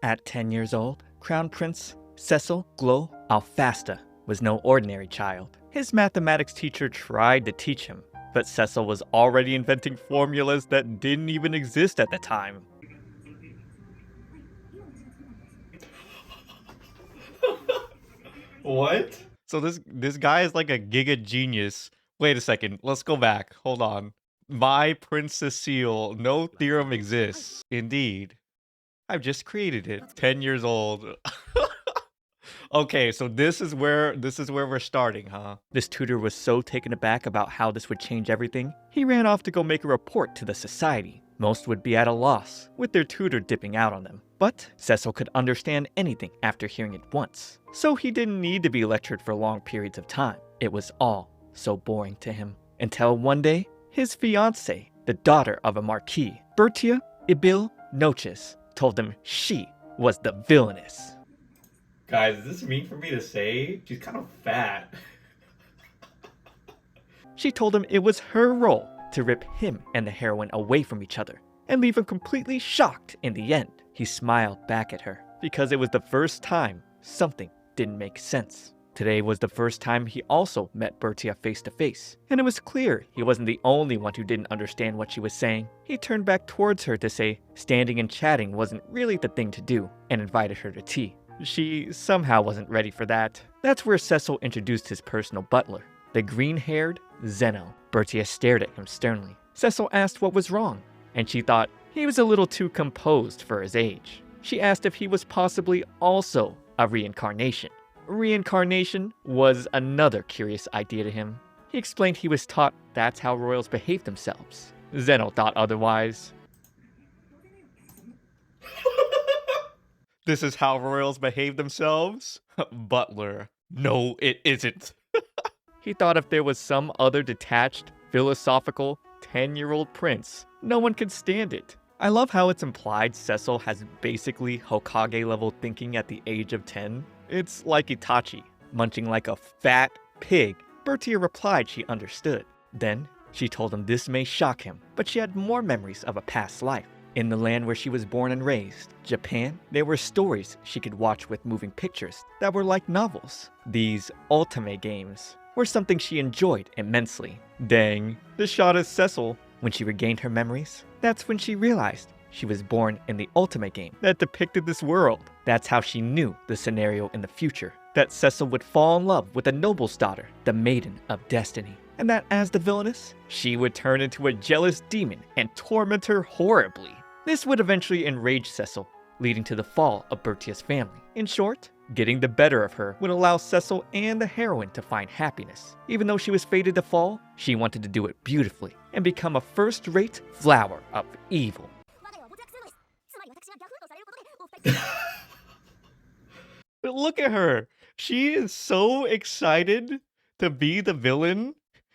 At 10 years old, Crown Prince Cecil Glo Alfasta was no ordinary child. His mathematics teacher tried to teach him, but Cecil was already inventing formulas that didn't even exist at the time. What? So this guy is like a giga genius. Wait a second, let's go back. Hold on. My Princess Seal, no theorem exists. Indeed. I've just created it. 10 years old. Okay, so this is where we're starting, huh? This tutor was so taken aback about how this would change everything, he ran off to go make a report to the society. Most would be at a loss, with their tutor dipping out on them. But Cecil could understand anything after hearing it once, so he didn't need to be lectured for long periods of time. It was all so boring to him. Until one day, his fiancée, the daughter of a marquis, Bertia Ibil Noches, told him she was the villainess. Guys, is this mean for me to say? She's kind of fat. She told him it was her role to rip him and the heroine away from each other and leave him completely shocked in the end. He smiled back at her because it was the first time something didn't make sense. Today was the first time he also met Bertia face to face, and it was clear he wasn't the only one who didn't understand what she was saying. He turned back towards her to say standing and chatting wasn't really the thing to do and invited her to tea. She somehow wasn't ready for that. That's where Cecil introduced his personal butler, the green-haired Zeno. Bertia stared at him sternly. Cecil asked what was wrong, and she thought he was a little too composed for his age. She asked if he was possibly also a reincarnation. Reincarnation was another curious idea to him. He explained he was taught that's how royals behave themselves. Zeno thought otherwise. This is how royals behave themselves? Butler. No, it isn't. He thought if there was some other detached, philosophical, 10-year-old prince, no one could stand it. I love how it's implied Cecil has basically Hokage-level thinking at the age of 10. It's like Itachi, munching like a fat pig. Bertia replied she understood. Then, she told him this may shock him, but she had more memories of a past life. In the land where she was born and raised, Japan, there were stories she could watch with moving pictures that were like novels. These otome games were something she enjoyed immensely. Dang, the shot is Cecil. When she regained her memories, that's when she realized she was born in the otome game that depicted this world. That's how she knew the scenario in the future, that Cecil would fall in love with the noble's daughter, the Maiden of Destiny, and that as the villainess, she would turn into a jealous demon and torment her horribly. This would eventually enrage Cecil, leading to the fall of Bertia's family. In short, getting the better of her would allow Cecil and the heroine to find happiness. Even though she was fated to fall, she wanted to do it beautifully and become a first-rate flower of evil. But look at her. She is so excited to be the villain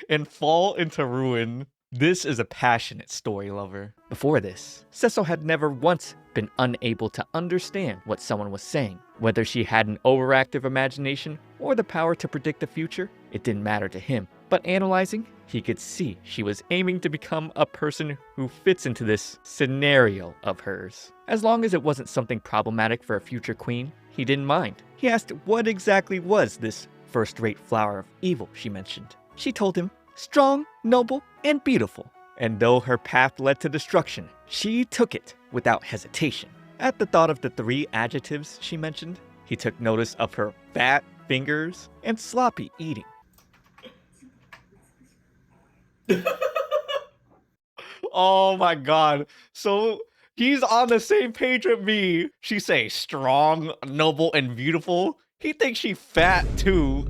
and fall into ruin. This is a passionate story lover. Before this, Cecil had never once been unable to understand what someone was saying. Whether she had an overactive imagination or the power to predict the future, it didn't matter to him. But analyzing, he could see she was aiming to become a person who fits into this scenario of hers. As long as it wasn't something problematic for a future queen, he didn't mind. He asked what exactly was this first-rate flower of evil she mentioned. She told him, strong, noble, and beautiful. And though her path led to destruction, she took it without hesitation. At the thought of the 3 adjectives she mentioned, he took notice of her fat fingers and sloppy eating. Oh my god. So he's on the same page with me. She say strong, noble, and beautiful. He thinks she fat too.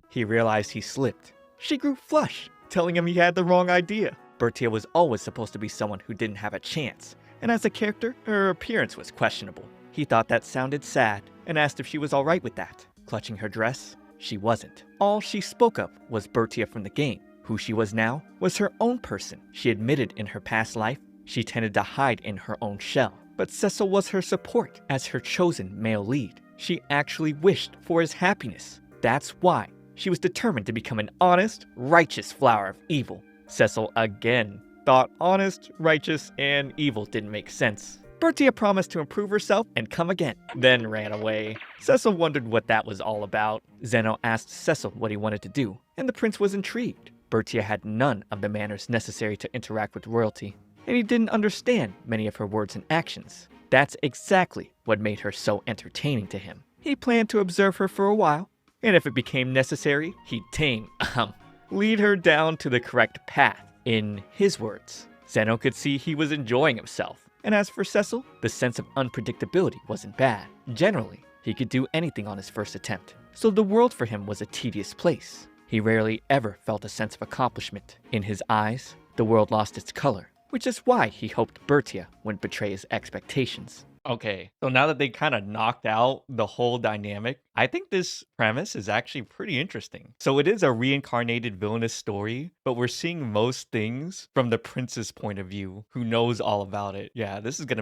He realized he slipped. She grew flush, telling him he had the wrong idea. Bertia was always supposed to be someone who didn't have a chance, and as a character, her appearance was questionable. He thought that sounded sad, and asked if she was alright with that. Clutching her dress, she wasn't. All she spoke of was Bertia from the game. Who she was now was her own person. She admitted in her past life, she tended to hide in her own shell. But Cecil was her support as her chosen male lead. She actually wished for his happiness. That's why she was determined to become an honest, righteous flower of evil. Cecil again thought honest, righteous, and evil didn't make sense. Bertia promised to improve herself and come again, then ran away. Cecil wondered what that was all about. Zeno asked Cecil what he wanted to do, and the prince was intrigued. Bertia had none of the manners necessary to interact with royalty, and he didn't understand many of her words and actions. That's exactly what made her so entertaining to him. He planned to observe her for a while, and if it became necessary, he'd lead her down to the correct path. In his words, Zeno could see he was enjoying himself. And as for Cecil, the sense of unpredictability wasn't bad. Generally, he could do anything on his first attempt, so the world for him was a tedious place. He rarely ever felt a sense of accomplishment. In his eyes, the world lost its color, which is why he hoped Bertia wouldn't betray his expectations. Okay, so now that they kind of knocked out the whole dynamic, I think this premise is actually pretty interesting. So it is a reincarnated villainous story, but we're seeing most things from the prince's point of view, who knows all about it. Yeah, this is gonna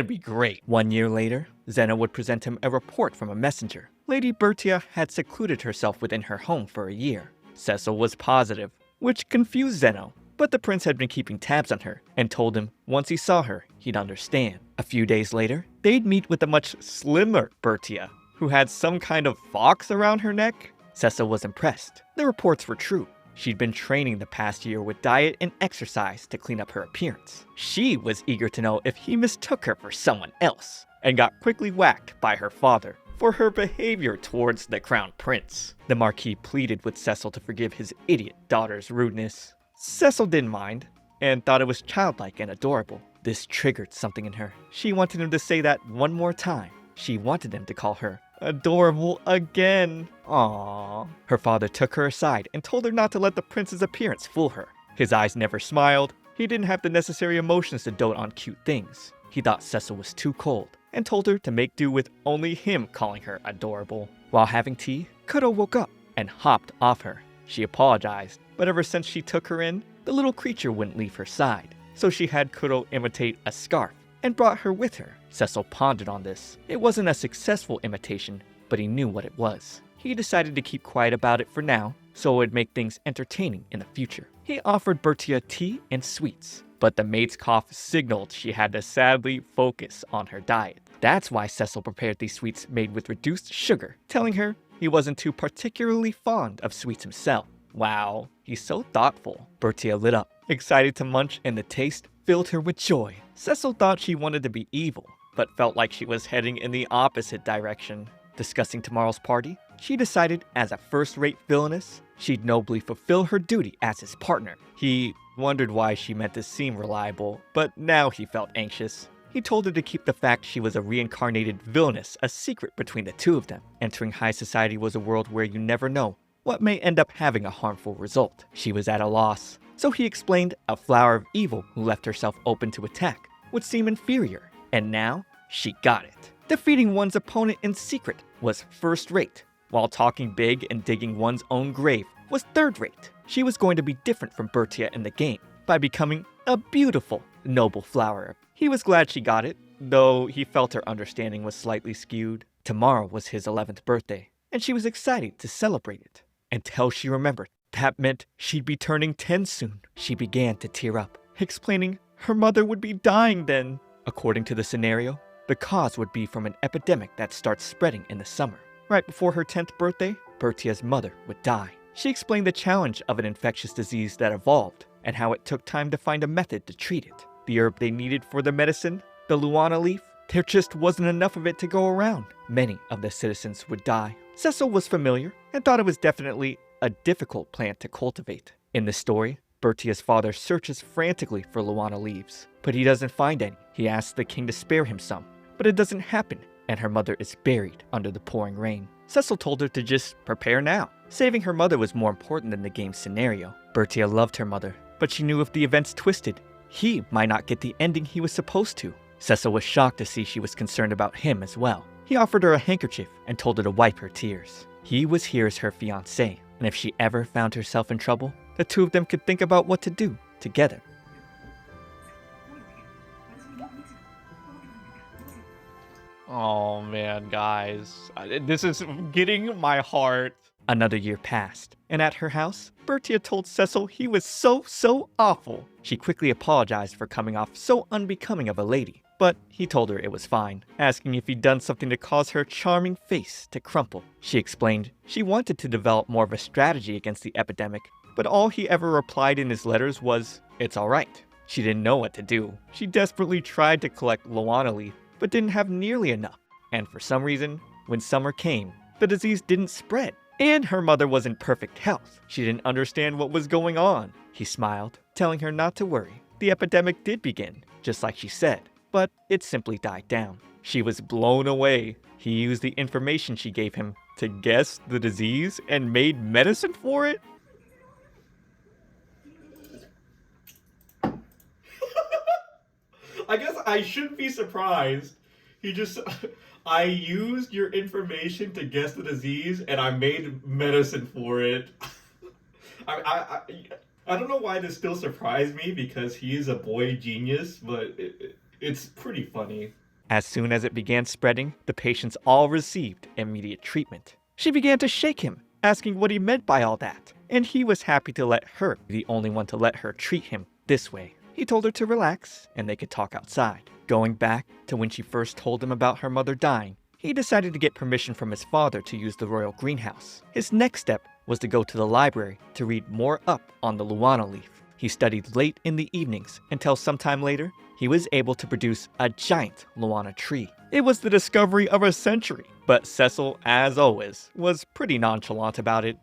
be great. 1 year later, Zeno would present him a report from a messenger. Lady Bertia had secluded herself within her home for a year. Cecil was positive, which confused Zeno. But the prince had been keeping tabs on her and told him once he saw her, he'd understand. A few days later, they'd meet with a much slimmer Bertia, who had some kind of fox around her neck. Cecil was impressed. The reports were true. She'd been training the past year with diet and exercise to clean up her appearance. She was eager to know if he mistook her for someone else, and got quickly whacked by her father for her behavior towards the crown prince. The Marquis pleaded with Cecil to forgive his idiot daughter's rudeness. Cecil didn't mind, and thought it was childlike and adorable. This triggered something in her. She wanted him to say that one more time. She wanted him to call her adorable again. Aww. Her father took her aside and told her not to let the prince's appearance fool her. His eyes never smiled. He didn't have the necessary emotions to dote on cute things. He thought Cecil was too cold, and told her to make do with only him calling her adorable. While having tea, Kuro woke up and hopped off her. She apologized, but ever since she took her in, the little creature wouldn't leave her side. So she had Kuro imitate a scarf and brought her with her. Cecil pondered on this. It wasn't a successful imitation, but he knew what it was. He decided to keep quiet about it for now, so it would make things entertaining in the future. He offered Bertia tea and sweets, but the maid's cough signaled she had to sadly focus on her diet. That's why Cecil prepared these sweets made with reduced sugar, telling her he wasn't too particularly fond of sweets himself. Wow, he's so thoughtful. Bertia lit up, excited to munch, and the taste filled her with joy. Cecil thought she wanted to be evil, but felt like she was heading in the opposite direction. Discussing tomorrow's party, she decided as a first-rate villainess, she'd nobly fulfill her duty as his partner. He wondered why she meant to seem reliable, but now he felt anxious. He told her to keep the fact she was a reincarnated villainess a secret between the two of them. Entering high society was a world where you never know what may end up having a harmful result. She was at a loss, so he explained a flower of evil who left herself open to attack would seem inferior, and now she got it. Defeating one's opponent in secret was first-rate, while talking big and digging one's own grave was third-rate. She was going to be different from Bertia in the game by becoming a beautiful, noble flower. He was glad she got it, though he felt her understanding was slightly skewed. Tomorrow was his 11th birthday, and she was excited to celebrate it. Until she remembered that meant she'd be turning 10 soon. She began to tear up, explaining her mother would be dying then. According to the scenario, the cause would be from an epidemic that starts spreading in the summer. Right before her 10th birthday, Bertia's mother would die. She explained the challenge of an infectious disease that evolved, and how it took time to find a method to treat it. The herb they needed for the medicine, the luana leaf, there just wasn't enough of it to go around. Many of the citizens would die. Cecil was familiar and thought it was definitely a difficult plant to cultivate. In the story, Bertia's father searches frantically for luana leaves, but he doesn't find any. He asks the king to spare him some, but it doesn't happen, and her mother is buried under the pouring rain. Cecil told her to just prepare now. Saving her mother was more important than the game's scenario. Bertia loved her mother, but she knew if the events twisted, he might not get the ending he was supposed to. Cecil was shocked to see she was concerned about him as well. He offered her a handkerchief and told her to wipe her tears. He was here as her fiancé, and if she ever found herself in trouble, the two of them could think about what to do together. Oh man, guys, this is getting my heart. Another year passed, and at her house, Bertia told Cecil he was so awful. She quickly apologized for coming off so unbecoming of a lady. but he told her it was fine, asking if he'd done something to cause her charming face to crumple. She explained she wanted to develop more of a strategy against the epidemic, but all he ever replied in his letters was, "It's alright." She didn't know what to do. She desperately tried to collect Luana leaf, but didn't have nearly enough. And for some reason, when summer came, the disease didn't spread. And her mother was in perfect health. She didn't understand what was going on. He smiled, telling her not to worry. The epidemic did begin, just like she said, but it simply died down. She was blown away. He used the information she gave him to guess the disease and made medicine for it? I guess I shouldn't be surprised. He just, I used your information to guess the disease, and I made medicine for it. I don't know why this still surprised me because he is a boy genius, but it's pretty funny. As soon as it began spreading, the patients all received immediate treatment. She began to shake him, asking what he meant by all that, and he was happy to let her be the only one to let her treat him this way. He told her to relax, and they could talk outside. Going back to when she first told him about her mother dying, he decided to get permission from his father to use the royal greenhouse. His next step was to go to the library to read more up on the Luana leaf. He studied late in the evenings until sometime later, he was able to produce a giant Luana tree. It was the discovery of a century, but Cecil, as always, was pretty nonchalant about it.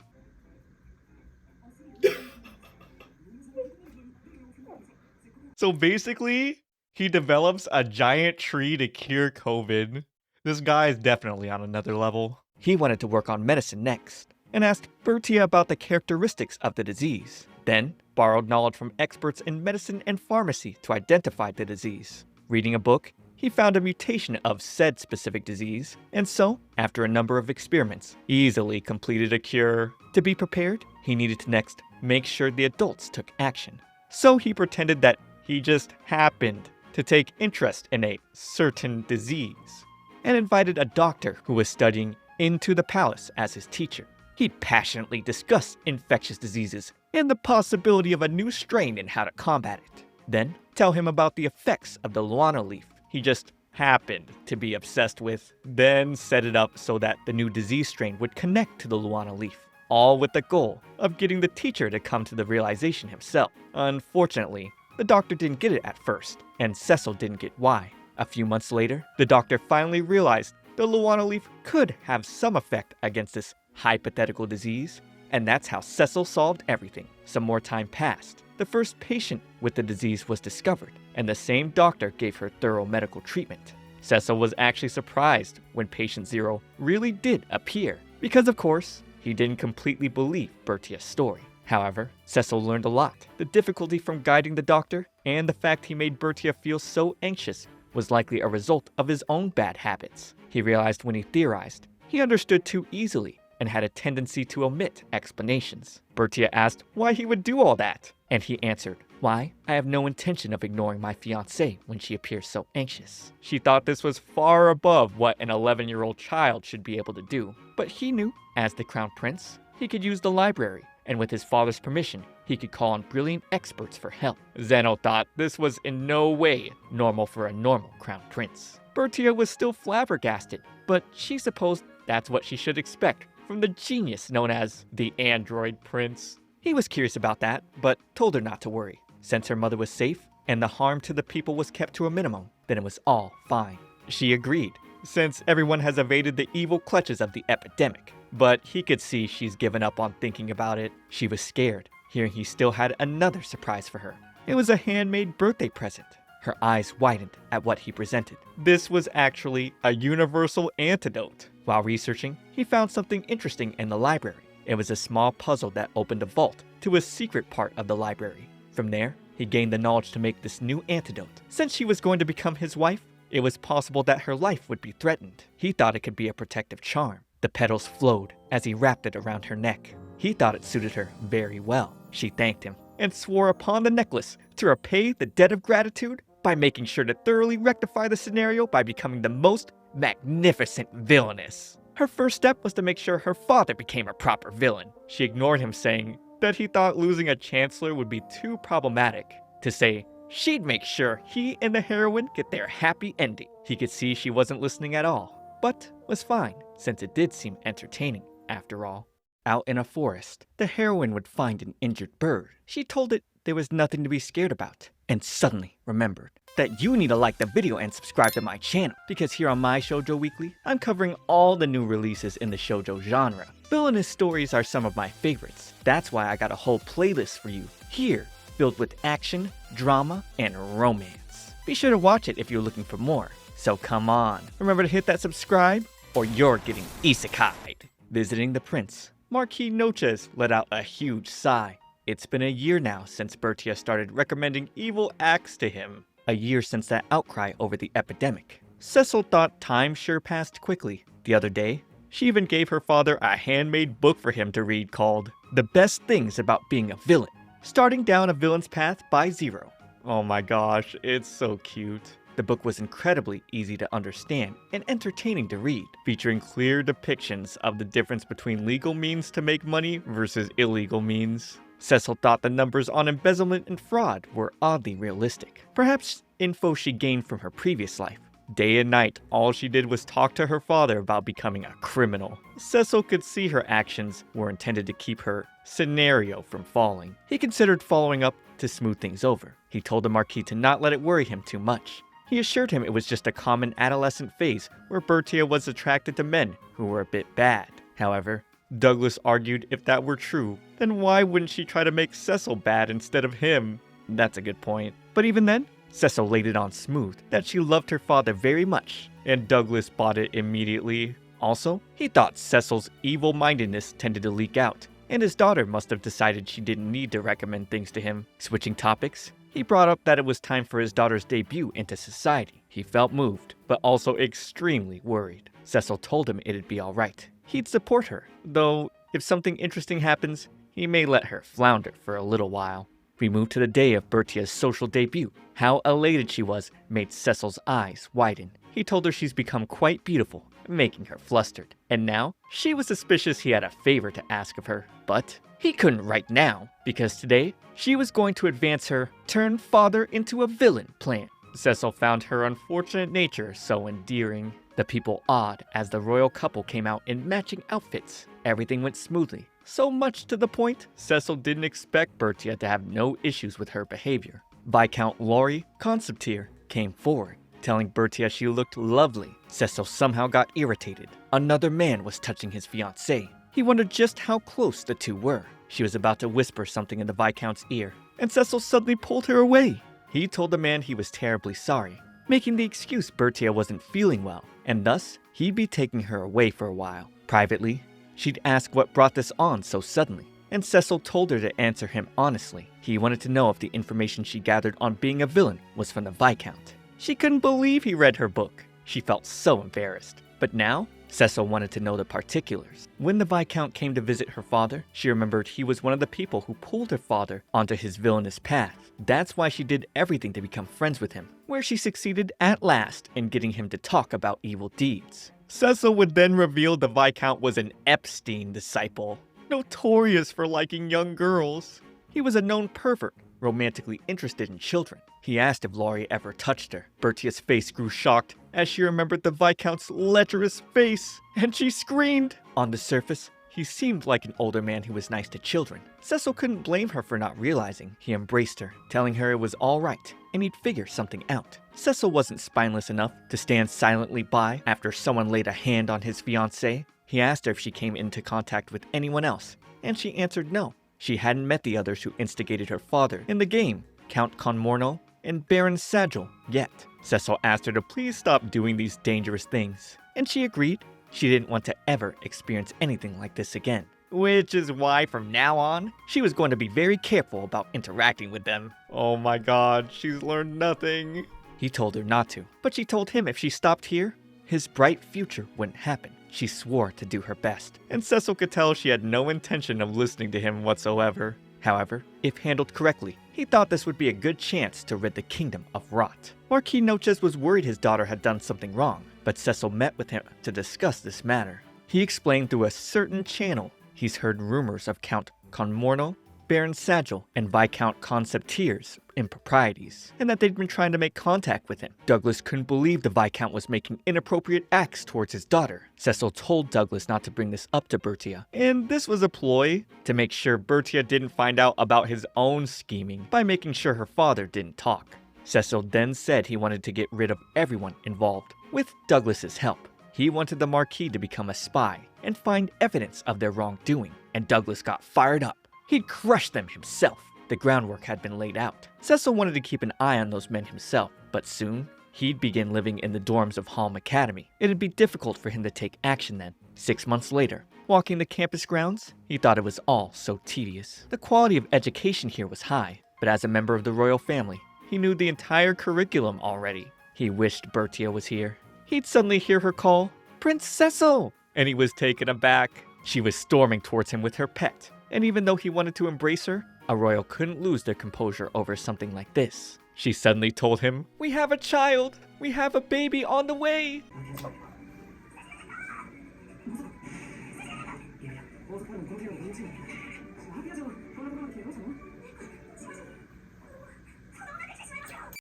So basically, he develops a giant tree to cure COVID. This guy is definitely on another level. He wanted to work on medicine next, and asked Bertia about the characteristics of the disease. Then, borrowed knowledge from experts in medicine and pharmacy to identify the disease. Reading a book, he found a mutation of said specific disease, and so, after a number of experiments, easily completed a cure. To be prepared, he needed to next make sure the adults took action. So he pretended that he just happened to take interest in a certain disease, and invited a doctor who was studying into the palace as his teacher. He'd passionately discuss infectious diseases and the possibility of a new strain and how to combat it. Then, tell him about the effects of the Luana leaf he just happened to be obsessed with. Then set it up so that the new disease strain would connect to the Luana leaf, all with the goal of getting the teacher to come to the realization himself. Unfortunately, the doctor didn't get it at first, and Cecil didn't get why. A few months later, the doctor finally realized the Luana leaf could have some effect against this hypothetical disease, and that's how Cecil solved everything. Some more time passed. The first patient with the disease was discovered, and the same doctor gave her thorough medical treatment. Cecil was actually surprised when patient 0 really did appear, because of course, he didn't completely believe Bertia's story. However, Cecil learned a lot. The difficulty from guiding the doctor, and the fact he made Bertia feel so anxious, was likely a result of his own bad habits. He realized when he theorized, he understood too easily and had a tendency to omit explanations. Bertia asked why he would do all that, and he answered, "Why? I have no intention of ignoring my fiancée when she appears so anxious." She thought this was far above what an 11-year-old child should be able to do, but he knew, as the crown prince, he could use the library, and with his father's permission, he could call on brilliant experts for help. Zeno thought this was in no way normal for a normal crown prince. Bertia was still flabbergasted, but she supposed that's what she should expect from the genius known as the android prince. He was curious about that, but told her not to worry. Since her mother was safe, and the harm to the people was kept to a minimum, then it was all fine. She agreed, since everyone has evaded the evil clutches of the epidemic. But he could see she's given up on thinking about it. She was scared, hearing he still had another surprise for her. It was a handmade birthday present. Her eyes widened at what he presented. This was actually a universal antidote. While researching, he found something interesting in the library. It was a small puzzle that opened a vault to a secret part of the library. From there, he gained the knowledge to make this new antidote. Since she was going to become his wife, it was possible that her life would be threatened. He thought it could be a protective charm. The petals flowed as he wrapped it around her neck. He thought it suited her very well. She thanked him and swore upon the necklace to repay the debt of gratitude by making sure to thoroughly rectify the scenario by becoming the most magnificent villainess. Her first step was to make sure her father became a proper villain. She ignored him, saying that he thought losing a chancellor would be too problematic. To say she'd make sure he and the heroine get their happy ending. He could see she wasn't listening at all, but was fine, since it did seem entertaining, after all. Out in a forest, the heroine would find an injured bird. She told it there was nothing to be scared about, and suddenly remembered that you need to like the video and subscribe to my channel, because here on my Shoujo Weekly, I'm covering all the new releases in the shoujo genre. Villainous stories are some of my favorites. That's why I got a whole playlist for you here, filled with action, drama, and romance. Be sure to watch it if you're looking for more. So come on, remember to hit that subscribe, or you're getting isekai'd. Visiting the prince, Marquis Noches let out a huge sigh. It's been a year now since Bertia started recommending evil acts to him. A year since that outcry over the epidemic. Cecil thought time sure passed quickly. The other day, she even gave her father a handmade book for him to read called The Best Things About Being a Villain, Starting Down a Villain's Path by Zero. Oh my gosh, it's so cute. The book was incredibly easy to understand and entertaining to read, featuring clear depictions of the difference between legal means to make money versus illegal means. Cecil thought the numbers on embezzlement and fraud were oddly realistic. Perhaps info she gained from her previous life. Day and night, all she did was talk to her father about becoming a criminal. Cecil could see her actions were intended to keep her scenario from falling. He considered following up to smooth things over. He told the Marquis to not let it worry him too much. He assured him it was just a common adolescent phase where Bertia was attracted to men who were a bit bad. However, Douglas argued if that were true, then why wouldn't she try to make Cecil bad instead of him? That's a good point. But even then, Cecil laid it on smooth that she loved her father very much, and Douglas bought it immediately. Also, he thought Cecil's evil-mindedness tended to leak out, and his daughter must have decided she didn't need to recommend things to him. Switching topics, he brought up that it was time for his daughter's debut into society. He felt moved, but also extremely worried. Cecil told him it'd be alright. He'd support her, though if something interesting happens, he may let her flounder for a little while. We moved to the day of Bertia's social debut. How elated she was made Cecil's eyes widen. He told her she's become quite beautiful, making her flustered. And now, she was suspicious he had a favor to ask of her. But he couldn't right now, because today, she was going to advance her turn father into a villain plan. Cecil found her unfortunate nature so endearing. The people awed as the royal couple came out in matching outfits. Everything went smoothly. So much to the point, Cecil didn't expect Bertia to have no issues with her behavior. Viscount Laurie ComfyTea came forward, telling Bertia she looked lovely. Cecil somehow got irritated. Another man was touching his fiancée. He wondered just how close the two were. She was about to whisper something in the Viscount's ear, and Cecil suddenly pulled her away. He told the man he was terribly sorry, making the excuse Bertia wasn't feeling well, and thus, he'd be taking her away for a while. Privately, she'd ask what brought this on so suddenly, and Cecil told her to answer him honestly. He wanted to know if the information she gathered on being a villain was from the Viscount. She couldn't believe he read her book. She felt so embarrassed. But now, Cecil wanted to know the particulars. When the Viscount came to visit her father, she remembered he was one of the people who pulled her father onto his villainous path. That's why she did everything to become friends with him, where she succeeded at last in getting him to talk about evil deeds. Cecil would then reveal the Viscount was an Epstein disciple, notorious for liking young girls. He was a known pervert, romantically interested in children. He asked if Laurie ever touched her. Bertia's face grew shocked as she remembered the Viscount's lecherous face, and she screamed. On the surface, he seemed like an older man who was nice to children. Cecil couldn't blame her for not realizing. He embraced her, telling her it was all right, and he'd figure something out. Cecil wasn't spineless enough to stand silently by after someone laid a hand on his fiancée. He asked her if she came into contact with anyone else, and she answered no. She hadn't met the others who instigated her father in the game, Count Conmorno and Baron Sagil, yet. Cecil asked her to please stop doing these dangerous things, and she agreed. She didn't want to ever experience anything like this again. Which is why from now on, she was going to be very careful about interacting with them. Oh my god, she's learned nothing. He told her not to, but she told him if she stopped here, his bright future wouldn't happen. She swore to do her best, and Cecil could tell she had no intention of listening to him whatsoever. However, if handled correctly, he thought this would be a good chance to rid the kingdom of rot. Marquis Noches was worried his daughter had done something wrong, but Cecil met with him to discuss this matter. He explained through a certain channel he's heard rumors of Count Conmorno Baron Sagil and Viscount ComfyTea's improprieties, and that they'd been trying to make contact with him. Douglas couldn't believe the Viscount was making inappropriate acts towards his daughter. Cecil told Douglas not to bring this up to Bertia, and this was a ploy to make sure Bertia didn't find out about his own scheming by making sure her father didn't talk. Cecil then said he wanted to get rid of everyone involved, with Douglas's help. He wanted the Marquis to become a spy and find evidence of their wrongdoing, and Douglas got fired up. He'd crush them himself. The groundwork had been laid out. Cecil wanted to keep an eye on those men himself, but soon, he'd begin living in the dorms of Halm Academy. It'd be difficult for him to take action then. 6 months later, walking the campus grounds, he thought it was all so tedious. The quality of education here was high, but as a member of the royal family, he knew the entire curriculum already. He wished Bertia was here. He'd suddenly hear her call, "Prince Cecil!" And he was taken aback. She was storming towards him with her pet, and even though he wanted to embrace her, a royal couldn't lose their composure over something like this. She suddenly told him, "We have a child! We have a baby on the way!"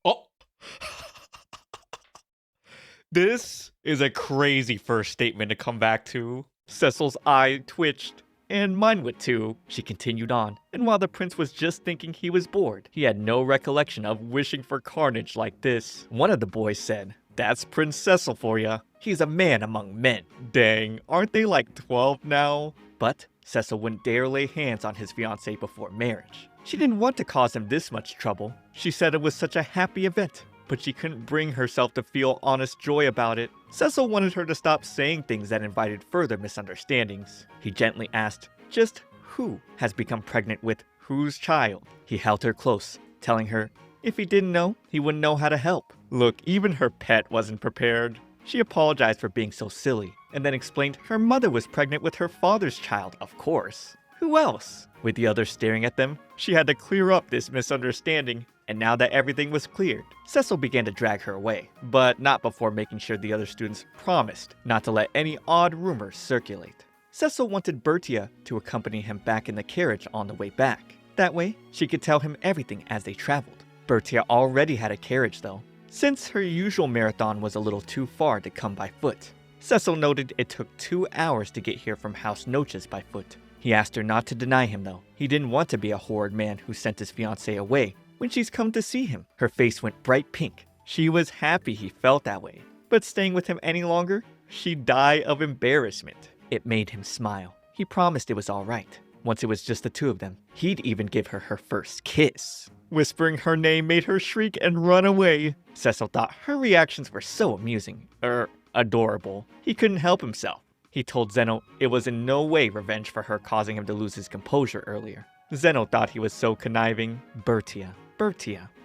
Oh! This is a crazy first statement to come back to. Cecil's eye twitched, and mine would too. She continued on, and while the prince was just thinking he was bored, he had no recollection of wishing for carnage like this. One of the boys said, "That's Prince Cecil for ya. He's a man among men." Dang, aren't they like 12 now? But Cecil wouldn't dare lay hands on his fiancée before marriage. She didn't want to cause him this much trouble. She said it was such a happy event, but she couldn't bring herself to feel honest joy about it. Cecil wanted her to stop saying things that invited further misunderstandings. He gently asked, just who has become pregnant with whose child? He held her close, telling her if he didn't know, he wouldn't know how to help. Look, even her pet wasn't prepared. She apologized for being so silly, and then explained her mother was pregnant with her father's child, of course. Who else? With the others staring at them, she had to clear up this misunderstanding. And now that everything was cleared, Cecil began to drag her away, but not before making sure the other students promised not to let any odd rumors circulate. Cecil wanted Bertia to accompany him back in the carriage on the way back. That way, she could tell him everything as they traveled. Bertia already had a carriage though, since her usual marathon was a little too far to come by foot. Cecil noted it took 2 hours to get here from House Noches by foot. He asked her not to deny him though. He didn't want to be a horrid man who sent his fiancée away when she's come to see him. Her face went bright pink. She was happy he felt that way. But staying with him any longer, she'd die of embarrassment. It made him smile. He promised it was alright. Once it was just the two of them, he'd even give her her first kiss. Whispering her name made her shriek and run away. Cecil thought her reactions were so amusing. Adorable. He couldn't help himself. He told Zeno it was in no way revenge for her causing him to lose his composure earlier. Zeno thought he was so conniving. Bertia.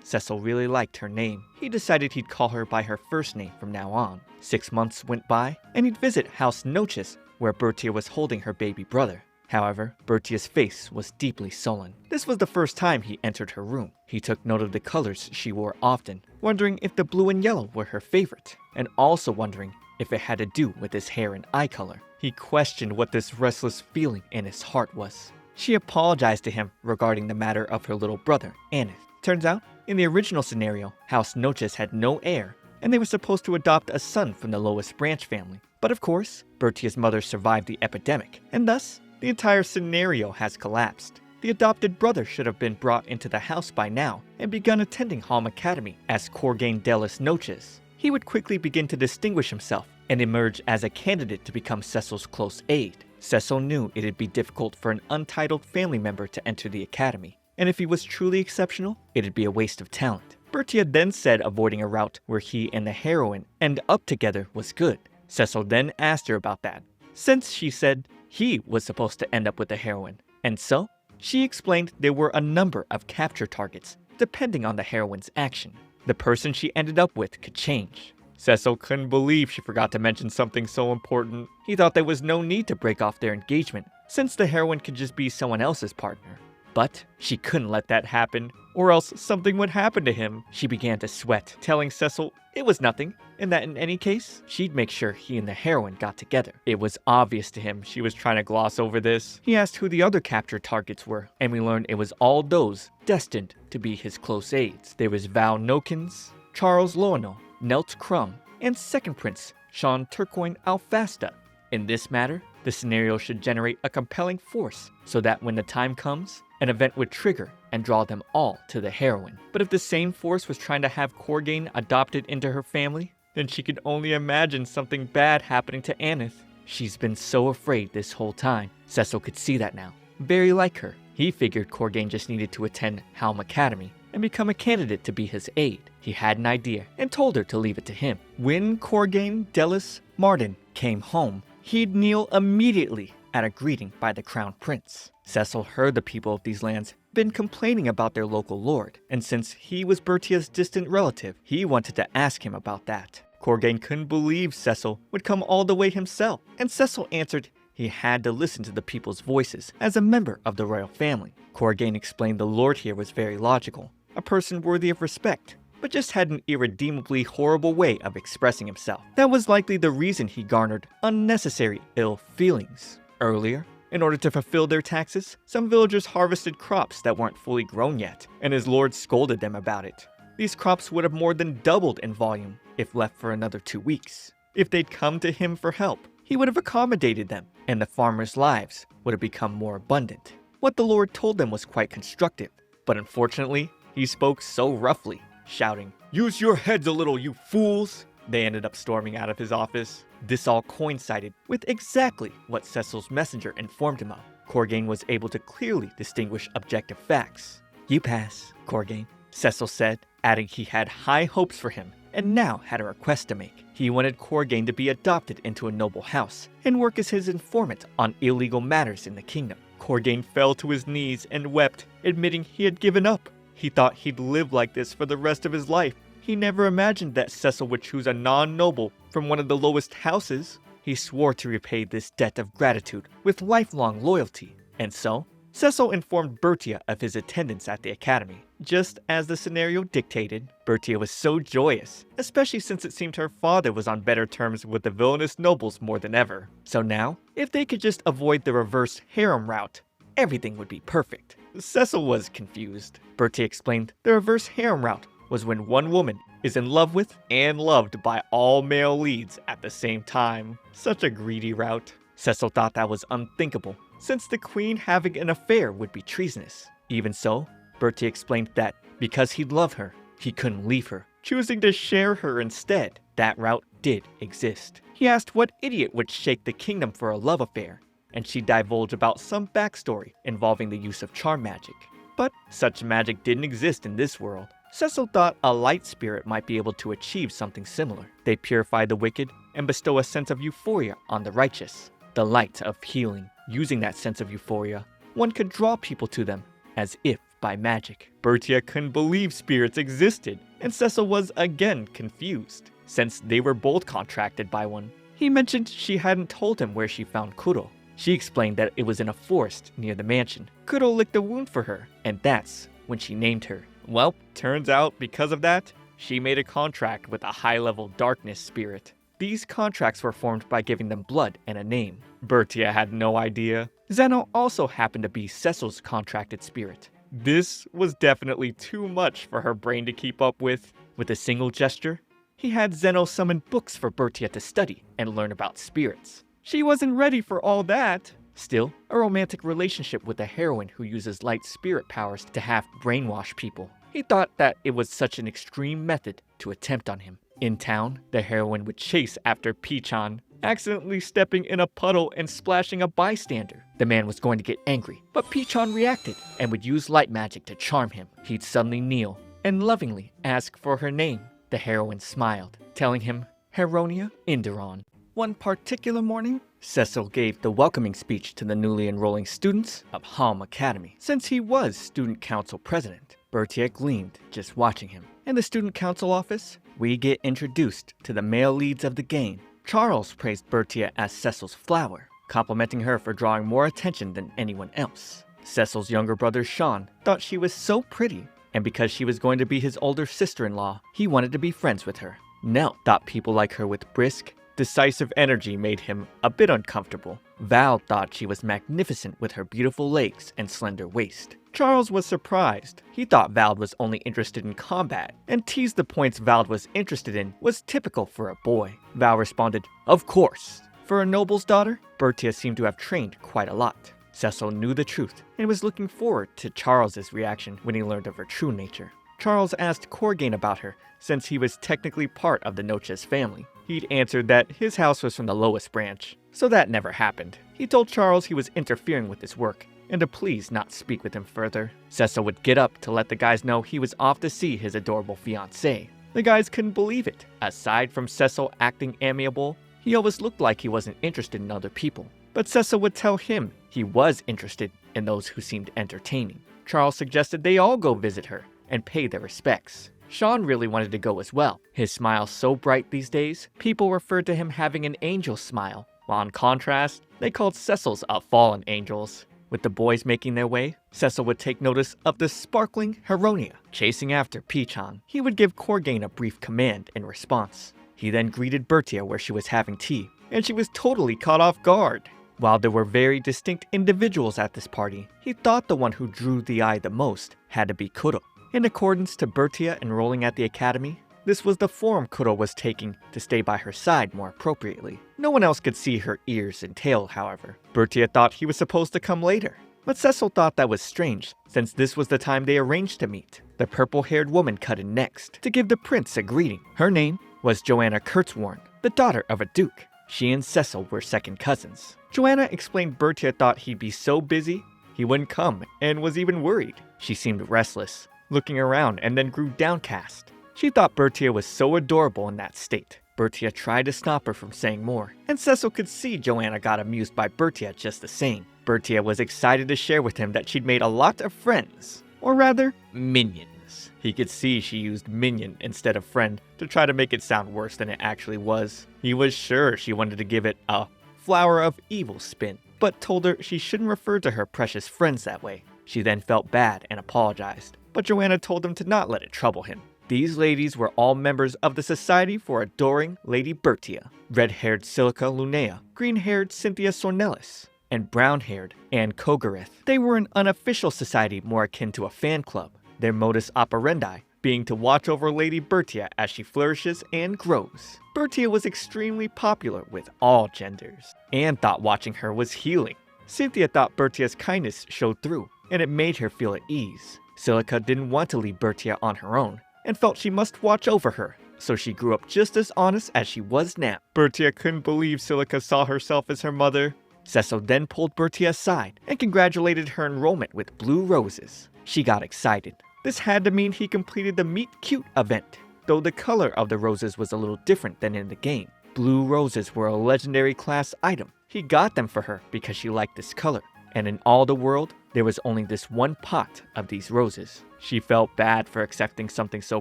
Cecil really liked her name. He decided he'd call her by her first name from now on. 6 months went by, and he'd visit House Noches, where Bertia was holding her baby brother. However, Bertia's face was deeply sullen. This was the first time he entered her room. He took note of the colors she wore often, wondering if the blue and yellow were her favorite, and also wondering if it had to do with his hair and eye color. He questioned what this restless feeling in his heart was. She apologized to him regarding the matter of her little brother, Aneth. Turns out, in the original scenario, House Noches had no heir, and they were supposed to adopt a son from the lowest branch family. But of course, Bertia's mother survived the epidemic, and thus, the entire scenario has collapsed. The adopted brother should have been brought into the house by now and begun attending Halm Academy as Corgain Delis Noches. He would quickly begin to distinguish himself and emerge as a candidate to become Cecil's close aide. Cecil knew it'd be difficult for an untitled family member to enter the academy, and if he was truly exceptional, it'd be a waste of talent. Bertia then said avoiding a route where he and the heroine end up together was good. Cecil then asked her about that, since she said he was supposed to end up with the heroine, and so she explained there were a number of capture targets depending on the heroine's action. The person she ended up with could change. Cecil couldn't believe she forgot to mention something so important. He thought there was no need to break off their engagement, since the heroine could just be someone else's partner. But she couldn't let that happen, or else something would happen to him. She began to sweat, telling Cecil it was nothing, and that in any case, she'd make sure he and the heroine got together. It was obvious to him she was trying to gloss over this. He asked who the other captured targets were, and we learned it was all those destined to be his close aides. There was Val Nokins, Charles Loano, Nelt Crumb, and second prince, Sean Turcoing Alfasta. In this matter, the scenario should generate a compelling force so that when the time comes, an event would trigger and draw them all to the heroine. But if the same force was trying to have Corgain adopted into her family, then she could only imagine something bad happening to Aneth. She's been so afraid this whole time. Cecil could see that now. Very like her. He figured Corgain just needed to attend Helm Academy and become a candidate to be his aide. He had an idea and told her to leave it to him. When Corgain Delis Martin came home, he'd kneel immediately at a greeting by the crown prince. Cecil heard the people of these lands been complaining about their local lord, and since he was Bertia's distant relative, he wanted to ask him about that. Corgain couldn't believe Cecil would come all the way himself, and Cecil answered he had to listen to the people's voices as a member of the royal family. Corgain explained the lord here was very logical, a person worthy of respect, but just had an irredeemably horrible way of expressing himself. That was likely the reason he garnered unnecessary ill feelings. Earlier, in order to fulfill their taxes, some villagers harvested crops that weren't fully grown yet, and his lord scolded them about it. These crops would have more than doubled in volume if left for another 2 weeks. If they'd come to him for help, he would have accommodated them, and the farmers' lives would have become more abundant. What the lord told them was quite constructive, but unfortunately, he spoke so roughly, shouting, "Use your heads a little, you fools!" They ended up storming out of his office. This all coincided with exactly what Cecil's messenger informed him of. Corgain was able to clearly distinguish objective facts. "You pass, Corgain," Cecil said, adding he had high hopes for him and now had a request to make. He wanted Corgain to be adopted into a noble house and work as his informant on illegal matters in the kingdom. Corgain fell to his knees and wept, admitting he had given up. He thought he'd live like this for the rest of his life. He never imagined that Cecil would choose a non-noble from one of the lowest houses. He swore to repay this debt of gratitude with lifelong loyalty. And so, Cecil informed Bertia of his attendance at the academy. Just as the scenario dictated, Bertia was so joyous, especially since it seemed her father was on better terms with the villainous nobles more than ever. So now, if they could just avoid the reverse harem route, everything would be perfect. Cecil was confused. Bertie explained the reverse harem route was when one woman is in love with and loved by all male leads at the same time. Such a greedy route. Cecil thought that was unthinkable, since the queen having an affair would be treasonous. Even so, Bertie explained that because he'd love her, he couldn't leave her, choosing to share her instead. That route did exist. He asked what idiot would shake the kingdom for a love affair, and she divulged about some backstory involving the use of charm magic. But such magic didn't exist in this world. Cecil thought a light spirit might be able to achieve something similar. They purify the wicked and bestow a sense of euphoria on the righteous. The light of healing. Using that sense of euphoria, one could draw people to them, as if by magic. Bertia couldn't believe spirits existed, and Cecil was again confused, since they were both contracted by one. He mentioned she hadn't told him where she found Kuro. She explained that it was in a forest near the mansion. Kuro licked a wound for her, and that's when she named her. Well, turns out because of that, she made a contract with a high-level darkness spirit. These contracts were formed by giving them blood and a name. Bertia had no idea. Zeno also happened to be Cecil's contracted spirit. This was definitely too much for her brain to keep up with. With a single gesture, he had Zeno summon books for Bertia to study and learn about spirits. She wasn't ready for all that. Still, a romantic relationship with a heroine who uses light spirit powers to half brainwash people. He thought that it was such an extreme method to attempt on him. In town, the heroine would chase after Pichon, accidentally stepping in a puddle and splashing a bystander. The man was going to get angry, but Pichon reacted and would use light magic to charm him. He'd suddenly kneel and lovingly ask for her name. The heroine smiled, telling him Heronia Inderon. One particular morning, Cecil gave the welcoming speech to the newly enrolling students of Helm Academy. Since he was student council president, Bertia gleamed just watching him. In the student council office, we get introduced to the male leads of the game. Charles praised Bertia as Cecil's flower, complimenting her for drawing more attention than anyone else. Cecil's younger brother Sean thought she was so pretty, and because she was going to be his older sister-in-law, he wanted to be friends with her. Nell thought people like her with brisk, decisive energy made him a bit uncomfortable. Val thought she was magnificent with her beautiful legs and slender waist. Charles was surprised. He thought Val was only interested in combat, and teased the points Val was interested in was typical for a boy. Val responded, "Of course." For a noble's daughter, Bertia seemed to have trained quite a lot. Cecil knew the truth and was looking forward to Charles's reaction when he learned of her true nature. Charles asked Corgain about her, since he was technically part of the Noches family. He'd answered that his house was from the lowest branch, so that never happened. He told Charles he was interfering with his work, and to please not speak with him further. Cecil would get up to let the guys know he was off to see his adorable fiancée. The guys couldn't believe it. Aside from Cecil acting amiable, he always looked like he wasn't interested in other people. But Cecil would tell him he was interested in those who seemed entertaining. Charles suggested they all go visit her and pay their respects. Sean really wanted to go as well. His smile so bright these days, people referred to him having an angel smile, while in contrast, they called Cecil's a fallen angels. With the boys making their way, Cecil would take notice of the sparkling Heroine chasing after Pichon. He would give Corgain a brief command in response. He then greeted Bertia where she was having tea, and she was totally caught off guard. While there were very distinct individuals at this party, he thought the one who drew the eye the most had to be Kuro. In accordance to Bertia enrolling at the academy, this was the form Kuro was taking to stay by her side more appropriately. No one else could see her ears and tail, however. Bertia thought he was supposed to come later, but Cecil thought that was strange, since this was the time they arranged to meet. The purple-haired woman cut in next to give the prince a greeting. Her name was Joanna Kurtzwarn, the daughter of a duke. She and Cecil were second cousins. Joanna explained Bertia thought he'd be so busy he wouldn't come, and was even worried. She seemed restless, looking around, and then grew downcast. She thought Bertia was so adorable in that state. Bertia tried to stop her from saying more, and Cecil could see Joanna got amused by Bertia just the same. Bertia was excited to share with him that she'd made a lot of friends, or rather, minions. He could see she used minion instead of friend to try to make it sound worse than it actually was. He was sure she wanted to give it a flower of evil spin, but told her she shouldn't refer to her precious friends that way. She then felt bad and apologized, but Joanna told him to not let it trouble him. These ladies were all members of the Society for Adoring Lady Bertia. Red-haired Silica Lunea, green-haired Cynthia Sornelis, and brown-haired Anne Kogareth. They were an unofficial society more akin to a fan club, their modus operandi being to watch over Lady Bertia as she flourishes and grows. Bertia was extremely popular with all genders. Anne thought watching her was healing. Cynthia thought Bertia's kindness showed through, and it made her feel at ease. Silica didn't want to leave Bertia on her own, and felt she must watch over her, so she grew up just as honest as she was now. Bertia couldn't believe Silica saw herself as her mother. Cecil then pulled Bertia aside and congratulated her enrollment with blue roses. She got excited. This had to mean he completed the Meet Cute event, though the color of the roses was a little different than in the game. Blue roses were a legendary class item. He got them for her because she liked this color, and in all the world, there was only this one pot of these roses. She felt bad for accepting something so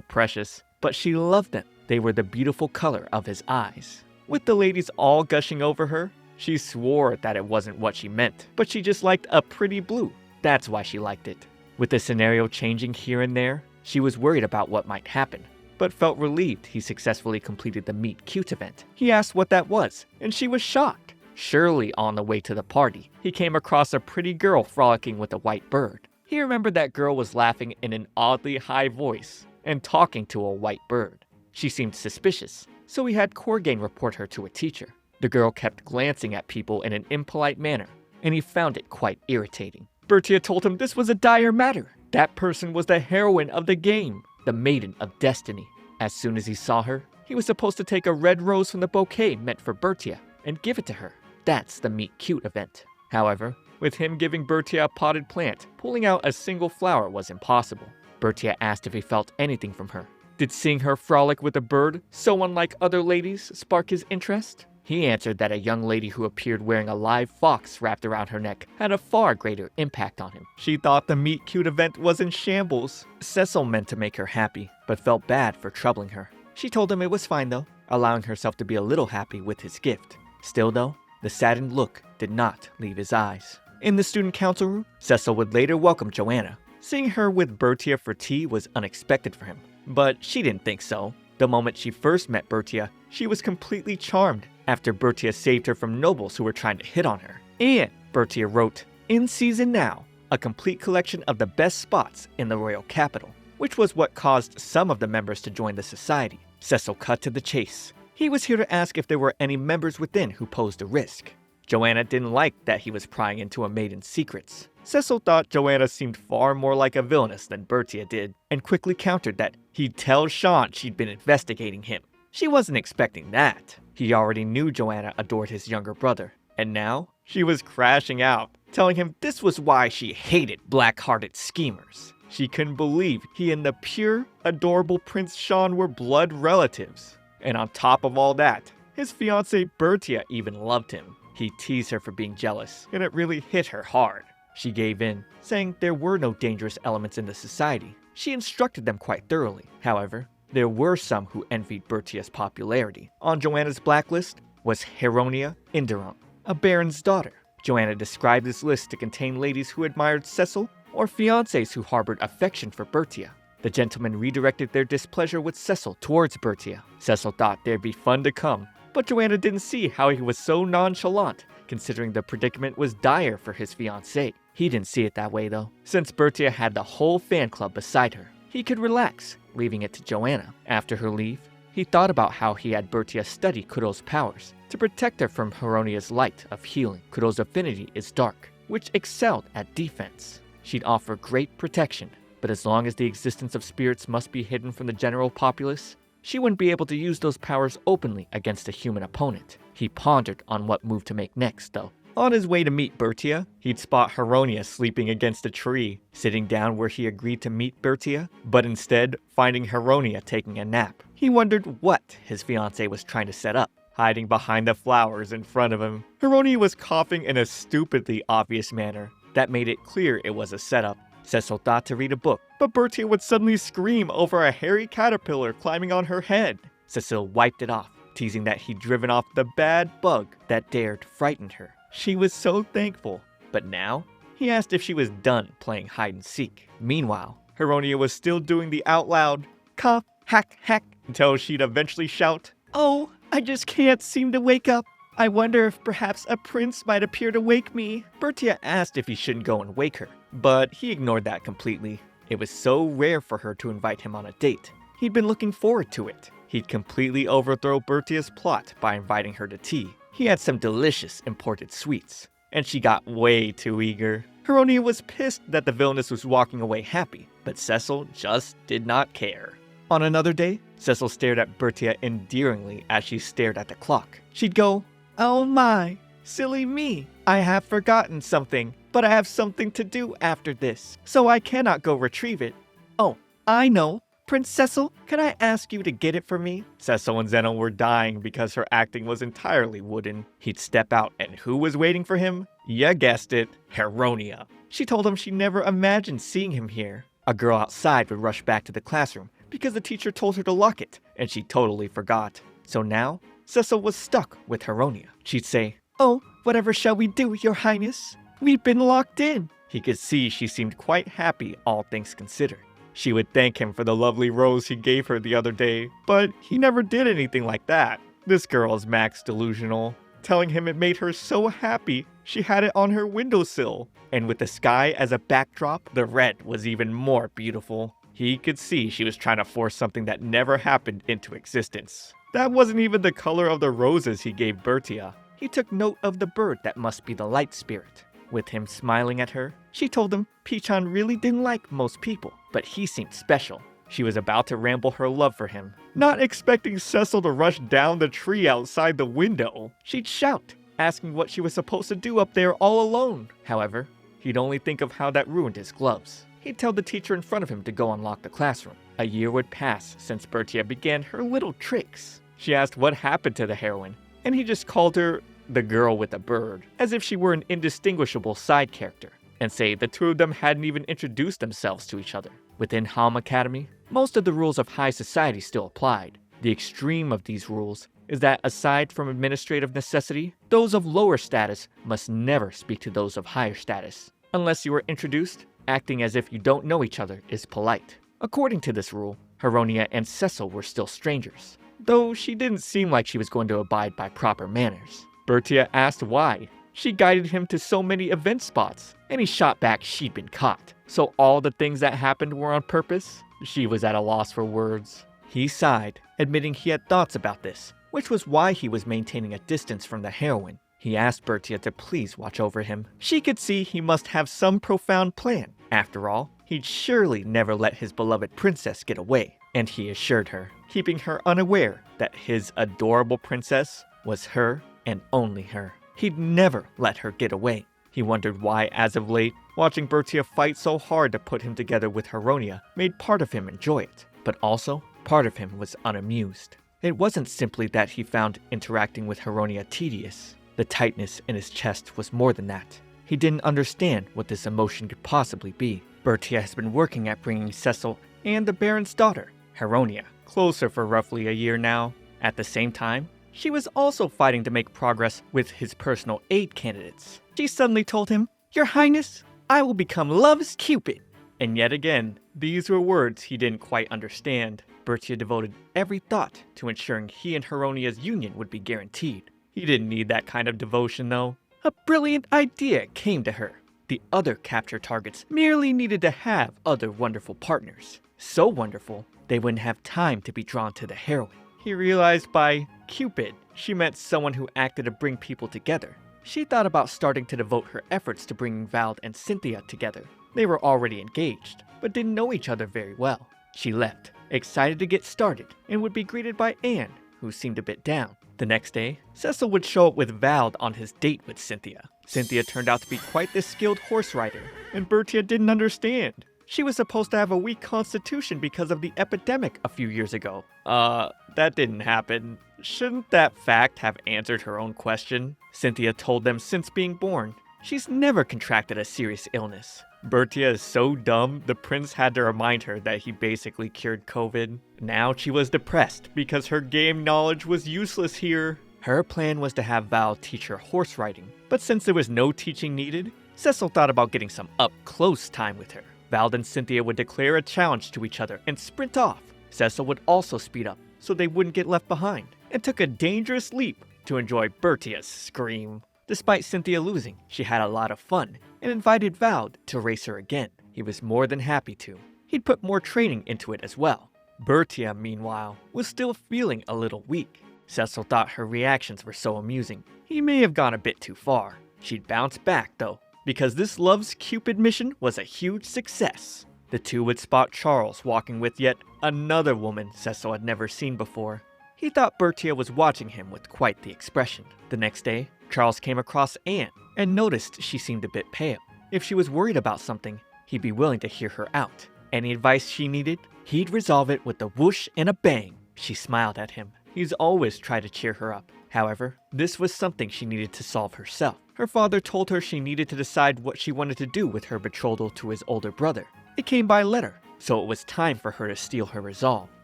precious, but she loved them. They were the beautiful color of his eyes. With the ladies all gushing over her, she swore that it wasn't what she meant, but she just liked a pretty blue. That's why she liked it. With the scenario changing here and there, she was worried about what might happen, but felt relieved he successfully completed the Meet Cute event. He asked what that was, and she was shocked. Surely on the way to the party, he came across a pretty girl frolicking with a white bird. He remembered that girl was laughing in an oddly high voice and talking to a white bird. She seemed suspicious, so he had Corgain report her to a teacher. The girl kept glancing at people in an impolite manner, and he found it quite irritating. Bertia told him this was a dire matter. That person was the heroine of the game, the Maiden of Destiny. As soon as he saw her, he was supposed to take a red rose from the bouquet meant for Bertia and give it to her. That's the Meet Cute event. However, with him giving Bertia a potted plant, pulling out a single flower was impossible. Bertia asked if he felt anything from her. Did seeing her frolic with a bird, so unlike other ladies, spark his interest? He answered that a young lady who appeared wearing a live fox wrapped around her neck had a far greater impact on him. She thought the Meet Cute event was in shambles. Cecil meant to make her happy, but felt bad for troubling her. She told him it was fine though, allowing herself to be a little happy with his gift. Still though, the saddened look did not leave his eyes. In the student council room, Cecil would later welcome Joanna. Seeing her with Bertia for tea was unexpected for him, but she didn't think so. The moment she first met Bertia, she was completely charmed after Bertia saved her from nobles who were trying to hit on her. And Bertia wrote, "In season now, a complete collection of the best spots in the royal capital," which was what caused some of the members to join the society. Cecil cut to the chase. He was here to ask if there were any members within who posed a risk. Joanna didn't like that he was prying into a maiden's secrets. Cecil thought Joanna seemed far more like a villainess than Bertia did, and quickly countered that he'd tell Sean she'd been investigating him. She wasn't expecting that. He already knew Joanna adored his younger brother, and now she was crashing out, telling him this was why she hated black-hearted schemers. She couldn't believe he and the pure, adorable Prince Sean were blood relatives. And on top of all that, his fiancée Bertia even loved him. He teased her for being jealous, and it really hit her hard. She gave in, saying there were no dangerous elements in the society. She instructed them quite thoroughly. However, there were some who envied Bertia's popularity. On Joanna's blacklist was Heroine Inderon, a baron's daughter. Joanna described this list to contain ladies who admired Cecil or fiancés who harbored affection for Bertia. The gentlemen redirected their displeasure with Cecil towards Bertia. Cecil thought there'd be fun to come, but Joanna didn't see how he was so nonchalant, considering the predicament was dire for his fiancée. He didn't see it that way though. Since Bertia had the whole fan club beside her, he could relax, leaving it to Joanna. After her leave, he thought about how he had Bertia study Kuro's powers to protect her from Heronia's light of healing. Kuro's affinity is dark, which excelled at defense. She'd offer great protection, but as long as the existence of spirits must be hidden from the general populace, she wouldn't be able to use those powers openly against a human opponent. He pondered on what move to make next, though. On his way to meet Bertia, he'd spot Heronia sleeping against a tree, sitting down where he agreed to meet Bertia, but instead finding Heronia taking a nap. He wondered what his fiancée was trying to set up, hiding behind the flowers in front of him. Heronia was coughing in a stupidly obvious manner that made it clear it was a setup. Cecil thought to read a book, but Bertia would suddenly scream over a hairy caterpillar climbing on her head. Cecil wiped it off, teasing that he'd driven off the bad bug that dared frighten her. She was so thankful, but now he asked if she was done playing hide and seek. Meanwhile, Heronia was still doing the out loud cough, hack, hack, until she'd eventually shout, "Oh, I just can't seem to wake up. I wonder if perhaps a prince might appear to wake me." Bertia asked if he shouldn't go and wake her, but he ignored that completely. It was so rare for her to invite him on a date. He'd been looking forward to it. He'd completely overthrow Bertia's plot by inviting her to tea. He had some delicious imported sweets, and she got way too eager. Heronia was pissed that the villainess was walking away happy, but Cecil just did not care. On another day, Cecil stared at Bertia endearingly as she stared at the clock. She'd go, "Oh my, silly me. I have forgotten something, but I have something to do after this, so I cannot go retrieve it. Oh, I know. Prince Cecil, can I ask you to get it for me?" Cecil and Zeno were dying because her acting was entirely wooden. He'd step out, and who was waiting for him? Ya guessed it, Heronia. She told him she never imagined seeing him here. A girl outside would rush back to the classroom because the teacher told her to lock it, and she totally forgot. So now, Cecil was stuck with Heronia. She'd say, "Oh, whatever shall we do, Your Highness? We've been locked in." He could see she seemed quite happy, all things considered. She would thank him for the lovely rose he gave her the other day, but he never did anything like that. This girl is max delusional, telling him it made her so happy she had it on her windowsill. And with the sky as a backdrop, the red was even more beautiful. He could see she was trying to force something that never happened into existence. That wasn't even the color of the roses he gave Bertia. He took note of the bird that must be the light spirit. With him smiling at her, she told him Pichon really didn't like most people, but he seemed special. She was about to ramble her love for him, not expecting Cecil to rush down the tree outside the window. She'd shout, asking what she was supposed to do up there all alone. However, he'd only think of how that ruined his gloves. He'd tell the teacher in front of him to go unlock the classroom. A year would pass since Bertia began her little tricks. She asked what happened to the heroine, and he just called her the girl with the bird, as if she were an indistinguishable side character, and say the two of them hadn't even introduced themselves to each other. Within Halm Academy, most of the rules of high society still applied. The extreme of these rules is that aside from administrative necessity, those of lower status must never speak to those of higher status. Unless you are introduced, acting as if you don't know each other is polite. According to this rule, Heroine and Cecil were still strangers, though she didn't seem like she was going to abide by proper manners. Bertia asked why. She guided him to so many event spots, and he shot back she'd been caught. So all the things that happened were on purpose? She was at a loss for words. He sighed, admitting he had thoughts about this, which was why he was maintaining a distance from the heroine. He asked Bertia to please watch over him. She could see he must have some profound plan. After all, he'd surely never let his beloved princess get away. And he assured her, keeping her unaware that his adorable princess was her and only her. He'd never let her get away. He wondered why, as of late, watching Bertia fight so hard to put him together with Heroine made part of him enjoy it, but also part of him was unamused. It wasn't simply that he found interacting with Heroine tedious. The tightness in his chest was more than that. He didn't understand what this emotion could possibly be. Bertia has been working at bringing Cecil and the Baron's daughter, Heroine, closer for roughly a year now. At the same time, she was also fighting to make progress with his personal aid candidates. She suddenly told him, "Your Highness, I will become Love's Cupid." And yet again, these were words he didn't quite understand. Bertia devoted every thought to ensuring he and Heronia's union would be guaranteed. He didn't need that kind of devotion, though. A brilliant idea came to her. The other capture targets merely needed to have other wonderful partners. So wonderful, they wouldn't have time to be drawn to the heroine. He realized by Cupid, she meant someone who acted to bring people together. She thought about starting to devote her efforts to bringing Vald and Cynthia together. They were already engaged, but didn't know each other very well. She left, excited to get started, and would be greeted by Anne, who seemed a bit down. The next day, Cecil would show up with Vald on his date with Cynthia. Cynthia turned out to be quite the skilled horse rider, and Bertia didn't understand. She was supposed to have a weak constitution because of the epidemic a few years ago. That didn't happen. Shouldn't that fact have answered her own question? Cynthia told them since being born, she's never contracted a serious illness. Bertia is so dumb, the prince had to remind her that he basically cured COVID. Now she was depressed because her game knowledge was useless here. Her plan was to have Val teach her horse riding, but since there was no teaching needed, Cecil thought about getting some up-close time with her. Val and Cynthia would declare a challenge to each other and sprint off. Cecil would also speed up so they wouldn't get left behind, and took a dangerous leap to enjoy Bertia's scream. Despite Cynthia losing, she had a lot of fun and invited Val to race her again. He was more than happy to. He'd put more training into it as well. Bertia, meanwhile, was still feeling a little weak. Cecil thought her reactions were so amusing. He may have gone a bit too far. She'd bounce back, though, because this Love's Cupid mission was a huge success. The two would spot Charles walking with yet another woman Cecil had never seen before. He thought Bertia was watching him with quite the expression. The next day, Charles came across Anne and noticed she seemed a bit pale. If she was worried about something, he'd be willing to hear her out. Any advice she needed, he'd resolve it with a whoosh and a bang. She smiled at him. He's always tried to cheer her up. However, this was something she needed to solve herself. Her father told her she needed to decide what she wanted to do with her betrothal to his older brother. It came by letter, so it was time for her to steel her resolve.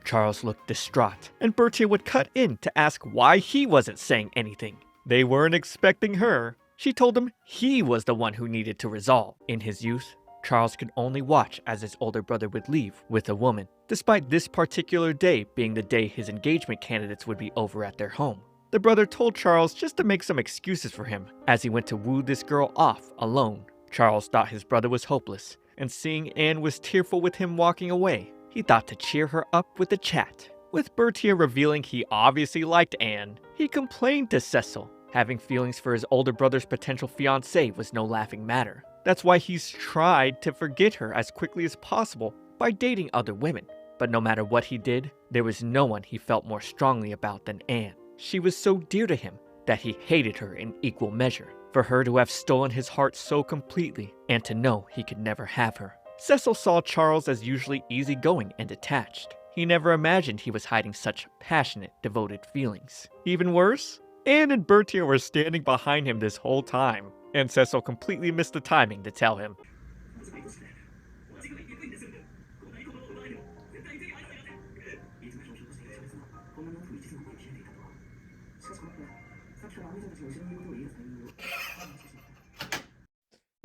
Charles looked distraught, and Bertia would cut in to ask why he wasn't saying anything. They weren't expecting her. She told him he was the one who needed to resolve. In his youth, Charles could only watch as his older brother would leave with a woman, despite this particular day being the day his engagement candidates would be over at their home. The brother told Charles just to make some excuses for him as he went to woo this girl off alone. Charles thought his brother was hopeless, and seeing Anne was tearful with him walking away, he thought to cheer her up with a chat. With Bertia revealing he obviously liked Anne, he complained to Cecil. Having feelings for his older brother's potential fiancée was no laughing matter. That's why he's tried to forget her as quickly as possible by dating other women. But no matter what he did, there was no one he felt more strongly about than Anne. She was so dear to him that he hated her in equal measure. For her to have stolen his heart so completely, and to know he could never have her. Cecil saw Charles as usually easygoing and detached. He never imagined he was hiding such passionate, devoted feelings. Even worse, Anne and Bertia were standing behind him this whole time, and Cecil completely missed the timing to tell him.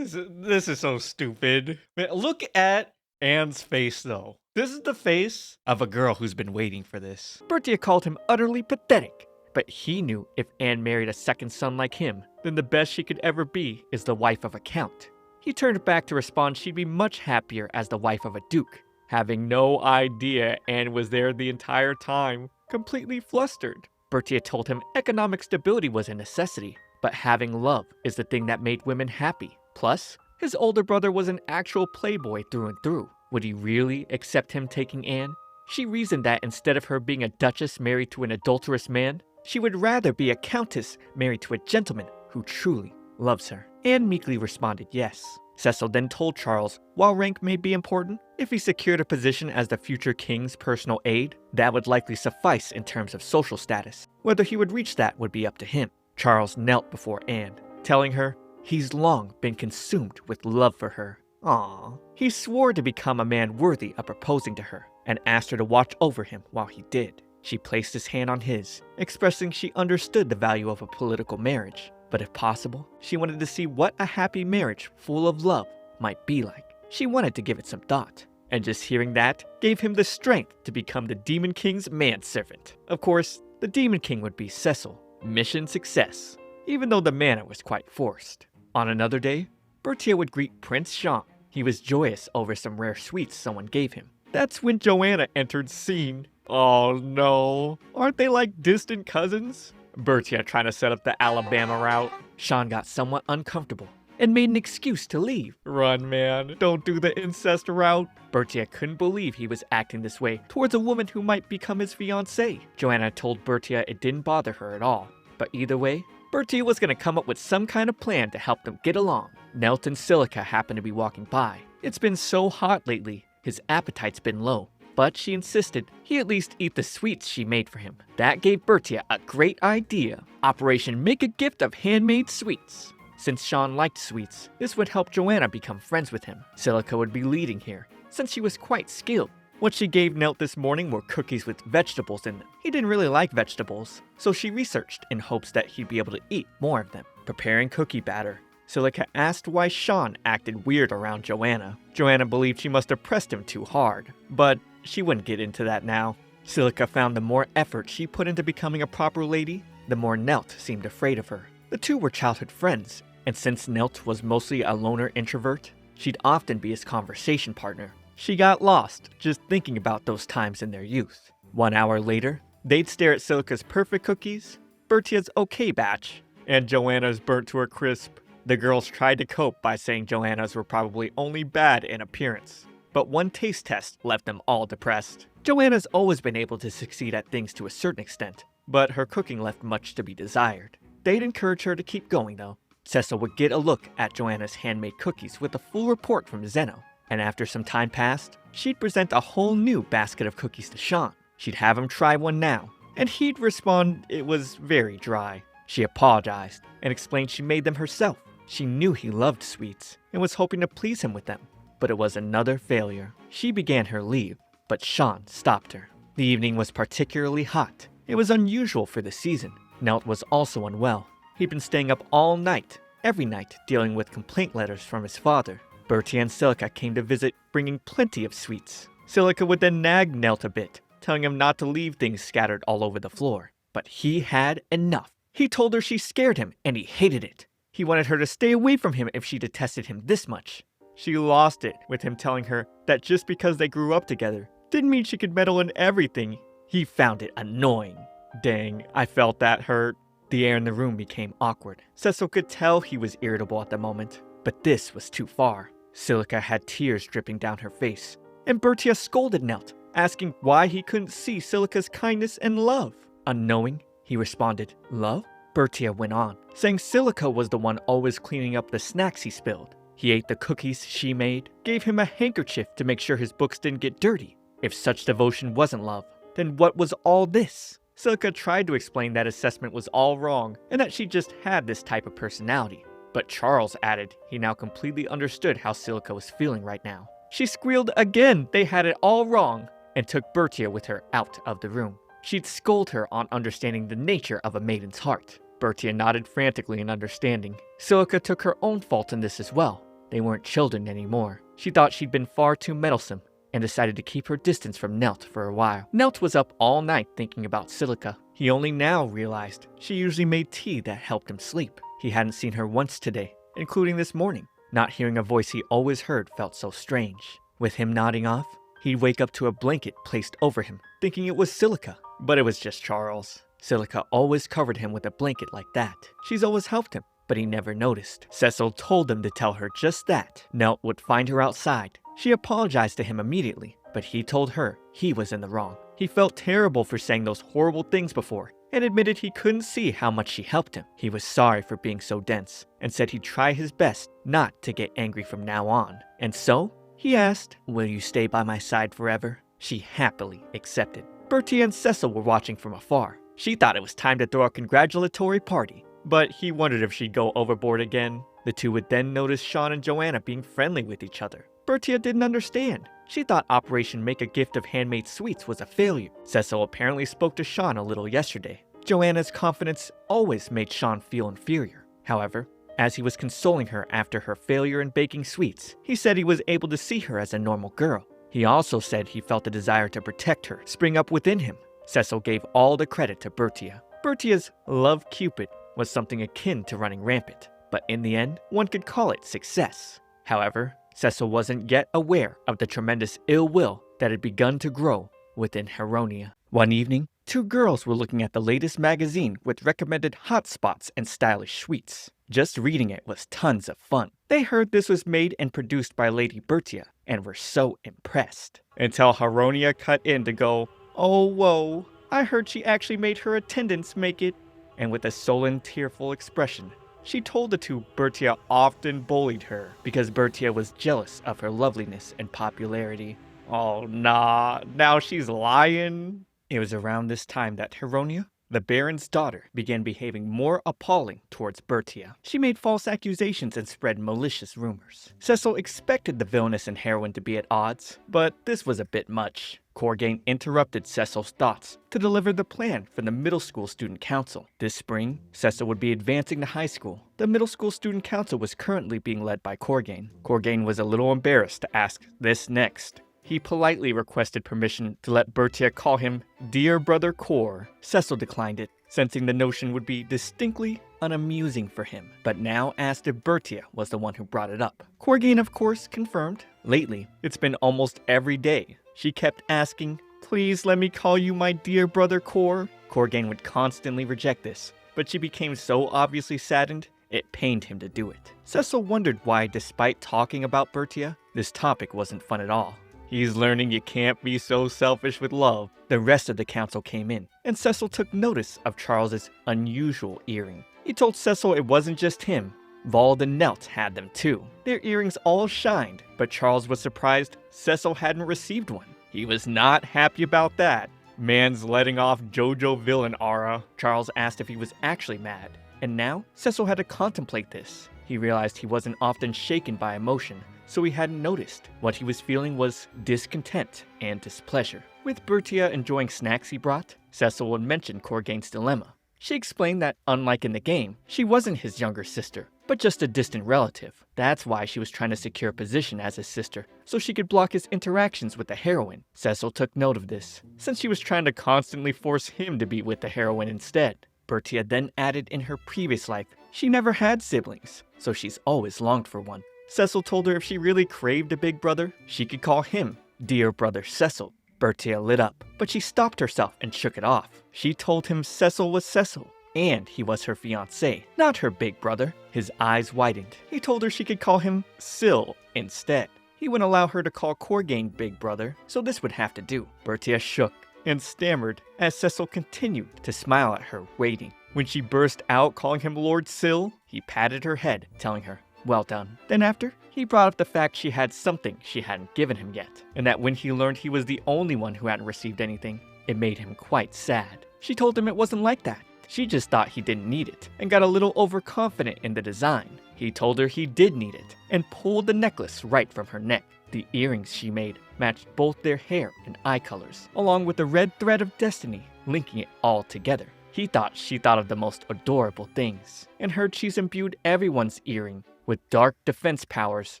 This is so stupid. Man, look at Anne's face, though. This is the face of a girl who's been waiting for this. Bertia called him utterly pathetic, but he knew if Anne married a second son like him, then the best she could ever be is the wife of a count. He turned back to respond she'd be much happier as the wife of a duke, having no idea Anne was there the entire time, completely flustered. Bertia told him economic stability was a necessity, but having love is the thing that made women happy. Plus, his older brother was an actual playboy through and through. Would he really accept him taking Anne? She reasoned that instead of her being a duchess married to an adulterous man, she would rather be a countess married to a gentleman who truly loves her. Anne meekly responded yes. Cecil then told Charles, while rank may be important, if he secured a position as the future king's personal aide, that would likely suffice in terms of social status. Whether he would reach that would be up to him. Charles knelt before Anne, telling her he's long been consumed with love for her. Aww. He swore to become a man worthy of proposing to her, and asked her to watch over him while he did. She placed his hand on his, expressing she understood the value of a political marriage, but if possible, she wanted to see what a happy marriage full of love might be like. She wanted to give it some thought, and just hearing that gave him the strength to become the Demon King's manservant. Of course, the Demon King would be Cecil. Mission success, even though the manner was quite forced. On another day, Bertia would greet Prince Jean. He was joyous over some rare sweets someone gave him. That's when Joanna entered scene. Oh no, aren't they like distant cousins? Bertia trying to set up the Alabama route. Sean got somewhat uncomfortable and made an excuse to leave. Run, man, don't do the incest route. Bertia couldn't believe he was acting this way towards a woman who might become his fiancée. Joanna told Bertia it didn't bother her at all, but either way, Bertia was going to come up with some kind of plan to help them get along. Nelt and Silica happened to be walking by. It's been so hot lately, his appetite's been low, but she insisted he at least eat the sweets she made for him. That gave Bertia a great idea. Operation Make a Gift of Handmade Sweets. Since Sean liked sweets, this would help Joanna become friends with him. Silica would be leading here, since she was quite skilled. What she gave Nelt this morning were cookies with vegetables in them. He didn't really like vegetables, so she researched in hopes that he'd be able to eat more of them. Preparing cookie batter, Silica asked why Sean acted weird around Joanna. Joanna believed she must have pressed him too hard, but she wouldn't get into that now. Silica found the more effort she put into becoming a proper lady, the more Nelt seemed afraid of her. The two were childhood friends, and since Nelt was mostly a loner introvert, she'd often be his conversation partner. She got lost just thinking about those times in their youth. 1 hour later, they'd stare at Silica's perfect cookies, Bertia's okay batch, and Joanna's burnt to a crisp. The girls tried to cope by saying Joanna's were probably only bad in appearance, but one taste test left them all depressed. Joanna's always been able to succeed at things to a certain extent, but her cooking left much to be desired. They'd encourage her to keep going though. Cecil would get a look at Joanna's handmade cookies with a full report from Zeno. And after some time passed, she'd present a whole new basket of cookies to Sean. She'd have him try one now, and he'd respond it was very dry. She apologized and explained she made them herself. She knew he loved sweets and was hoping to please him with them, but it was another failure. She began her leave, but Sean stopped her. The evening was particularly hot. It was unusual for the season. Nelt was also unwell. He'd been staying up all night, every night, dealing with complaint letters from his father. Bertie and Silica came to visit, bringing plenty of sweets. Silica would then nag Nelt a bit, telling him not to leave things scattered all over the floor. But he had enough. He told her she scared him, and he hated it. He wanted her to stay away from him if she detested him this much. She lost it with him telling her that just because they grew up together didn't mean she could meddle in everything. He found it annoying. Dang, I felt that hurt. The air in the room became awkward. Cecil could tell he was irritable at the moment, but this was too far. Silica had tears dripping down her face, and Bertia scolded Nelt, asking why he couldn't see Silica's kindness and love. Unknowing, he responded, "Love?" Bertia went on, saying Silica was the one always cleaning up the snacks he spilled. He ate the cookies she made, gave him a handkerchief to make sure his books didn't get dirty. If such devotion wasn't love, then what was all this? Silica tried to explain that assessment was all wrong, and that she just had this type of personality. But Charles added he now completely understood how Silica was feeling right now. She squealed again they had it all wrong, and took Bertia with her out of the room. She'd scold her on understanding the nature of a maiden's heart. Bertia nodded frantically in understanding. Silica took her own fault in this as well. They weren't children anymore. She thought she'd been far too meddlesome, and decided to keep her distance from Nelt for a while. Nelt was up all night thinking about Silica. He only now realized she usually made tea that helped him sleep. He hadn't seen her once today, including this morning. Not hearing a voice he always heard felt so strange. With him nodding off, he'd wake up to a blanket placed over him, thinking it was Silica. But it was just Charles. Silica always covered him with a blanket like that. She's always helped him, but he never noticed. Cecil told him to tell her just that. Nelt would find her outside. She apologized to him immediately, but he told her he was in the wrong. He felt terrible for saying those horrible things before, and admitted he couldn't see how much she helped him. He was sorry for being so dense, and said he'd try his best not to get angry from now on. And so, he asked, "Will you stay by my side forever?" She happily accepted. Bertie and Cecil were watching from afar. She thought it was time to throw a congratulatory party, but he wondered if she'd go overboard again. The two would then notice Sean and Joanna being friendly with each other. Bertia didn't understand. She thought Operation Make a Gift of Handmade Sweets was a failure. Cecil apparently spoke to Sean a little yesterday. Joanna's confidence always made Sean feel inferior. However, as he was consoling her after her failure in baking sweets, he said he was able to see her as a normal girl. He also said he felt a desire to protect her spring up within him. Cecil gave all the credit to Bertia. Bertia's love Cupid was something akin to running rampant, but in the end, one could call it success. However, Cecil wasn't yet aware of the tremendous ill will that had begun to grow within Heroine. One evening, two girls were looking at the latest magazine with recommended hotspots and stylish sweets. Just reading it was tons of fun. They heard this was made and produced by Lady Bertia and were so impressed. Until Heroine cut in to go, "Oh, whoa, I heard she actually made her attendants make it." And with a sullen, tearful expression, she told the two Bertia often bullied her because Bertia was jealous of her loveliness and popularity. Oh nah, now she's lying. It was around this time that Heroine, the Baron's daughter, began behaving more appalling towards Bertia. She made false accusations and spread malicious rumors. Cecil expected the villainess and heroine to be at odds, but this was a bit much. Corgain interrupted Cecil's thoughts to deliver the plan for the middle school student council. This spring, Cecil would be advancing to high school. The middle school student council was currently being led by Corgain. Corgain was a little embarrassed to ask this next. He politely requested permission to let Bertia call him Dear Brother Cor. Cecil declined it, sensing the notion would be distinctly unamusing for him, but now asked if Bertia was the one who brought it up. Corgain, of course, confirmed. Lately, it's been almost every day. She kept asking, "Please let me call you my dear brother Cor." Corgain would constantly reject this, but she became so obviously saddened, it pained him to do it. Cecil wondered why, despite talking about Bertia, this topic wasn't fun at all. He's learning you can't be so selfish with love. The rest of the council came in, and Cecil took notice of Charles's unusual earring. He told Cecil it wasn't just him. Vald and Nelt had them too. Their earrings all shined, but Charles was surprised Cecil hadn't received one. He was not happy about that. Man's letting off JoJo villain aura. Charles asked if he was actually mad, and now Cecil had to contemplate this. He realized he wasn't often shaken by emotion, so he hadn't noticed. What he was feeling was discontent and displeasure. With Bertia enjoying snacks he brought, Cecil would mention Corgain's dilemma. She explained that, unlike in the game, she wasn't his younger sister, but just a distant relative. That's why she was trying to secure a position as his sister, so she could block his interactions with the heroine. Cecil took note of this, since she was trying to constantly force him to be with the heroine instead. Bertia then added in her previous life, she never had siblings, so she's always longed for one. Cecil told her if she really craved a big brother, she could call him Dear Brother Cecil. Bertia lit up, but she stopped herself and shook it off. She told him Cecil was Cecil, and he was her fiancé, not her big brother. His eyes widened. He told her she could call him Syl instead. He wouldn't allow her to call Corgain big brother, so this would have to do. Bertia shook and stammered as Cecil continued to smile at her, waiting. When she burst out calling him Lord Syl, he patted her head, telling her, "Well done." Then after, he brought up the fact she had something she hadn't given him yet, and that when he learned he was the only one who hadn't received anything, it made him quite sad. She told him it wasn't like that. She just thought he didn't need it, and got a little overconfident in the design. He told her he did need it, and pulled the necklace right from her neck. The earrings she made matched both their hair and eye colors, along with the red thread of destiny, linking it all together. He thought she thought of the most adorable things, and heard she's imbued everyone's earring with dark defense powers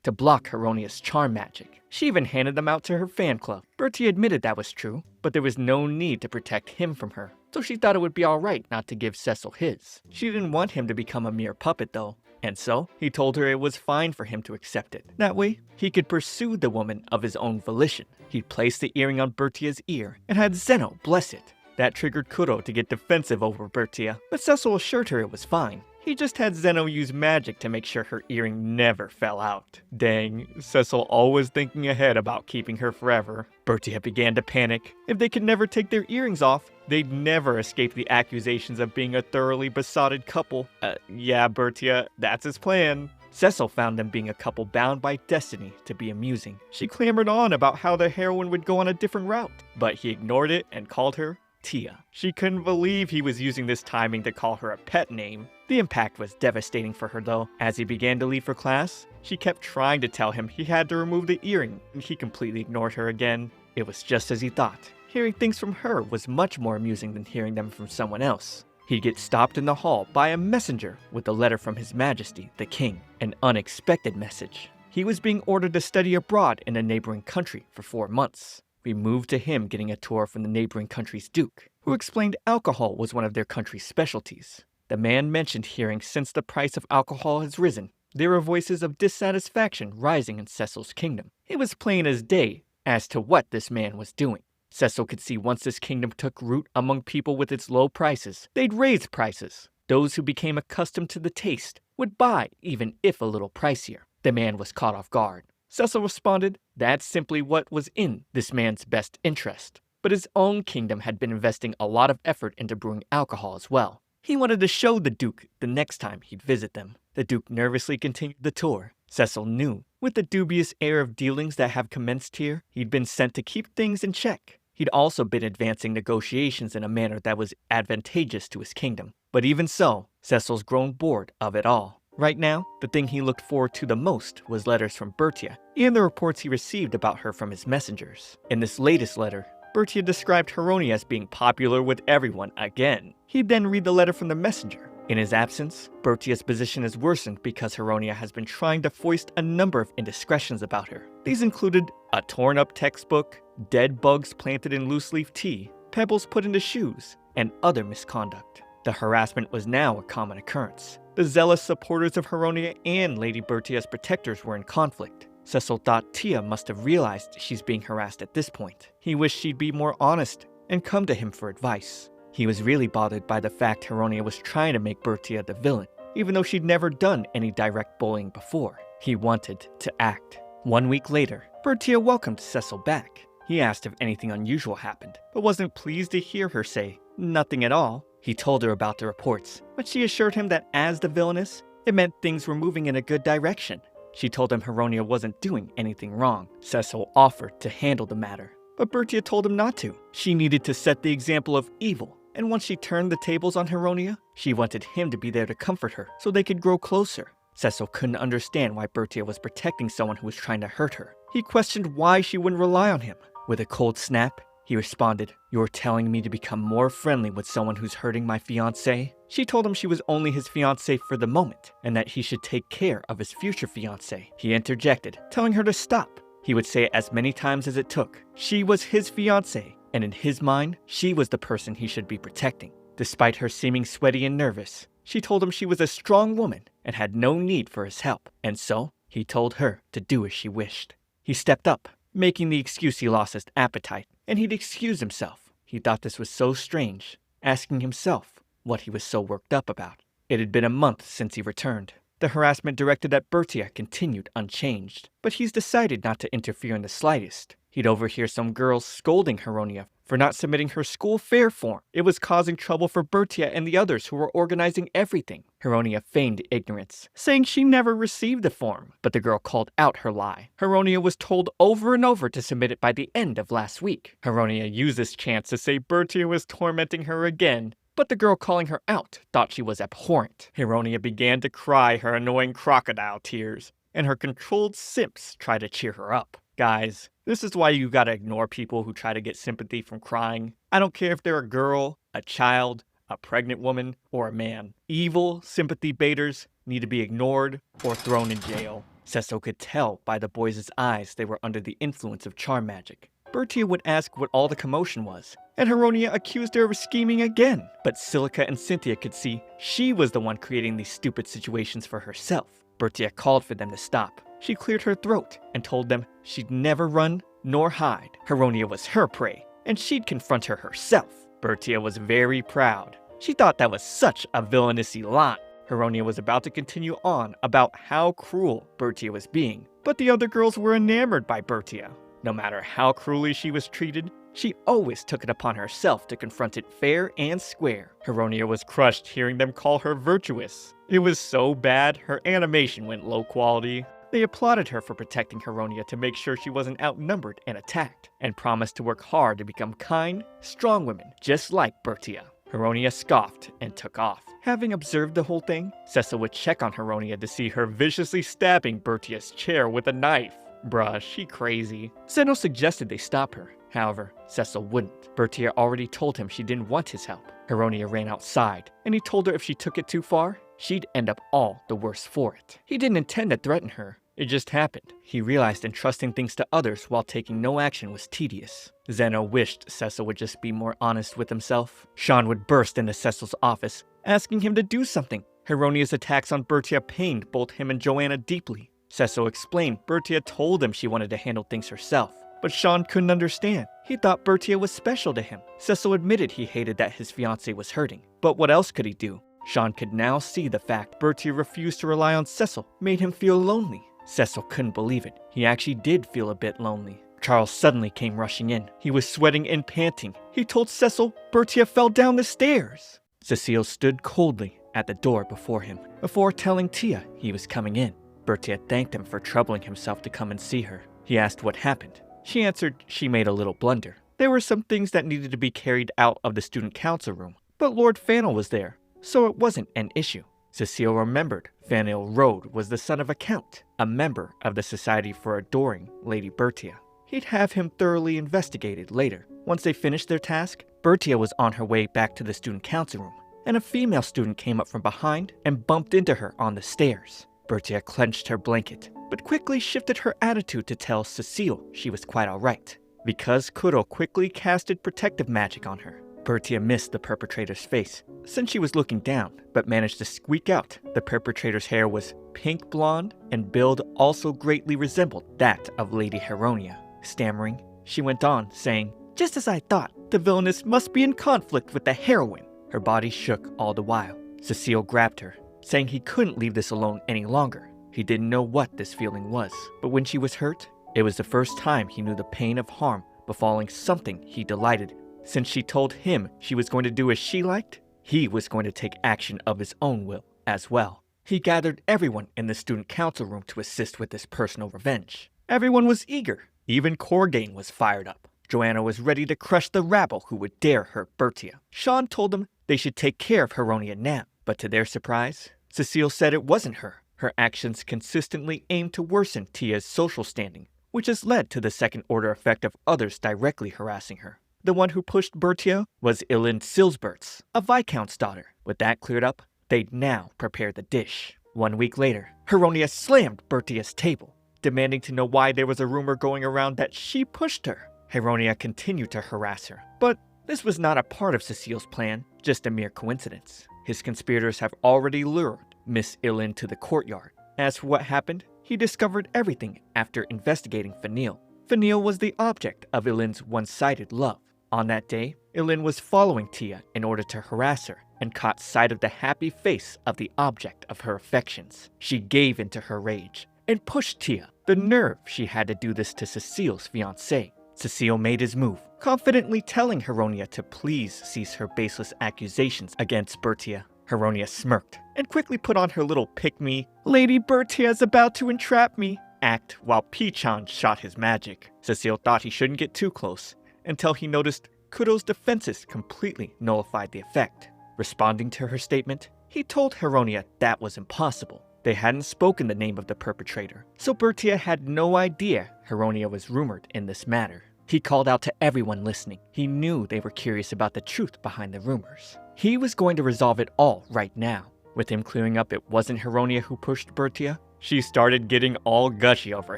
to block Heronia's charm magic. She even handed them out to her fan club. Bertie admitted that was true, but there was no need to protect him from her, so she thought it would be alright not to give Cecil his. She didn't want him to become a mere puppet though, and so he told her it was fine for him to accept it. That way, he could pursue the woman of his own volition. He placed the earring on Bertia's ear and had Zeno bless it. That triggered Kuro to get defensive over Bertia, but Cecil assured her it was fine. He just had Zeno use magic to make sure her earring never fell out. Dang, Cecil always thinking ahead about keeping her forever. Bertia began to panic. If they could never take their earrings off, they'd never escape the accusations of being a thoroughly besotted couple. Yeah, Bertia, that's his plan. Cecil found them being a couple bound by destiny to be amusing. She clamored on about how the heroine would go on a different route, but he ignored it and called her Tia. She couldn't believe he was using this timing to call her a pet name. The impact was devastating for her though. As he began to leave for class, she kept trying to tell him he had to remove the earring, and he completely ignored her again. It was just as he thought. Hearing things from her was much more amusing than hearing them from someone else. He'd get stopped in the hall by a messenger with a letter from His Majesty, the King. An unexpected message. He was being ordered to study abroad in a neighboring country for 4 months. We moved to him getting a tour from the neighboring country's duke, who explained alcohol was one of their country's specialties. The man mentioned hearing since the price of alcohol has risen, there were voices of dissatisfaction rising in Cecil's kingdom. It was plain as day as to what this man was doing. Cecil could see once this kingdom took root among people with its low prices, they'd raise prices. Those who became accustomed to the taste would buy even if a little pricier. The man was caught off guard. Cecil responded, that's simply what was in this man's best interest. But his own kingdom had been investing a lot of effort into brewing alcohol as well. He wanted to show the Duke the next time he'd visit them. The Duke nervously continued the tour. Cecil knew, with the dubious air of dealings that have commenced here, he'd been sent to keep things in check. He'd also been advancing negotiations in a manner that was advantageous to his kingdom. But even so, Cecil's grown bored of it all. Right now, the thing he looked forward to the most was letters from Bertia, and the reports he received about her from his messengers. In this latest letter, Bertia described Heroine as being popular with everyone again. He'd then read the letter from the messenger. In his absence, Bertia's position has worsened because Heroine has been trying to foist a number of indiscretions about her. These included a torn-up textbook, dead bugs planted in loose-leaf tea, pebbles put into shoes, and other misconduct. The harassment was now a common occurrence. The zealous supporters of Heroine and Lady Bertia's protectors were in conflict. Cecil thought Tia must have realized she's being harassed at this point. He wished she'd be more honest and come to him for advice. He was really bothered by the fact Heroine was trying to make Bertia the villain, even though she'd never done any direct bullying before. He wanted to act. 1 week later, Bertia welcomed Cecil back. He asked if anything unusual happened, but wasn't pleased to hear her say nothing at all. He told her about the reports, but she assured him that as the villainess, it meant things were moving in a good direction. She told him Heroine wasn't doing anything wrong. Cecil offered to handle the matter, but Bertia told him not to. She needed to set the example of evil, and once she turned the tables on Heroine, she wanted him to be there to comfort her so they could grow closer. Cecil couldn't understand why Bertia was protecting someone who was trying to hurt her. He questioned why she wouldn't rely on him. With a cold snap, he responded, "You're telling me to become more friendly with someone who's hurting my fiancé?" She told him she was only his fiancé for the moment, and that he should take care of his future fiancé. He interjected, telling her to stop. He would say it as many times as it took. She was his fiancé, and in his mind, she was the person he should be protecting. Despite her seeming sweaty and nervous, she told him she was a strong woman and had no need for his help, and so he told her to do as she wished. He stepped up, making the excuse he lost his appetite, and he'd excuse himself. He thought this was so strange, asking himself what he was so worked up about. It had been a month since he returned. The harassment directed at Bertia continued unchanged, but he's decided not to interfere in the slightest. He'd overhear some girls scolding Heroine for not submitting her school fair form. It was causing trouble for Bertia and the others who were organizing everything. Heroine feigned ignorance, saying she never received the form, but the girl called out her lie. Heroine was told over and over to submit it by the end of last week. Heroine used this chance to say Bertia was tormenting her again, but the girl calling her out thought she was abhorrent. Heroine began to cry her annoying crocodile tears, and her controlled simps tried to cheer her up. Guys, this is why you gotta ignore people who try to get sympathy from crying. I don't care if they're a girl, a child, a pregnant woman, or a man. Evil sympathy baiters need to be ignored or thrown in jail. Cecil could tell by the boys' eyes they were under the influence of charm magic. Bertia would ask what all the commotion was, and Heronia accused her of scheming again. But Silica and Cynthia could see she was the one creating these stupid situations for herself. Bertia called for them to stop. She cleared her throat and told them she'd never run nor hide. Heronia was her prey, and she'd confront her herself. Bertia was very proud. She thought that was such a villainousy line. Heronia was about to continue on about how cruel Bertia was being, but the other girls were enamored by Bertia. No matter how cruelly she was treated, she always took it upon herself to confront it fair and square. Heronia was crushed hearing them call her virtuous. It was so bad, her animation went low quality. They applauded her for protecting Heronia to make sure she wasn't outnumbered and attacked, and promised to work hard to become kind, strong women, just like Bertia. Heronia scoffed and took off. Having observed the whole thing, Cecil would check on Heronia to see her viciously stabbing Bertia's chair with a knife. Bruh, she crazy. Zeno suggested they stop her. However, Cecil wouldn't. Bertia already told him she didn't want his help. Heronia ran outside, and he told her if she took it too far, she'd end up all the worse for it. He didn't intend to threaten her. It just happened. He realized entrusting things to others while taking no action was tedious. Zeno wished Cecil would just be more honest with himself. Sean would burst into Cecil's office, asking him to do something. Heronia's attacks on Bertia pained both him and Joanna deeply. Cecil explained Bertia told him she wanted to handle things herself, but Sean couldn't understand. He thought Bertia was special to him. Cecil admitted he hated that his fiancée was hurting, but what else could he do? Sean could now see the fact Bertia refused to rely on Cecil made him feel lonely. Cecil couldn't believe it. He actually did feel a bit lonely. Charles suddenly came rushing in. He was sweating and panting. He told Cecil Bertia fell down the stairs. Cecile stood coldly at the door before him, before telling Tia he was coming in. Bertia thanked him for troubling himself to come and see her. He asked what happened. She answered she made a little blunder. There were some things that needed to be carried out of the student council room, but Lord Fanel was there, so it wasn't an issue. Cecile remembered Fanel Rode was the son of a count, a member of the Society for Adoring Lady Bertia. He'd have him thoroughly investigated later. Once they finished their task, Bertia was on her way back to the student council room, and a female student came up from behind and bumped into her on the stairs. Bertia clenched her blanket, but quickly shifted her attitude to tell Cecile she was quite alright. Because Kuro quickly casted protective magic on her, Bertia missed the perpetrator's face, since she was looking down, but managed to squeak out the perpetrator's hair was pink blonde and build also greatly resembled that of Lady Heronia. Stammering, she went on, saying, "Just as I thought, the villainess must be in conflict with the heroine." Her body shook all the while. Cecile grabbed her, saying he couldn't leave this alone any longer. He didn't know what this feeling was, but when she was hurt, it was the first time he knew the pain of harm befalling something he delighted. Since she told him she was going to do as she liked, he was going to take action of his own will as well. He gathered everyone in the student council room to assist with this personal revenge. Everyone was eager. Even Corgain was fired up. Joanna was ready to crush the rabble who would dare hurt Bertia. Sean told them they should take care of Heronia now, but to their surprise, Cecile said it wasn't her. Her actions consistently aimed to worsen Tia's social standing, which has led to the second-order effect of others directly harassing her. The one who pushed Bertia was Ilyn Silsberts, a viscount's daughter. With that cleared up, they'd now prepare the dish. 1 week later, Heronia slammed Bertia's table, demanding to know why there was a rumor going around that she pushed her. Heronia continued to harass her, but this was not a part of Cecile's plan, just a mere coincidence. His conspirators have already lured Miss Ilyn to the courtyard. As for what happened, he discovered everything after investigating Fanil. Fanil was the object of Ilyn's one-sided love. On that day, Ilyn was following Tia in order to harass her and caught sight of the happy face of the object of her affections. She gave into her rage and pushed Tia. The nerve she had to do this to Cecile's fiancé. Cecile made his move, confidently telling Heronia to please cease her baseless accusations against Bertia. Heronia smirked and quickly put on her little pick-me, "Lady Bertia is about to entrap me" act while Pichon shot his magic. Cecile thought he shouldn't get too close until he noticed Kuro's defenses completely nullified the effect. Responding to her statement, he told Heronia that was impossible. They hadn't spoken the name of the perpetrator, so Bertia had no idea Heronia was rumored in this matter. He called out to everyone listening. He knew they were curious about the truth behind the rumors. He was going to resolve it all right now. With him clearing up it wasn't Heroine who pushed Bertia, she started getting all gushy over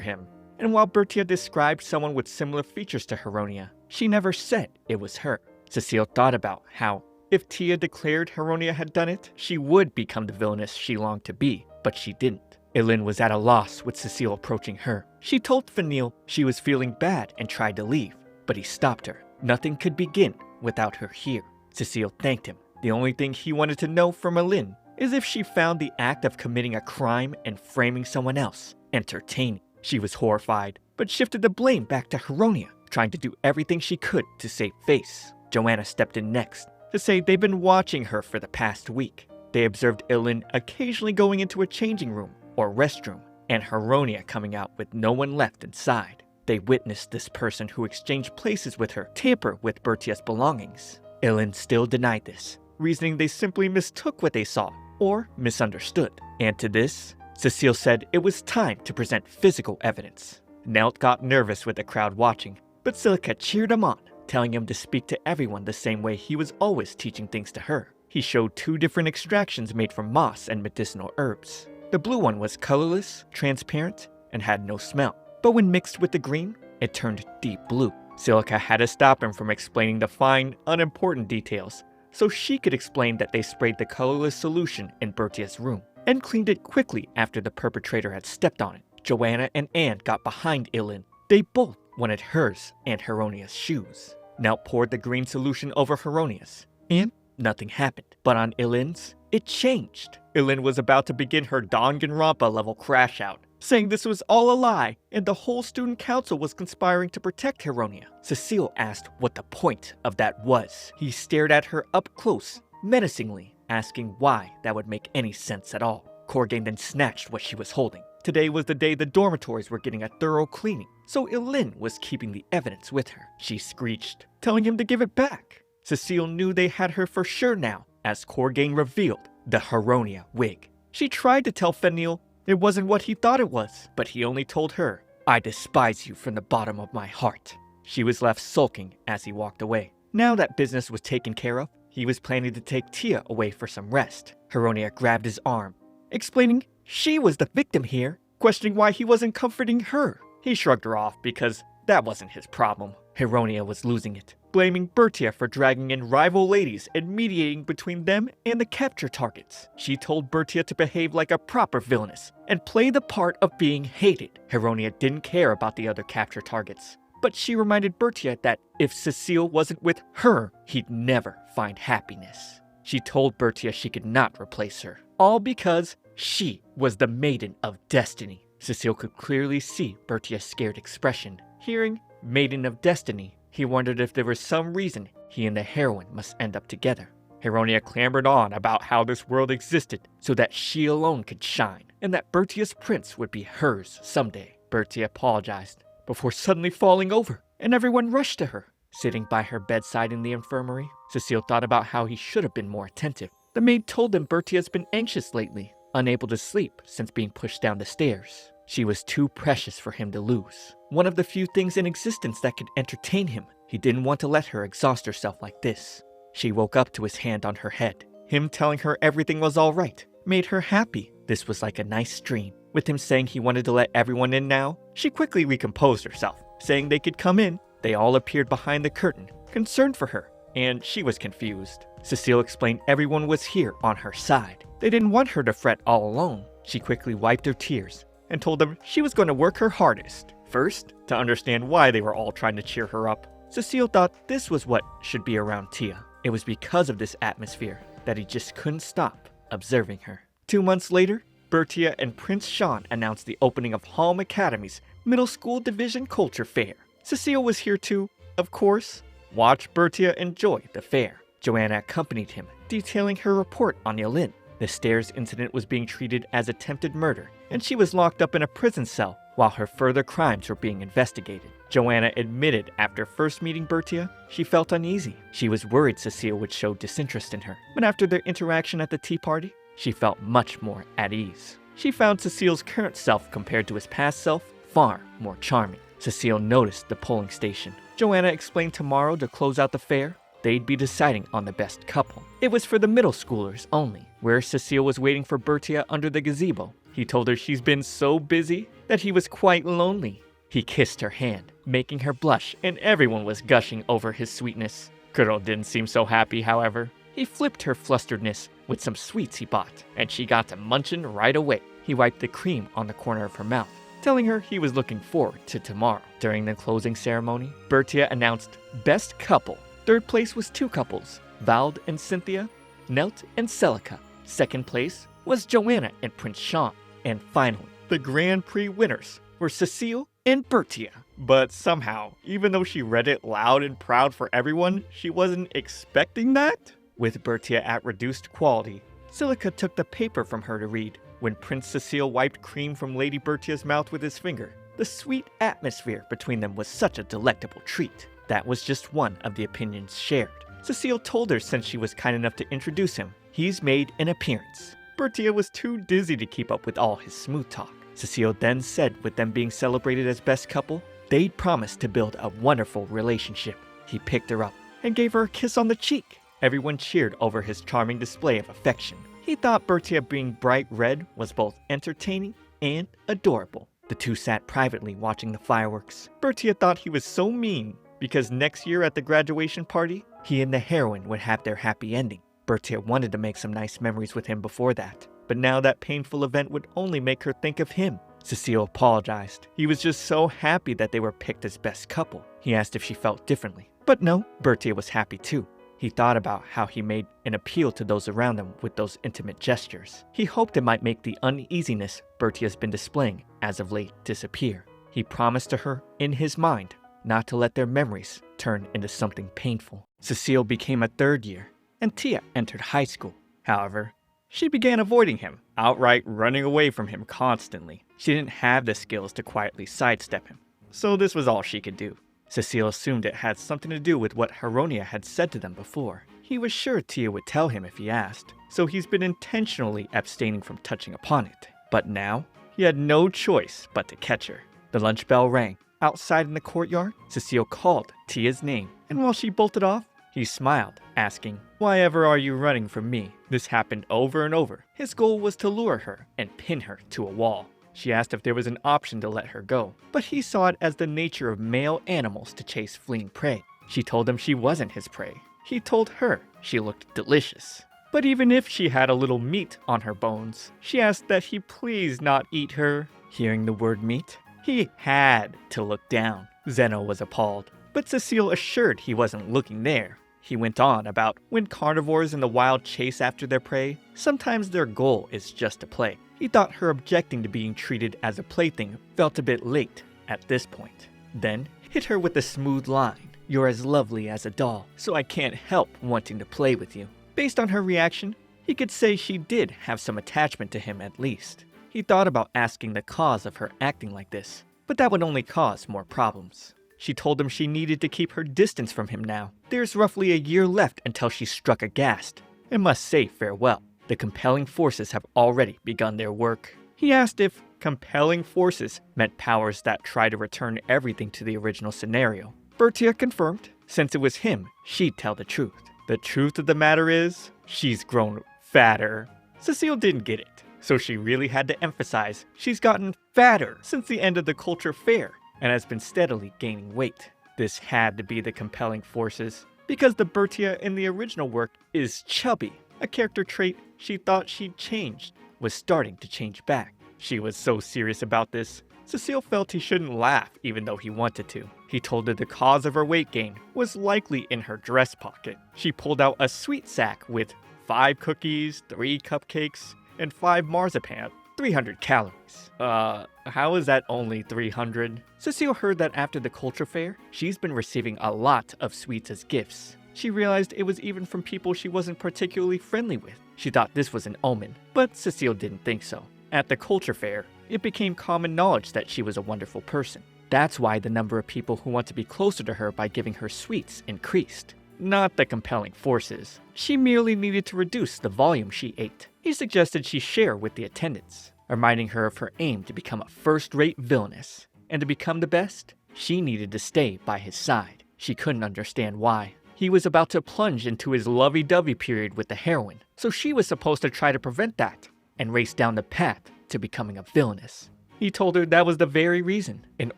him. And while Bertia described someone with similar features to Heroine, she never said it was her. Cecile thought about how, if Tia declared Heroine had done it, she would become the villainess she longed to be, but she didn't. Eileen was at a loss with Cecile approaching her. She told Fenil she was feeling bad and tried to leave, but he stopped her. Nothing could begin without her here. Cecile thanked him. The only thing he wanted to know from Eileen is if she found the act of committing a crime and framing someone else entertaining. She was horrified, but shifted the blame back to Heroine, trying to do everything she could to save face. Joanna stepped in next to say they've been watching her for the past week. They observed Eileen occasionally going into a changing room or restroom, and Heroine coming out with no one left inside. They witnessed this person who exchanged places with her tamper with Bertia's belongings. Eileen still denied this, reasoning they simply mistook what they saw or misunderstood. And to this, Cecile said it was time to present physical evidence. Nelt got nervous with the crowd watching, but Silica cheered him on, telling him to speak to everyone the same way he was always teaching things to her. He showed 2 different extractions made from moss and medicinal herbs. The blue one was colorless, transparent, and had no smell. But when mixed with the green, it turned deep blue. Silica had to stop him from explaining the fine, unimportant details, so she could explain that they sprayed the colorless solution in Bertia's room and cleaned it quickly after the perpetrator had stepped on it. Joanna and Anne got behind Eileen. They both wanted hers and Heronia's shoes. Nelt poured the green solution over Heronia's, and nothing happened. But on Eileen's, it changed. Eileen was about to begin her Danganronpa level crash out, saying this was all a lie and the whole student council was conspiring to protect Heroine. Cecile asked what the point of that was. He stared at her up close, menacingly, asking why that would make any sense at all. Corgain then snatched what she was holding. Today was the day the dormitories were getting a thorough cleaning, so Eileen was keeping the evidence with her. She screeched, telling him to give it back. Cecile knew they had her for sure now, as Corgain revealed the Heronia wig. She tried to tell Fenil it wasn't what he thought it was, but he only told her, "I despise you from the bottom of my heart." She was left sulking as he walked away. Now that business was taken care of, he was planning to take Tia away for some rest. Heronia grabbed his arm, explaining she was the victim here, questioning why he wasn't comforting her. He shrugged her off because that wasn't his problem. Heronia was losing it, blaming Bertia for dragging in rival ladies and mediating between them and the capture targets. She told Bertia to behave like a proper villainess and play the part of being hated. Heronia didn't care about the other capture targets, but she reminded Bertia that if Cecile wasn't with her, he'd never find happiness. She told Bertia she could not replace her, all because she was the Maiden of Destiny. Cecile could clearly see Bertia's scared expression. Hearing Maiden of Destiny, he wondered if there was some reason he and the heroine must end up together. Heronia clamored on about how this world existed so that she alone could shine, and that Bertia's prince would be hers someday. Bertia apologized before suddenly falling over, and everyone rushed to her. Sitting by her bedside in the infirmary, Cecile thought about how he should have been more attentive. The maid told him Bertia's been anxious lately, unable to sleep since being pushed down the stairs. She was too precious for him to lose. One of the few things in existence that could entertain him. He didn't want to let her exhaust herself like this. She woke up to his hand on her head. Him telling her everything was all right made her happy. This was like a nice dream. With him saying he wanted to let everyone in now, she quickly recomposed herself, saying they could come in. They all appeared behind the curtain, concerned for her, and she was confused. Cecile explained everyone was here on her side. They didn't want her to fret all alone. She quickly wiped her tears and told them she was going to work her hardest. First, to understand why they were all trying to cheer her up. Cecile thought this was what should be around Tia. It was because of this atmosphere that he just couldn't stop observing her. 2 months later, Bertia and Prince Sean announced the opening of Halm Academy's Middle School Division Culture Fair. Cecile was here to, of course, watch Bertia enjoy the fair. Joanna accompanied him, detailing her report on Yelin. The stairs incident was being treated as attempted murder, and she was locked up in a prison cell while her further crimes were being investigated. Joanna admitted after first meeting Bertia, she felt uneasy. She was worried Cecile would show disinterest in her, but after their interaction at the tea party, she felt much more at ease. She found Cecile's current self compared to his past self far more charming. Cecile noticed the polling station. Joanna explained tomorrow to close out the fair, they'd be deciding on the best couple. It was for the middle schoolers only, where Cecile was waiting for Bertia under the gazebo. He told her she's been so busy that he was quite lonely. He kissed her hand, making her blush, and everyone was gushing over his sweetness. Kuro didn't seem so happy, however. He flipped her flusteredness with some sweets he bought, and she got to munchin' right away. He wiped the cream on the corner of her mouth, telling her he was looking forward to tomorrow. During the closing ceremony, Bertia announced best couple. Third place was two couples, Vald and Cynthia, Nelt and Celica. Second place was Joanna and Prince Sean. And finally, the Grand Prix winners were Cecile and Bertia. But somehow, even though she read it loud and proud for everyone, she wasn't expecting that. With Bertia at reduced quality, Celica took the paper from her to read. When Prince Cecile wiped cream from Lady Bertia's mouth with his finger, the sweet atmosphere between them was such a delectable treat. That was just one of the opinions shared. Cecile told her since she was kind enough to introduce him, he's made an appearance. Bertia was too dizzy to keep up with all his smooth talk. Cecile then said with them being celebrated as best couple, they'd promised to build a wonderful relationship. He picked her up and gave her a kiss on the cheek. Everyone cheered over his charming display of affection. He thought Bertia being bright red was both entertaining and adorable. The two sat privately watching the fireworks. Bertia thought he was so mean because next year at the graduation party, he and the heroine would have their happy ending. Bertia wanted to make some nice memories with him before that, but now that painful event would only make her think of him. Cecile apologized. He was just so happy that they were picked as best couple. He asked if she felt differently, but no, Bertia was happy too. He thought about how he made an appeal to those around him with those intimate gestures. He hoped it might make the uneasiness Bertia's been displaying as of late disappear. He promised to her, in his mind, not to let their memories turn into something painful. Cecile became a third year, and Tia entered high school. However, she began avoiding him, outright running away from him constantly. She didn't have the skills to quietly sidestep him, so this was all she could do. Cecile assumed it had something to do with what Heroine had said to them before. He was sure Tia would tell him if he asked, so he's been intentionally abstaining from touching upon it. But now, he had no choice but to catch her. The lunch bell rang. Outside in the courtyard, Cecile called Tia's name, and while she bolted off, he smiled, asking, "Why ever are you running from me?" This happened over and over. His goal was to lure her and pin her to a wall. She asked if there was an option to let her go, but he saw it as the nature of male animals to chase fleeing prey. She told him she wasn't his prey. He told her she looked delicious. But even if she had a little meat on her bones, she asked that he please not eat her. Hearing the word meat, he had to look down. Zeno was appalled, but Cecile assured he wasn't looking there. He went on about when carnivores in the wild chase after their prey, sometimes their goal is just to play. He thought her objecting to being treated as a plaything felt a bit late at this point. Then hit her with a smooth line. "You're as lovely as a doll, so I can't help wanting to play with you." Based on her reaction, he could say she did have some attachment to him at least. He thought about asking the cause of her acting like this, but that would only cause more problems. She told him she needed to keep her distance from him now. There's roughly a year left until she struck aghast and must say farewell. The compelling forces have already begun their work. He asked if compelling forces meant powers that try to return everything to the original scenario. Bertia confirmed, since it was him, she'd tell the truth. The truth of the matter is, she's grown fatter. Cecile didn't get it, so she really had to emphasize she's gotten fatter since the end of the culture fair and has been steadily gaining weight. This had to be the compelling forces, because the Bertia in the original work is chubby. A character trait she thought she'd changed was starting to change back. She was so serious about this, Cecile felt he shouldn't laugh even though he wanted to. He told her the cause of her weight gain was likely in her dress pocket. She pulled out a sweet sack with 5 cookies, 3 cupcakes, and 5 marzipan, 300 calories. How is that only 300? Cecile heard that after the culture fair, she's been receiving a lot of sweets as gifts. She realized it was even from people she wasn't particularly friendly with. She thought this was an omen, but Cecile didn't think so. At the culture fair, it became common knowledge that she was a wonderful person. That's why the number of people who want to be closer to her by giving her sweets increased. Not the compelling forces. She merely needed to reduce the volume she ate. He suggested she share with the attendants, reminding her of her aim to become a first-rate villainess. And to become the best, she needed to stay by his side. She couldn't understand why. He was about to plunge into his lovey-dovey period with the heroine, so she was supposed to try to prevent that and race down the path to becoming a villainess. He told her that was the very reason. In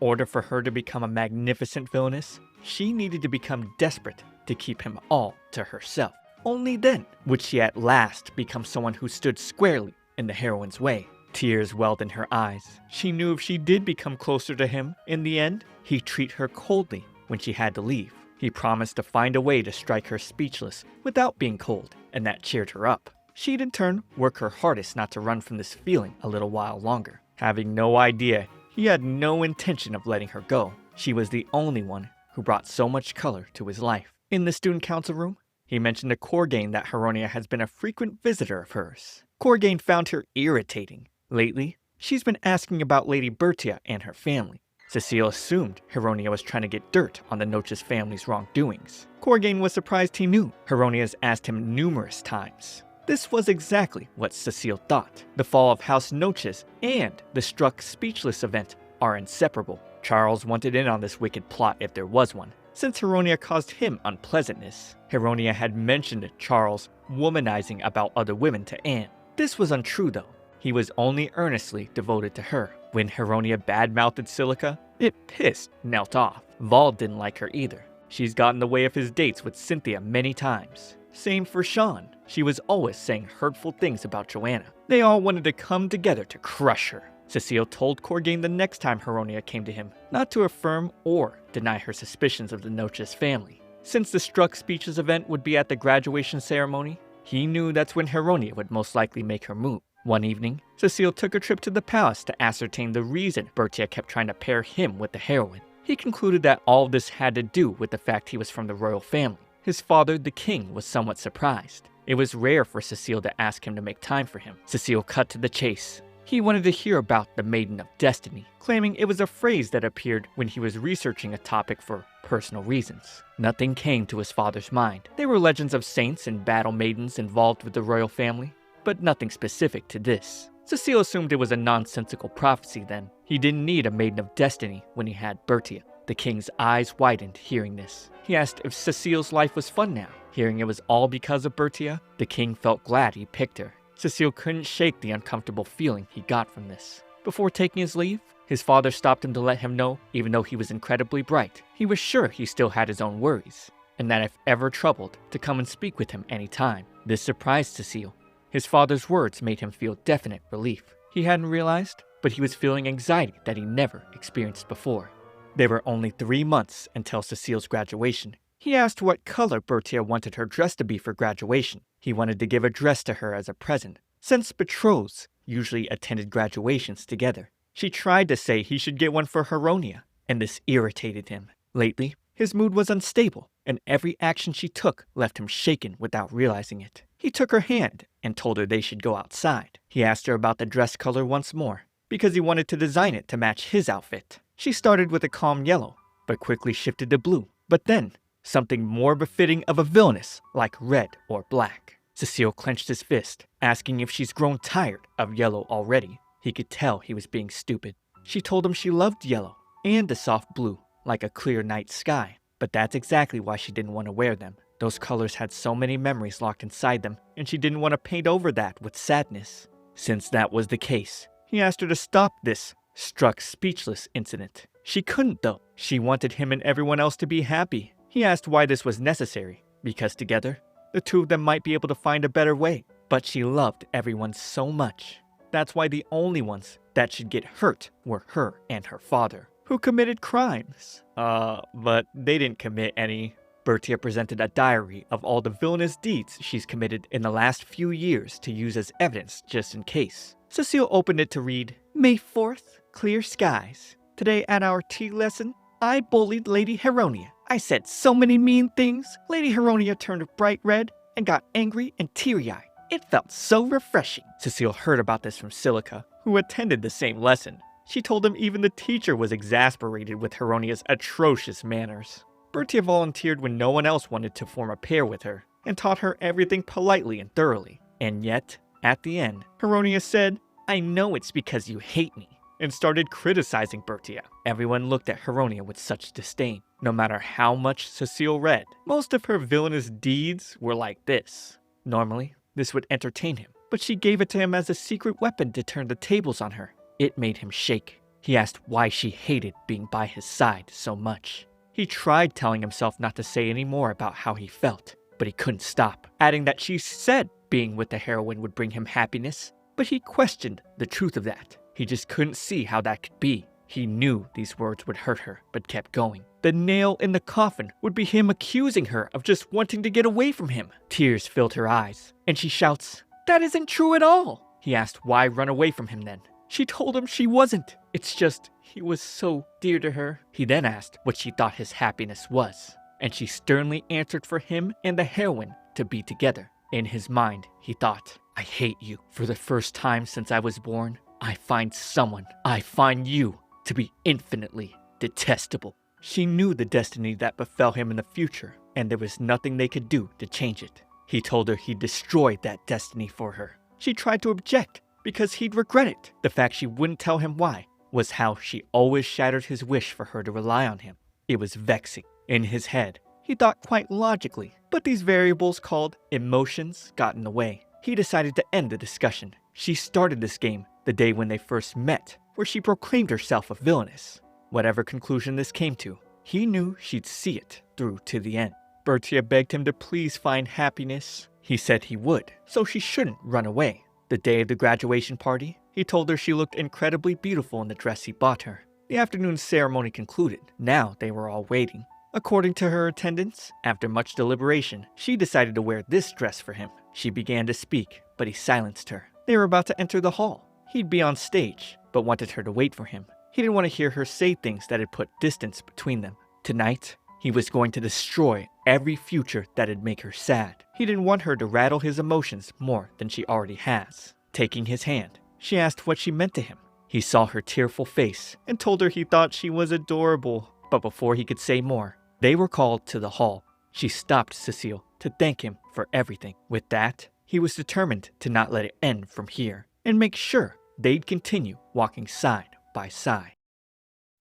order for her to become a magnificent villainess, she needed to become desperate to keep him all to herself. Only then would she at last become someone who stood squarely in the heroine's way. Tears welled in her eyes. She knew if she did become closer to him, in the end, he'd treat her coldly when she had to leave. He promised to find a way to strike her speechless without being cold, and that cheered her up. She'd in turn work her hardest not to run from this feeling a little while longer. Having no idea, he had no intention of letting her go. She was the only one who brought so much color to his life. In the student council room, he mentioned to Corgain that Heronia has been a frequent visitor of hers. Corgain found her irritating. Lately, she's been asking about Lady Bertia and her family. Cecile assumed Heronia was trying to get dirt on the Noches family's wrongdoings. Corgain was surprised he knew. Heronia's asked him numerous times. This was exactly what Cecile thought. The fall of House Noches and the Struck Speechless event are inseparable. Charles wanted in on this wicked plot if there was one, since Heronia caused him unpleasantness. Heronia had mentioned Charles womanizing about other women to Anne. This was untrue though. He was only earnestly devoted to her. When Heronia badmouthed Silica, it pissed Nelt off. Vol didn't like her either. She's gotten in the way of his dates with Cynthia many times. Same for Sean. She was always saying hurtful things about Joanna. They all wanted to come together to crush her. Cecile told Corgain the next time Heronia came to him not to affirm or deny her suspicions of the Noches family. Since the Struck Speeches event would be at the graduation ceremony, he knew that's when Heronia would most likely make her move. One evening, Cecile took a trip to the palace to ascertain the reason Bertia kept trying to pair him with the heroine. He concluded that all this had to do with the fact he was from the royal family. His father, the king, was somewhat surprised. It was rare for Cecile to ask him to make time for him. Cecile cut to the chase. He wanted to hear about the Maiden of Destiny, claiming it was a phrase that appeared when he was researching a topic for personal reasons. Nothing came to his father's mind. There were legends of saints and battle maidens involved with the royal family, but nothing specific to this. Cecile assumed it was a nonsensical prophecy then. He didn't need a Maiden of Destiny when he had Bertia. The king's eyes widened hearing this. He asked if Cecile's life was fun now. Hearing it was all because of Bertia, the king felt glad he picked her. Cecile couldn't shake the uncomfortable feeling he got from this. Before taking his leave, his father stopped him to let him know, even though he was incredibly bright, he was sure he still had his own worries, and that if ever troubled, to come and speak with him any time. This surprised Cecile. His father's words made him feel definite relief. He hadn't realized, but he was feeling anxiety that he never experienced before. There were only 3 months until Cecile's graduation. He asked what color Bertia wanted her dress to be for graduation. He wanted to give a dress to her as a present, since betrothed usually attended graduations together. She tried to say he should get one for Heronia, and this irritated him. Lately, his mood was unstable, and every action she took left him shaken without realizing it. He took her hand and told her they should go outside. He asked her about the dress color once more, because he wanted to design it to match his outfit. She started with a calm yellow, but quickly shifted to blue. But then, something more befitting of a villainess, like red or black. Cecile clenched his fist, asking if she's grown tired of yellow already. He could tell he was being stupid. She told him she loved yellow, and the soft blue, like a clear night sky. But that's exactly why she didn't want to wear them. Those colors had so many memories locked inside them, and she didn't want to paint over that with sadness. Since that was the case, he asked her to stop this Struck Speechless incident. She couldn't though. She wanted him and everyone else to be happy. He asked why this was necessary, because together, the two of them might be able to find a better way. But she loved everyone so much. That's why the only ones that should get hurt were her and her father, who committed crimes. But they didn't commit any. Bertia presented a diary of all the villainous deeds she's committed in the last few years to use as evidence just in case. Cecile opened it to read, May 4th, clear skies. Today at our tea lesson, I bullied Lady Heronia. I said so many mean things. Lady Heronia turned bright red and got angry and teary-eyed. It felt so refreshing. Cecile heard about this from Silica, who attended the same lesson. She told him even the teacher was exasperated with Heronia's atrocious manners. Bertia volunteered when no one else wanted to form a pair with her, and taught her everything politely and thoroughly. And yet, at the end, Heronia said, I know it's because you hate me. and started criticizing Bertia. Everyone looked at Heroine with such disdain. No matter how much Cecile read, most of her villainous deeds were like this. Normally, this would entertain him, but she gave it to him as a secret weapon to turn the tables on her. It made him shake. He asked why she hated being by his side so much. He tried telling himself not to say any more about how he felt, but he couldn't stop, adding that she said being with the heroine would bring him happiness, but he questioned the truth of that. He just couldn't see how that could be. He knew these words would hurt her, but kept going. The nail in the coffin would be him accusing her of just wanting to get away from him. Tears filled her eyes, and she shouts, "That isn't true at all!" He asked why run away from him then. She told him she wasn't. It's just, he was so dear to her. He then asked what she thought his happiness was, and she sternly answered for him and the heroine to be together. In his mind, he thought, "I hate you. For the first time since I was born, I find you to be infinitely detestable." She knew the destiny that befell him in the future, and there was nothing they could do to change it. He told her he'd destroyed that destiny for her. She tried to object, because he'd regret it. The fact she wouldn't tell him why was how she always shattered his wish for her to rely on him. It was vexing. In his head, he thought quite logically, but these variables called emotions got in the way. He decided to end the discussion. She started this game the day when they first met, where she proclaimed herself a villainess. Whatever conclusion this came to, he knew she'd see it through to the end. Bertia begged him to please find happiness. He said he would, so she shouldn't run away. The day of the graduation party, he told her she looked incredibly beautiful in the dress he bought her. The afternoon ceremony concluded. Now they were all waiting. According to her attendants, after much deliberation, she decided to wear this dress for him. She began to speak, but he silenced her. They were about to enter the hall. He'd be on stage, but wanted her to wait for him. He didn't want to hear her say things that had put distance between them. Tonight, he was going to destroy every future that'd make her sad. He didn't want her to rattle his emotions more than she already has. Taking his hand, she asked what she meant to him. He saw her tearful face and told her he thought she was adorable. But before he could say more, they were called to the hall. She stopped Cecile to thank him for everything. With that, he was determined to not let it end from here and make sure they'd continue walking side by side.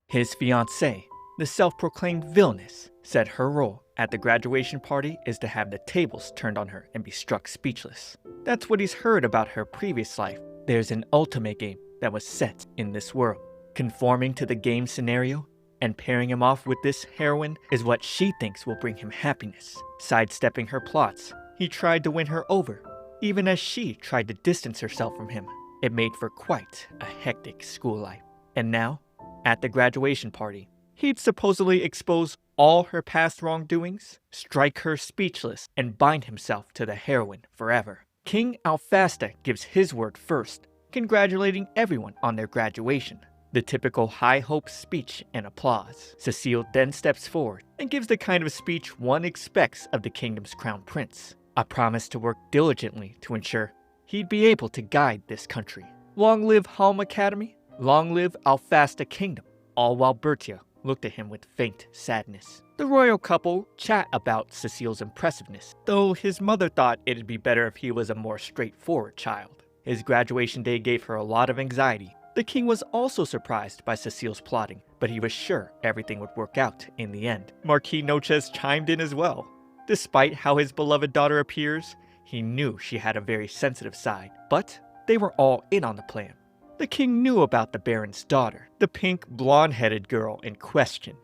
His fiancée, the self-proclaimed villainess, said her role at the graduation party is to have the tables turned on her and be struck speechless. That's what he's heard about her previous life. There's an otome game that was set in this world. Conforming to the game scenario and pairing him off with this heroine is what she thinks will bring him happiness. Sidestepping her plots, he tried to win her over, even as she tried to distance herself from him. It made for quite a hectic school life. And now, at the graduation party, he'd supposedly expose all her past wrongdoings, strike her speechless, and bind himself to the heroine forever. King Alfasta gives his word first, congratulating everyone on their graduation. The typical high hopes speech and applause. Cecile then steps forward and gives the kind of speech one expects of the kingdom's crown prince. A promise to work diligently to ensure he'd be able to guide this country. Long live Halm Academy, long live Alfasta Kingdom, all while Bertia looked at him with faint sadness. The royal couple chat about Cecile's impressiveness, though his mother thought it'd be better if he was a more straightforward child. His graduation day gave her a lot of anxiety. The king was also surprised by Cecile's plotting, but he was sure everything would work out in the end. Marquis Noches chimed in as well. Despite how his beloved daughter appears, he knew she had a very sensitive side, but they were all in on the plan. The king knew about the baron's daughter, the pink blonde-headed girl in question.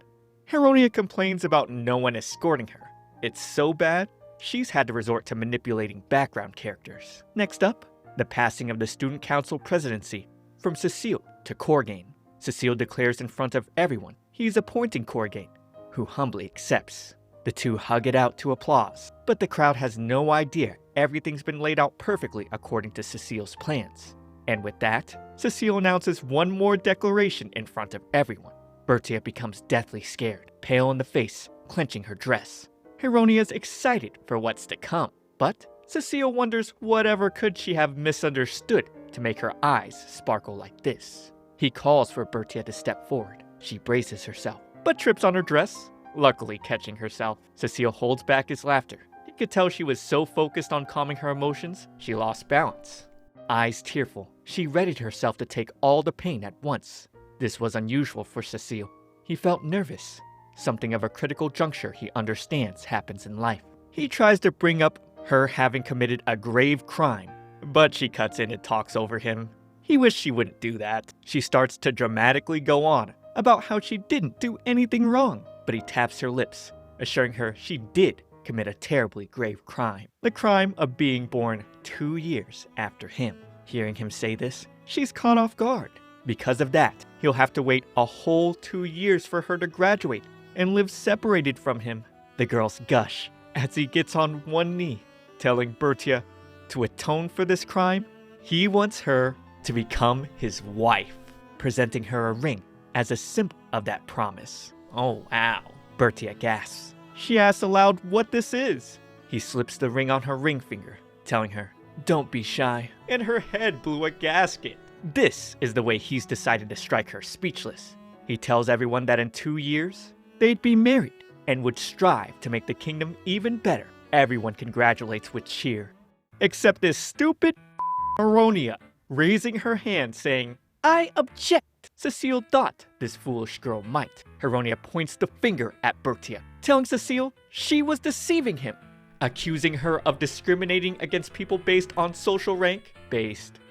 Heroine complains about no one escorting her. It's so bad, she's had to resort to manipulating background characters. Next up, the passing of the student council presidency from Cecile to Corgain. Cecile declares in front of everyone he's appointing Corgain, who humbly accepts. The two hug it out to applause, but the crowd has no idea everything's been laid out perfectly according to Cecile's plans. And with that, Cecile announces one more declaration in front of everyone. Bertia becomes deathly scared, pale in the face, clenching her dress. Heroine is excited for what's to come, but Cecile wonders whatever could she have misunderstood to make her eyes sparkle like this. He calls for Bertia to step forward. She braces herself, but trips on her dress, luckily catching herself. Cecile holds back his laughter. He could tell she was so focused on calming her emotions, she lost balance. Eyes tearful, she readied herself to take all the pain at once. This was unusual for Cecile. He felt nervous. Something of a critical juncture he understands happens in life. He tries to bring up her having committed a grave crime, but she cuts in and talks over him. He wished she wouldn't do that. She starts to dramatically go on about how she didn't do anything wrong, but he taps her lips, assuring her she did commit a terribly grave crime. The crime of being born 2 years after him. Hearing him say this, she's caught off guard. Because of that, he'll have to wait a whole 2 years for her to graduate and live separated from him. The girls gush as he gets on one knee, telling Bertia to atone for this crime, he wants her to become his wife, presenting her a ring as a symbol of that promise. Oh wow, Bertia gasps. She asks aloud what this is. He slips the ring on her ring finger, telling her, don't be shy, and her head blew a gasket. This is the way he's decided to strike her speechless. He tells everyone that in 2 years, they'd be married and would strive to make the kingdom even better. Everyone congratulates with cheer, except this stupid Heroine, raising her hand saying, I object. Cecile thought this foolish girl might. Heroine points the finger at Bertia, telling Cecile she was deceiving him, accusing her of discriminating against people based on social rank,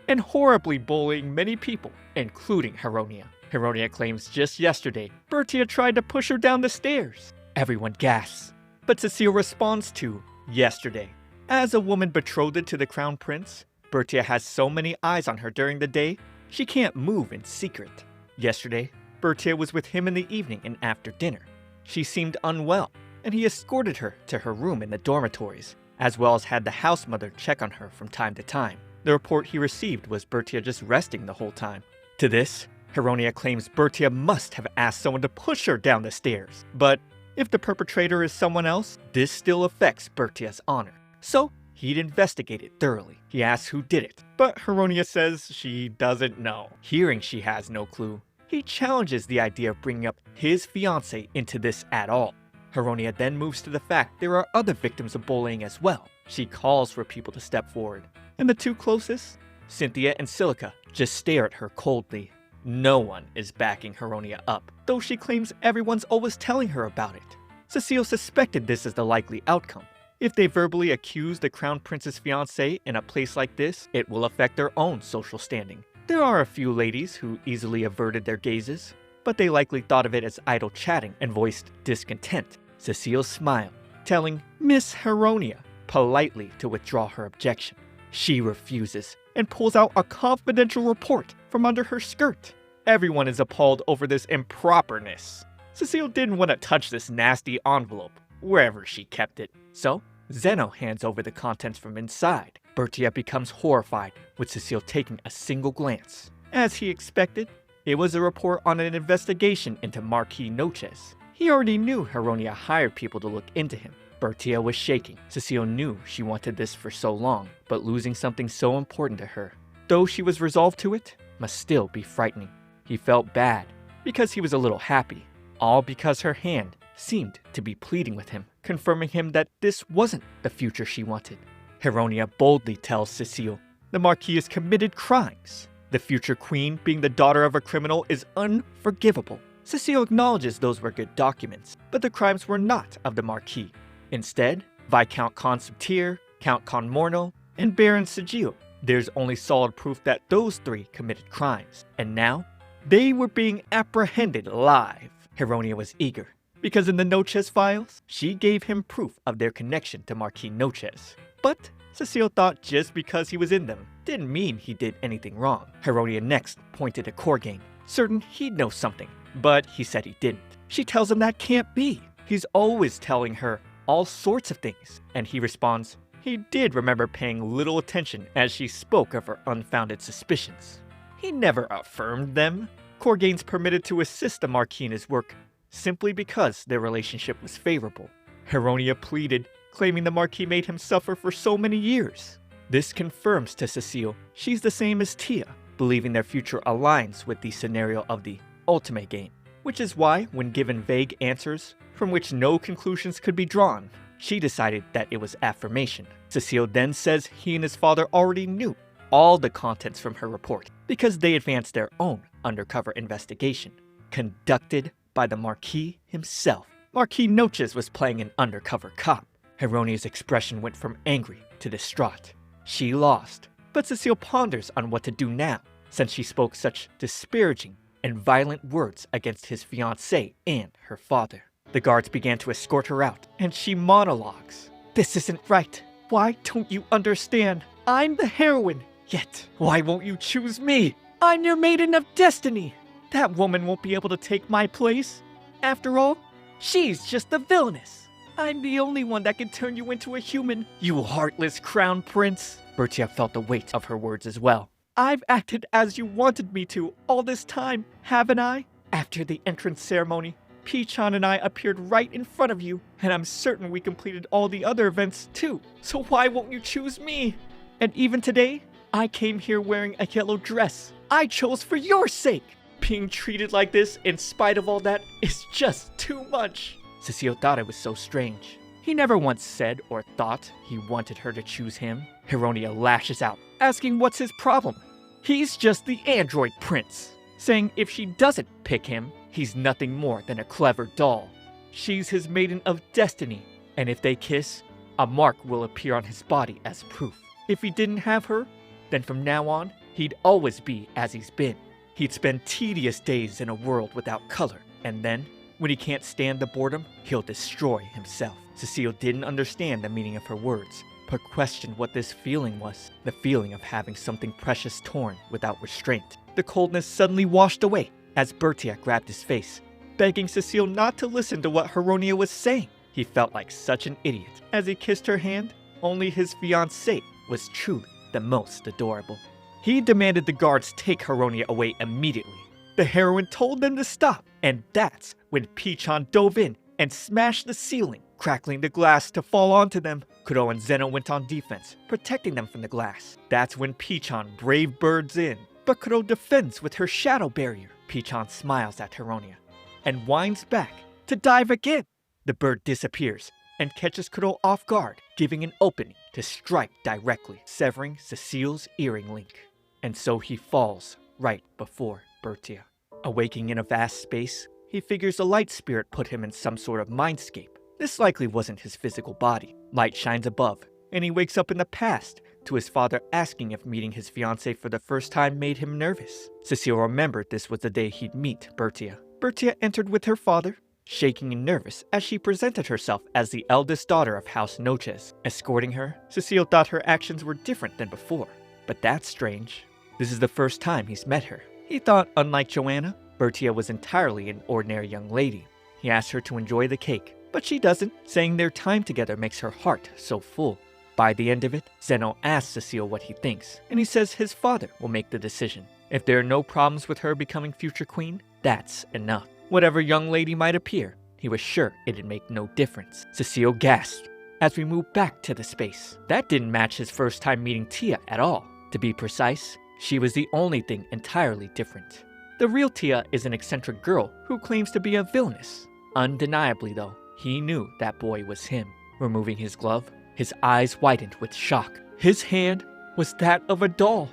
and horribly bullying many people, including Heroine. Heroine claims just yesterday, Bertia tried to push her down the stairs. Everyone gasps, but Cecile responds to, yesterday. As a woman betrothed to the crown prince, Bertia has so many eyes on her during the day, she can't move in secret. Yesterday, Bertia was with him in the evening and after dinner. She seemed unwell, and he escorted her to her room in the dormitories, as well as had the house mother check on her from time to time. The report he received was Bertia just resting the whole time. To this, Heroine claims Bertia must have asked someone to push her down the stairs. But if the perpetrator is someone else, this still affects Bertia's honor. So he'd investigate it thoroughly. He asks who did it, but Heroine says she doesn't know. Hearing she has no clue, he challenges the idea of bringing up his fiancée into this at all. Heroine then moves to the fact there are other victims of bullying as well. She calls for people to step forward, and the two closest, Cynthia and Silica, just stare at her coldly. No one is backing Heroine up, though she claims everyone's always telling her about it. Cecile suspected this as the likely outcome. If they verbally accuse the crown prince's fiancé in a place like this, it will affect their own social standing. There are a few ladies who easily averted their gazes, but they likely thought of it as idle chatting and voiced discontent. Cecile smiled, telling Miss Heroine politely to withdraw her objection. She refuses and pulls out a confidential report from under her skirt. Everyone is appalled over this improperness. Cecile didn't want to touch this nasty envelope, wherever she kept it. So, Zeno hands over the contents from inside. Bertia becomes horrified, with Cecile taking a single glance. As he expected, it was a report on an investigation into Marquis Noches. He already knew Heroine hired people to look into him. Bertia was shaking. Cecile knew she wanted this for so long, but losing something so important to her, though she was resolved to it, must still be frightening. He felt bad, because he was a little happy, all because her hand seemed to be pleading with him, confirming him that this wasn't the future she wanted. Heroine boldly tells Cecile the Marquis has committed crimes. The future queen being the daughter of a criminal is unforgivable. Cecile acknowledges those were good documents, but the crimes were not of the Marquis. Instead, Viscount ComfyTea, Count Conmorno, and Baron Sigil. There's only solid proof that those three committed crimes, and now, they were being apprehended live. Heroine was eager, because in the Noches files, she gave him proof of their connection to Marquis Noches. But Cecile thought just because he was in them didn't mean he did anything wrong. Heroine next pointed to Corgain, certain he'd know something, but he said he didn't. She tells him that can't be. He's always telling her all sorts of things, and he responds he did remember paying little attention as she spoke of her unfounded suspicions. He never affirmed them. Corgain's permitted to assist the Marquis in his work simply because their relationship was favorable. Heroine pleaded, claiming the Marquis made him suffer for so many years. This confirms to Cecile she's the same as Tia, believing their future aligns with the scenario of the otome game, which is why, when given vague answers from which no conclusions could be drawn, she decided that it was affirmation. Cecile then says he and his father already knew all the contents from her report because they advanced their own undercover investigation, conducted by the Marquis himself. Marquis Noches was playing an undercover cop. Heronia's expression went from angry to distraught. She lost, but Cecile ponders on what to do now, since she spoke such disparaging and violent words against his fiancée and her father. The guards began to escort her out, and she monologues. "This isn't right. Why don't you understand? I'm the heroine. Yet, why won't you choose me? I'm your maiden of destiny. That woman won't be able to take my place. After all, she's just the villainess. I'm the only one that can turn you into a human, you heartless crown prince." Bertia felt the weight of her words as well. "I've acted as you wanted me to all this time, haven't I? After the entrance ceremony, Pichon and I appeared right in front of you, and I'm certain we completed all the other events too. So why won't you choose me? And even today, I came here wearing a yellow dress. I chose for your sake. Being treated like this in spite of all that is just too much." Cecile thought it was so strange. He never once said or thought he wanted her to choose him. Heronia lashes out, asking what's his problem. He's just the android prince, saying if she doesn't pick him, he's nothing more than a clever doll. She's his maiden of destiny, and if they kiss, a mark will appear on his body as proof. If he didn't have her, then from now on, he'd always be as he's been. He'd spend tedious days in a world without color, and then, when he can't stand the boredom, he'll destroy himself. Cecile didn't understand the meaning of her words, but questioned what this feeling was, the feeling of having something precious torn without restraint. The coldness suddenly washed away as Bertia grabbed his face, begging Cecile not to listen to what Heronia was saying. He felt like such an idiot. As he kissed her hand, only his fiancée was truly the most adorable. He demanded the guards take Heronia away immediately. The heroine told them to stop, and that's when Pichon dove in and smashed the ceiling, crackling the glass to fall onto them. Kuro and Zeno went on defense, protecting them from the glass. That's when Pichon brave birds in, but Kuro defends with her shadow barrier. Pichon smiles at Heronia and winds back to dive again. The bird disappears and catches Kuro off guard, giving an opening to strike directly, severing Cecile's earring link. And so he falls right before Bertia. Awaking in a vast space, he figures a light spirit put him in some sort of mindscape. This likely wasn't his physical body. Light shines above, and he wakes up in the past to his father asking if meeting his fiancée for the first time made him nervous. Cecile remembered this was the day he'd meet Bertia. Bertia entered with her father, shaking and nervous as she presented herself as the eldest daughter of House Noches. Escorting her, Cecile thought her actions were different than before. But that's strange. This is the first time he's met her. He thought, unlike Joanna, Bertia was entirely an ordinary young lady. He asked her to enjoy the cake, but she doesn't, saying their time together makes her heart so full. By the end of it, Zeno asks Cecile what he thinks, and he says his father will make the decision. If there are no problems with her becoming future queen, that's enough. Whatever young lady might appear, he was sure it'd make no difference. Cecile gasped as we moved back to the space. That didn't match his first time meeting Tia at all. To be precise, she was the only thing entirely different. The real Tia is an eccentric girl who claims to be a villainess. Undeniably though, he knew that boy was him. Removing his glove, his eyes widened with shock. His hand was that of a doll.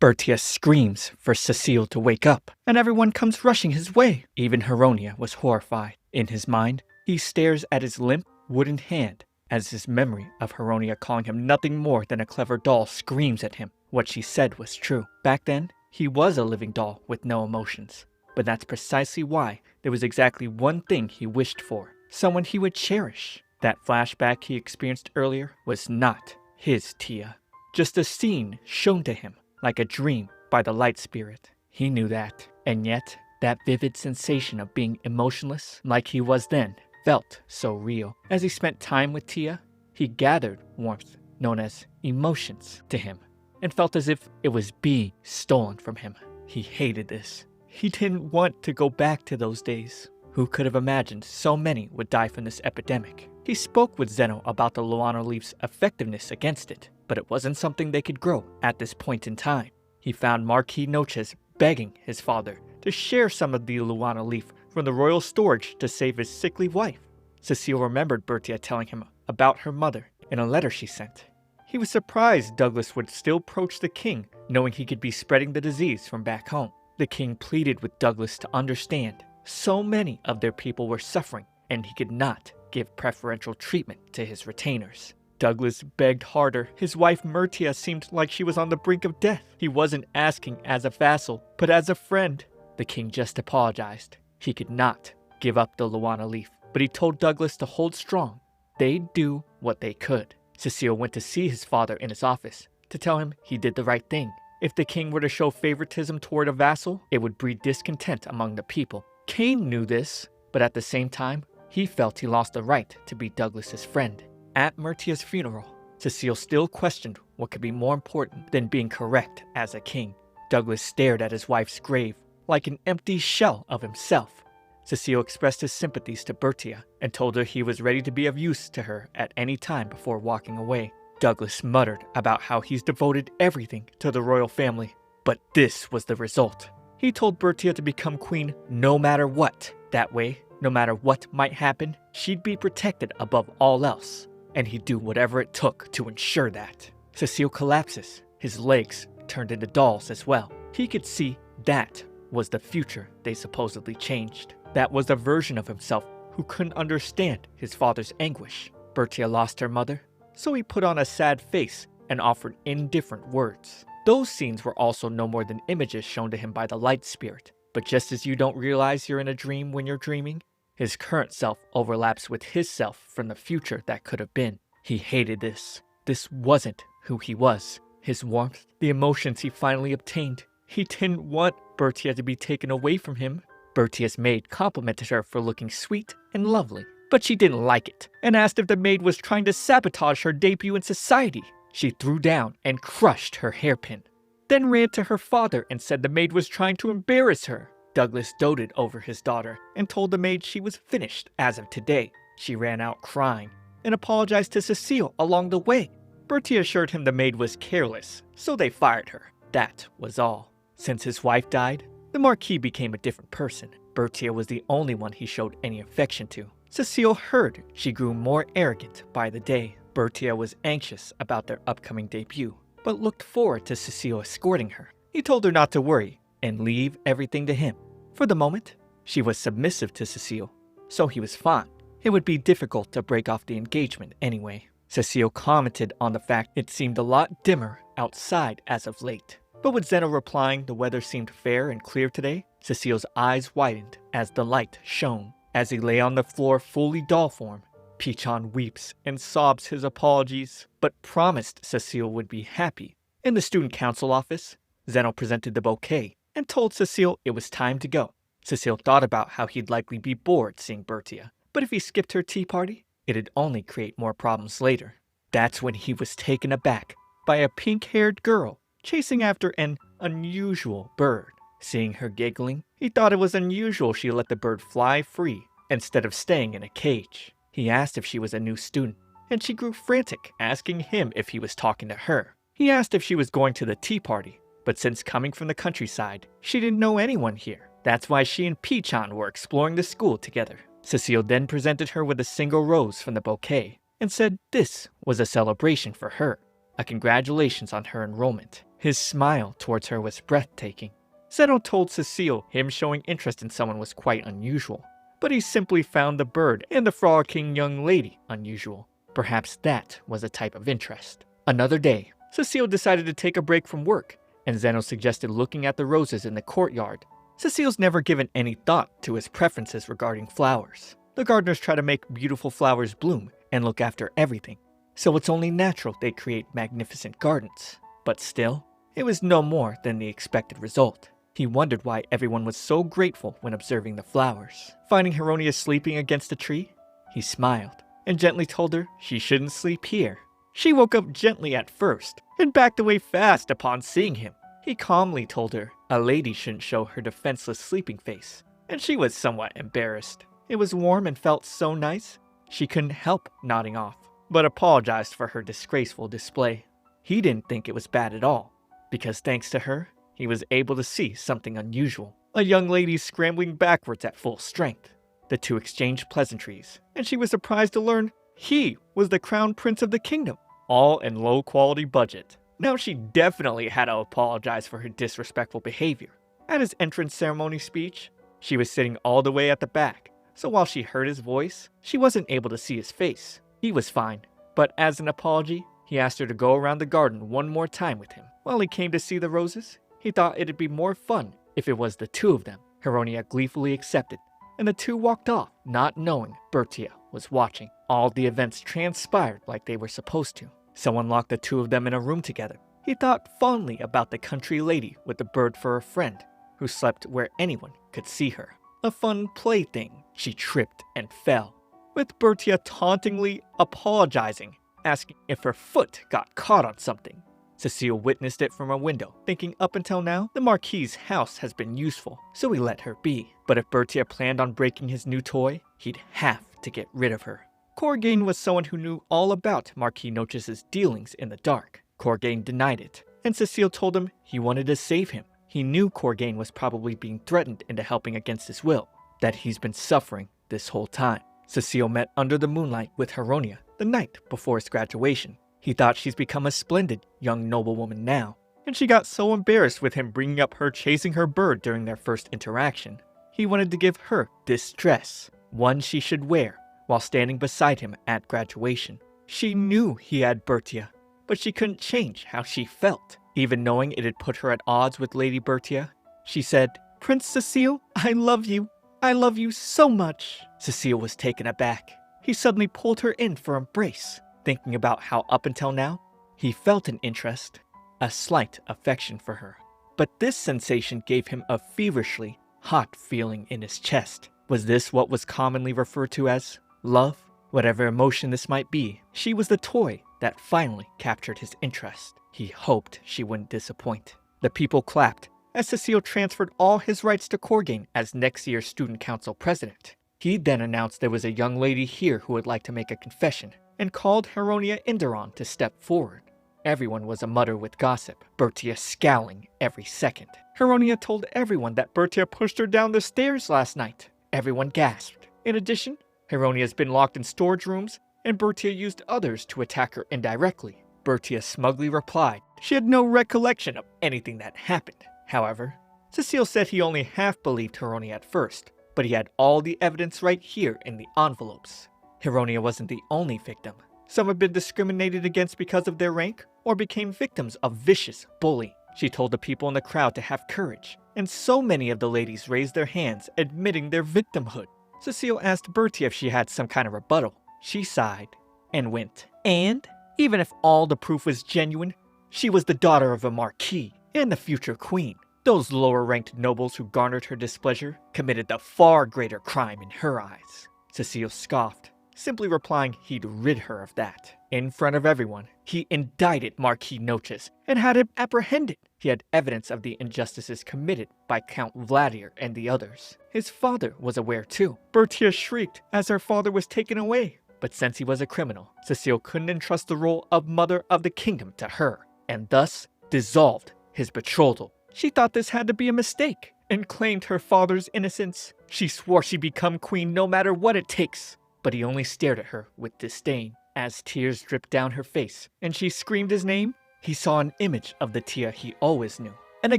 Bertia screams for Cecile to wake up, and everyone comes rushing his way. Even Heronia was horrified. In his mind, he stares at his limp, wooden hand as his memory of Heronia calling him nothing more than a clever doll screams at him. What she said was true. Back then, he was a living doll with no emotions. But that's precisely why there was exactly one thing he wished for. Someone he would cherish. That flashback he experienced earlier was not his Tia. Just a scene shown to him like a dream by the light spirit. He knew that. And yet, that vivid sensation of being emotionless like he was then felt so real. As he spent time with Tia, he gathered warmth known as emotions to him and felt as if it was being stolen from him. He hated this. He didn't want to go back to those days. Who could have imagined so many would die from this epidemic? He spoke with Zeno about the Luana leaf's effectiveness against it, but it wasn't something they could grow at this point in time. He found Marquis Noches begging his father to share some of the Luana leaf from the royal storage to save his sickly wife. Cecile remembered Bertia telling him about her mother in a letter she sent. He was surprised Douglas would still approach the king, knowing he could be spreading the disease from back home. The king pleaded with Douglas to understand. So many of their people were suffering, and he could not give preferential treatment to his retainers. Douglas begged harder. His wife Myrtia seemed like she was on the brink of death. He wasn't asking as a vassal, but as a friend. The king just apologized. He could not give up the Luana leaf, but he told Douglas to hold strong. They'd do what they could. Cecile went to see his father in his office to tell him he did the right thing. If the king were to show favoritism toward a vassal, it would breed discontent among the people. Cain knew this, but at the same time, he felt he lost the right to be Douglas's friend. At Myrtia's funeral, Cecile still questioned what could be more important than being correct as a king. Douglas stared at his wife's grave like an empty shell of himself. Cecile expressed his sympathies to Bertia and told her he was ready to be of use to her at any time before walking away. Douglas muttered about how he's devoted everything to the royal family, but this was the result. He told Bertia to become queen no matter what. That way, no matter what might happen, she'd be protected above all else, and he'd do whatever it took to ensure that. Cecile collapses. His legs turned into dolls as well. He could see that was the future they supposedly changed. That was a version of himself who couldn't understand his father's anguish. Bertia lost her mother, so he put on a sad face and offered indifferent words. Those scenes were also no more than images shown to him by the light spirit. But just as you don't realize you're in a dream when you're dreaming, his current self overlaps with his self from the future that could have been. He hated this. This wasn't who he was. His warmth, the emotions he finally obtained. He didn't want Bertia to be taken away from him. Bertia's maid complimented her for looking sweet and lovely, but she didn't like it and asked if the maid was trying to sabotage her debut in society. She threw down and crushed her hairpin, then ran to her father and said the maid was trying to embarrass her. Douglas doted over his daughter and told the maid she was finished as of today. She ran out crying and apologized to Cecile along the way. Bertie assured him the maid was careless, so they fired her. That was all. Since his wife died, the Marquis became a different person. Bertia was the only one he showed any affection to. Cecile heard she grew more arrogant by the day. Bertia was anxious about their upcoming debut, but looked forward to Cecile escorting her. He told her not to worry and leave everything to him. For the moment, she was submissive to Cecile, so he was fine. It would be difficult to break off the engagement anyway. Cecile commented on the fact it seemed a lot dimmer outside as of late. But with Zeno replying the weather seemed fair and clear today, Cecile's eyes widened as the light shone. As he lay on the floor fully doll form, Pichon weeps and sobs his apologies, but promised Cecile would be happy. In the student council office, Zeno presented the bouquet and told Cecile it was time to go. Cecile thought about how he'd likely be bored seeing Bertia, but if he skipped her tea party, it'd only create more problems later. That's when he was taken aback by a pink-haired girl chasing after an unusual bird. Seeing her giggling, he thought it was unusual she let the bird fly free instead of staying in a cage. He asked if she was a new student, and she grew frantic, asking him if he was talking to her. He asked if she was going to the tea party, but since coming from the countryside, she didn't know anyone here. That's why she and Pichon were exploring the school together. Cecile then presented her with a single rose from the bouquet and said this was a celebration for her, a congratulations on her enrollment. His smile towards her was breathtaking. Zeno told Cecile him showing interest in someone was quite unusual, but he simply found the bird and the frolicking young lady unusual. Perhaps that was a type of interest. Another day, Cecile decided to take a break from work, and Zeno suggested looking at the roses in the courtyard. Cecile's never given any thought to his preferences regarding flowers. The gardeners try to make beautiful flowers bloom and look after everything, so it's only natural they create magnificent gardens. But still, it was no more than the expected result. He wondered why everyone was so grateful when observing the flowers. Finding Heroine sleeping against a tree, he smiled and gently told her she shouldn't sleep here. She woke up gently at first and backed away fast upon seeing him. He calmly told her a lady shouldn't show her defenseless sleeping face, and she was somewhat embarrassed. It was warm and felt so nice, she couldn't help nodding off, but apologized for her disgraceful display. He didn't think it was bad at all, because thanks to her, he was able to see something unusual. A young lady scrambling backwards at full strength. The two exchanged pleasantries, and she was surprised to learn he was the crown prince of the kingdom. all in low-quality budget. Now she definitely had to apologize for her disrespectful behavior. At his entrance ceremony speech, she was sitting all the way at the back, so while she heard his voice, she wasn't able to see his face. He was fine, but as an apology, he asked her to go around the garden one more time with him. While he came to see the roses, he thought it'd be more fun if it was the two of them. Heroine gleefully accepted, and the two walked off, not knowing Bertia was watching. All the events transpired like they were supposed to. Someone locked the two of them in a room together. He thought fondly about the country lady with the bird for a friend, who slept where anyone could see her. A fun plaything. She tripped and fell, with Bertia tauntingly apologizing, asking if her foot got caught on something. Cecile witnessed it from a window, thinking up until now, the Marquis's house has been useful, so he let her be. But if Bertia planned on breaking his new toy, he'd have to get rid of her. Corgain was someone who knew all about Marquis Noches' dealings in the dark. Corgain denied it, and Cecile told him he wanted to save him. He knew Corgain was probably being threatened into helping against his will, that he's been suffering this whole time. Cecile met under the moonlight with Heroine the night before his graduation. He thought she's become a splendid young noblewoman now, and she got so embarrassed with him bringing up her chasing her bird during their first interaction. He wanted to give her this dress, one she should wear while standing beside him at graduation. She knew he had Bertia, but she couldn't change how she felt. Even knowing it had put her at odds with Lady Bertia, she said, "Prince Cecile, I love you. I love you so much." Cecile was taken aback. He suddenly pulled her in for embrace, thinking about how up until now, he felt an interest, a slight affection for her. But this sensation gave him a feverishly hot feeling in his chest. Was this what was commonly referred to as love? Whatever emotion this might be, she was the toy that finally captured his interest. He hoped she wouldn't disappoint. The people clapped as Cecile transferred all his rights to Corgain as next year's student council president. He then announced there was a young lady here who would like to make a confession, and called Heroine Inderon to step forward. Everyone was amutter with gossip, Bertia scowling every second. Heroine told everyone that Bertia pushed her down the stairs last night. Everyone gasped. In addition, Heroine has been locked in storage rooms, and Bertia used others to attack her indirectly. Bertia smugly replied she had no recollection of anything that happened. However, Cecile said he only half believed Heroine at first, but he had all the evidence right here in the envelopes. Heroine wasn't the only victim. Some have been discriminated against because of their rank, or became victims of vicious bullying. She told the people in the crowd to have courage, and so many of the ladies raised their hands, admitting their victimhood. Cecile asked Bertie if she had some kind of rebuttal. She sighed and went, "And even if all the proof was genuine, she was the daughter of a marquis and the future queen. Those lower-ranked nobles who garnered her displeasure committed the far greater crime in her eyes." Cecile scoffed, simply replying he'd rid her of that. In front of everyone, he indicted Marquis Noches and had him apprehended. He had evidence of the injustices committed by Count Vladimir and the others. His father was aware too. Bertia shrieked as her father was taken away. But since he was a criminal, Cecile couldn't entrust the role of mother of the kingdom to her, and thus dissolved his betrothal. She thought this had to be a mistake, and claimed her father's innocence. She swore she'd become queen no matter what it takes. But he only stared at her with disdain. As tears dripped down her face, and she screamed his name, he saw an image of the Tia he always knew, and a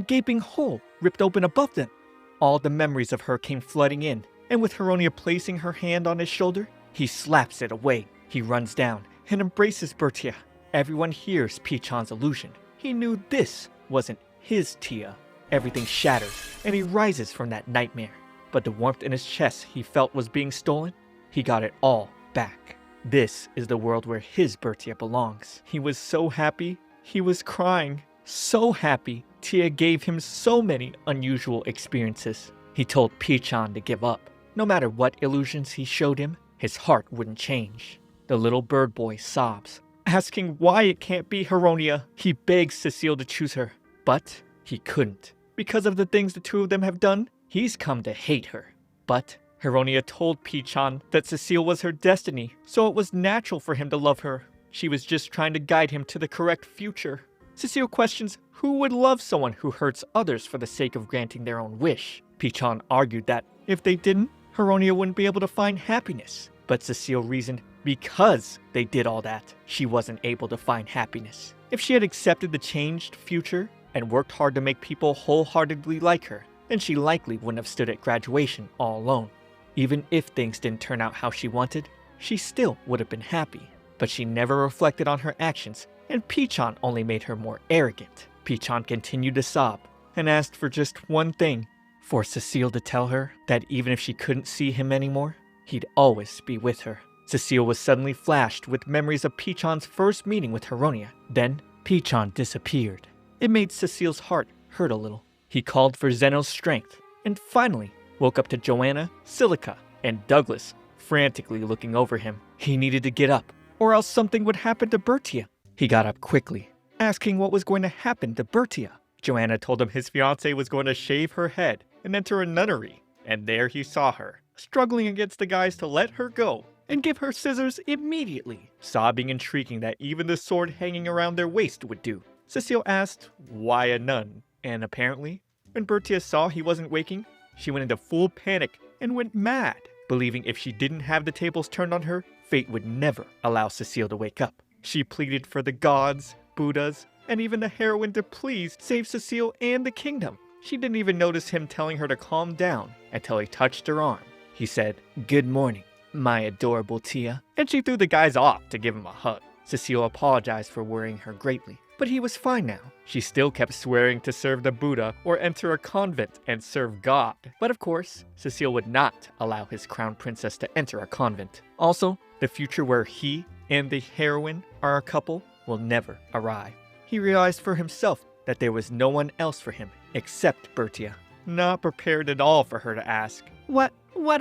gaping hole ripped open above them. All the memories of her came flooding in, and with Heroine placing her hand on his shoulder, he slaps it away. He runs down and embraces Bertia. Everyone hears Pichan's illusion. He knew this wasn't his Tia. Everything shatters, and he rises from that nightmare. But the warmth in his chest he felt was being stolen, he got it all back. This is the world where his Bertia belongs. He was so happy, he was crying. So happy, Tia gave him so many unusual experiences. He told Pichan to give up. No matter what illusions he showed him, his heart wouldn't change. The little bird boy sobs, asking why it can't be Heroine. He begs Cecile to choose her, but he couldn't. Because of the things the two of them have done, he's come to hate her. But Heroine told Pichan that Cecile was her destiny, so it was natural for him to love her. She was just trying to guide him to the correct future. Cecile questions who would love someone who hurts others for the sake of granting their own wish. Pichan argued that if they didn't, Heroine wouldn't be able to find happiness. But Cecile reasoned Because they did all that, she wasn't able to find happiness. If she had accepted the changed future and worked hard to make people wholeheartedly like her, then she likely wouldn't have stood at graduation all alone. Even if things didn't turn out how she wanted, she still would have been happy. But she never reflected on her actions, and Pichon only made her more arrogant. Pichon continued to sob and asked for just one thing, for Cecile to tell her that even if she couldn't see him anymore, he'd always be with her. Cecile was suddenly flashed with memories of Pichon's first meeting with Heroine. Then, Pichon disappeared. It made Cecile's heart hurt a little. He called for Zeno's strength, and finally woke up to Joanna, Silica, and Douglas frantically looking over him. He needed to get up, or else something would happen to Bertia. He got up quickly, asking what was going to happen to Bertia. Joanna told him his fiancée was going to shave her head and enter a nunnery, and there he saw her, struggling against the guys to let her go and give her scissors immediately, sobbing and shrieking that even the sword hanging around their waist would do. Cecile asked, why a nun? And apparently, when Bertia saw he wasn't waking, she went into full panic and went mad, believing if she didn't have the tables turned on her, fate would never allow Cecile to wake up. She pleaded for the gods, Buddhas, and even the heroine to please save Cecile and the kingdom. She didn't even notice him telling her to calm down until he touched her arm. He said, "Good morning, my adorable Tia," and she threw the guys off to give him a hug. Cecile apologized for worrying her greatly, but he was fine now. She still kept swearing to serve the Buddha or enter a convent and serve God. But of course, Cecile would not allow his crown princess to enter a convent. Also, the future where he and the heroine are a couple will never arrive. He realized for himself that there was no one else for him except Bertia. Not prepared at all for her to ask, What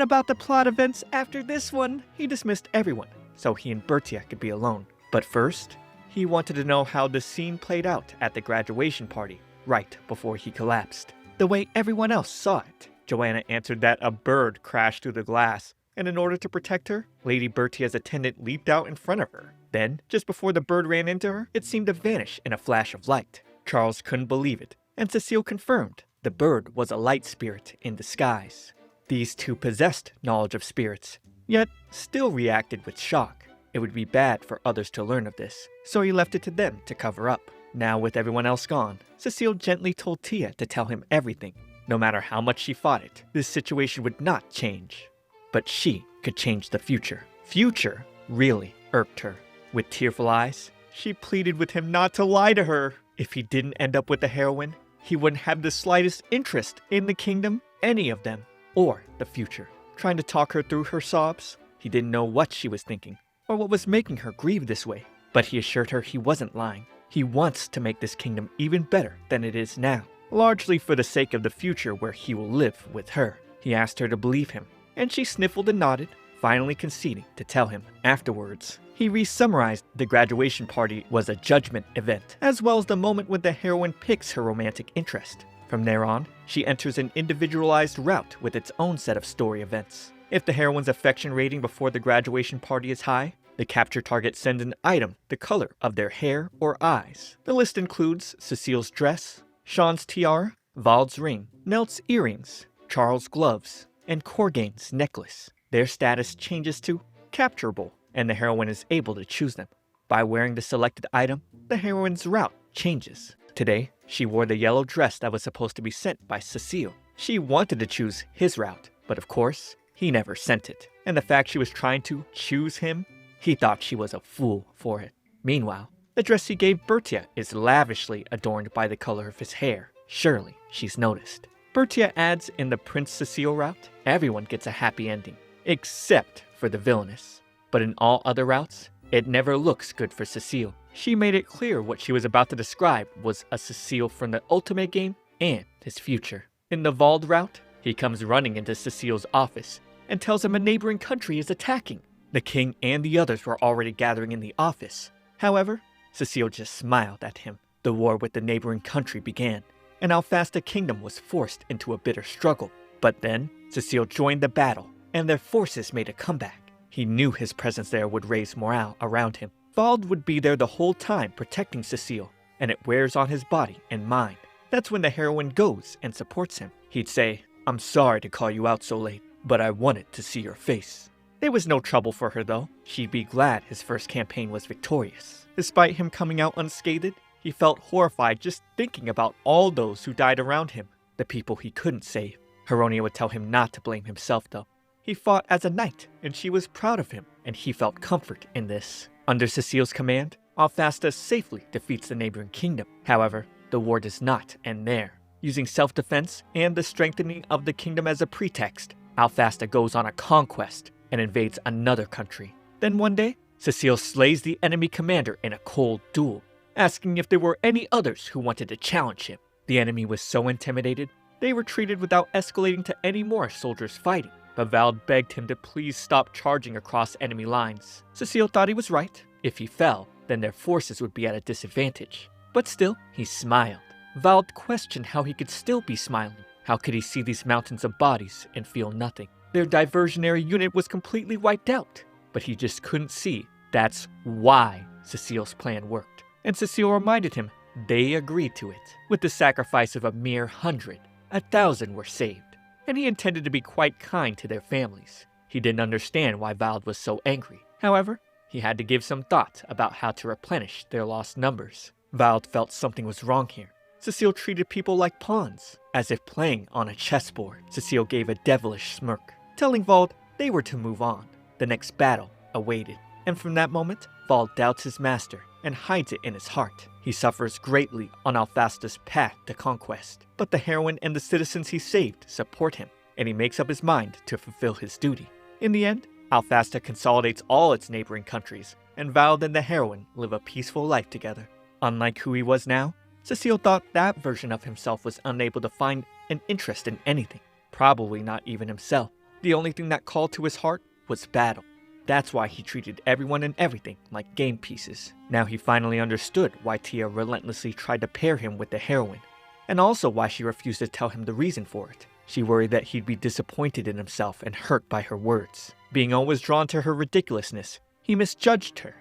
about the plot events after this one? He dismissed everyone, so he and Bertia could be alone. But first, he wanted to know how the scene played out at the graduation party, right before he collapsed. The way everyone else saw it. Joanna answered that a bird crashed through the glass, and in order to protect her, Lady Bertia's attendant leaped out in front of her. Then, just before the bird ran into her, it seemed to vanish in a flash of light. Charles couldn't believe it, and Cecile confirmed the bird was a light spirit in disguise. These two possessed knowledge of spirits, yet still reacted with shock. It would be bad for others to learn of this, so he left it to them to cover up. Now with everyone else gone, Cecile gently told Tia to tell him everything. No matter how much she fought it, this situation would not change. But she could change the future. Future really irked her. With tearful eyes, she pleaded with him not to lie to her. If he didn't end up with the heroine, he wouldn't have the slightest interest in the kingdom, any of them, or the future. Trying to talk her through her sobs, he didn't know what she was thinking, or what was making her grieve this way. But he assured her he wasn't lying. He wants to make this kingdom even better than it is now, largely for the sake of the future where he will live with her. He asked her to believe him, and she sniffled and nodded, finally conceding to tell him. Afterwards, he re-summarized the graduation party was a judgment event, as well as the moment when the heroine picks her romantic interest. From there on, she enters an individualized route with its own set of story events. If the heroine's affection rating before the graduation party is high, the capture target sends an item the color of their hair or eyes. The list includes Cecile's dress, Sean's tiara, Vald's ring, Nelt's earrings, Charles' gloves, and Corgain's necklace. Their status changes to capturable, and the heroine is able to choose them. By wearing the selected item, the heroine's route changes. Today, she wore the yellow dress that was supposed to be sent by Cecile. She wanted to choose his route, but of course, he never sent it. And the fact she was trying to choose him, he thought she was a fool for it. Meanwhile, the dress he gave Bertia is lavishly adorned by the color of his hair. Surely, she's noticed. Bertia adds in the Prince Cecile route, everyone gets a happy ending, except for the villainess. But in all other routes, it never looks good for Cecile. She made it clear what she was about to describe was a Cecile from the Otome game and his future. In the Vald route, he comes running into Cecile's office and tells him a neighboring country is attacking. The king and the others were already gathering in the office. However, Cecile just smiled at him. The war with the neighboring country began, and how fast the kingdom was forced into a bitter struggle. But then, Cecile joined the battle, and their forces made a comeback. He knew his presence there would raise morale around him. Vald would be there the whole time protecting Cecile, and it wears on his body and mind. That's when the heroine goes and supports him. He'd say, "I'm sorry to call you out so late, but I wanted to see your face." There was no trouble for her though. She'd be glad his first campaign was victorious. Despite him coming out unscathed, he felt horrified just thinking about all those who died around him, the people he couldn't save. Heroine would tell him not to blame himself though. He fought as a knight, and she was proud of him, and he felt comfort in this. Under Cecile's command, Alfasta safely defeats the neighboring kingdom. However, the war does not end there. Using self-defense and the strengthening of the kingdom as a pretext, Alfasta goes on a conquest and invades another country. Then one day, Cecile slays the enemy commander in a cold duel, asking if there were any others who wanted to challenge him. The enemy was so intimidated, they retreated without escalating to any more soldiers fighting. But Vald begged him to please stop charging across enemy lines. Cecile thought he was right. If he fell, then their forces would be at a disadvantage. But still, he smiled. Vald questioned how he could still be smiling. How could he see these mountains of bodies and feel nothing? Their diversionary unit was completely wiped out. But he just couldn't see that's why Cecile's plan worked. And Cecile reminded him they agreed to it. With the sacrifice of a mere 100, 1,000 were saved. And he intended to be quite kind to their families. He didn't understand why Vald was so angry. However, he had to give some thought about how to replenish their lost numbers. Vald felt something was wrong here. Cecile treated people like pawns, as if playing on a chessboard. Cecile gave a devilish smirk, telling Vald they were to move on. The next battle awaited. And from that moment, Vald doubts his master and hides it in his heart. He suffers greatly on Alfasta's path to conquest. But the heroine and the citizens he saved support him, and he makes up his mind to fulfill his duty. In the end, Alfasta consolidates all its neighboring countries, and Vald and the heroine live a peaceful life together. Unlike who he was now, Cecile thought that version of himself was unable to find an interest in anything, probably not even himself. The only thing that called to his heart was battle. That's why he treated everyone and everything like game pieces. Now he finally understood why Tia relentlessly tried to pair him with the heroine, and also why she refused to tell him the reason for it. She worried that he'd be disappointed in himself and hurt by her words. Being always drawn to her ridiculousness, he misjudged her.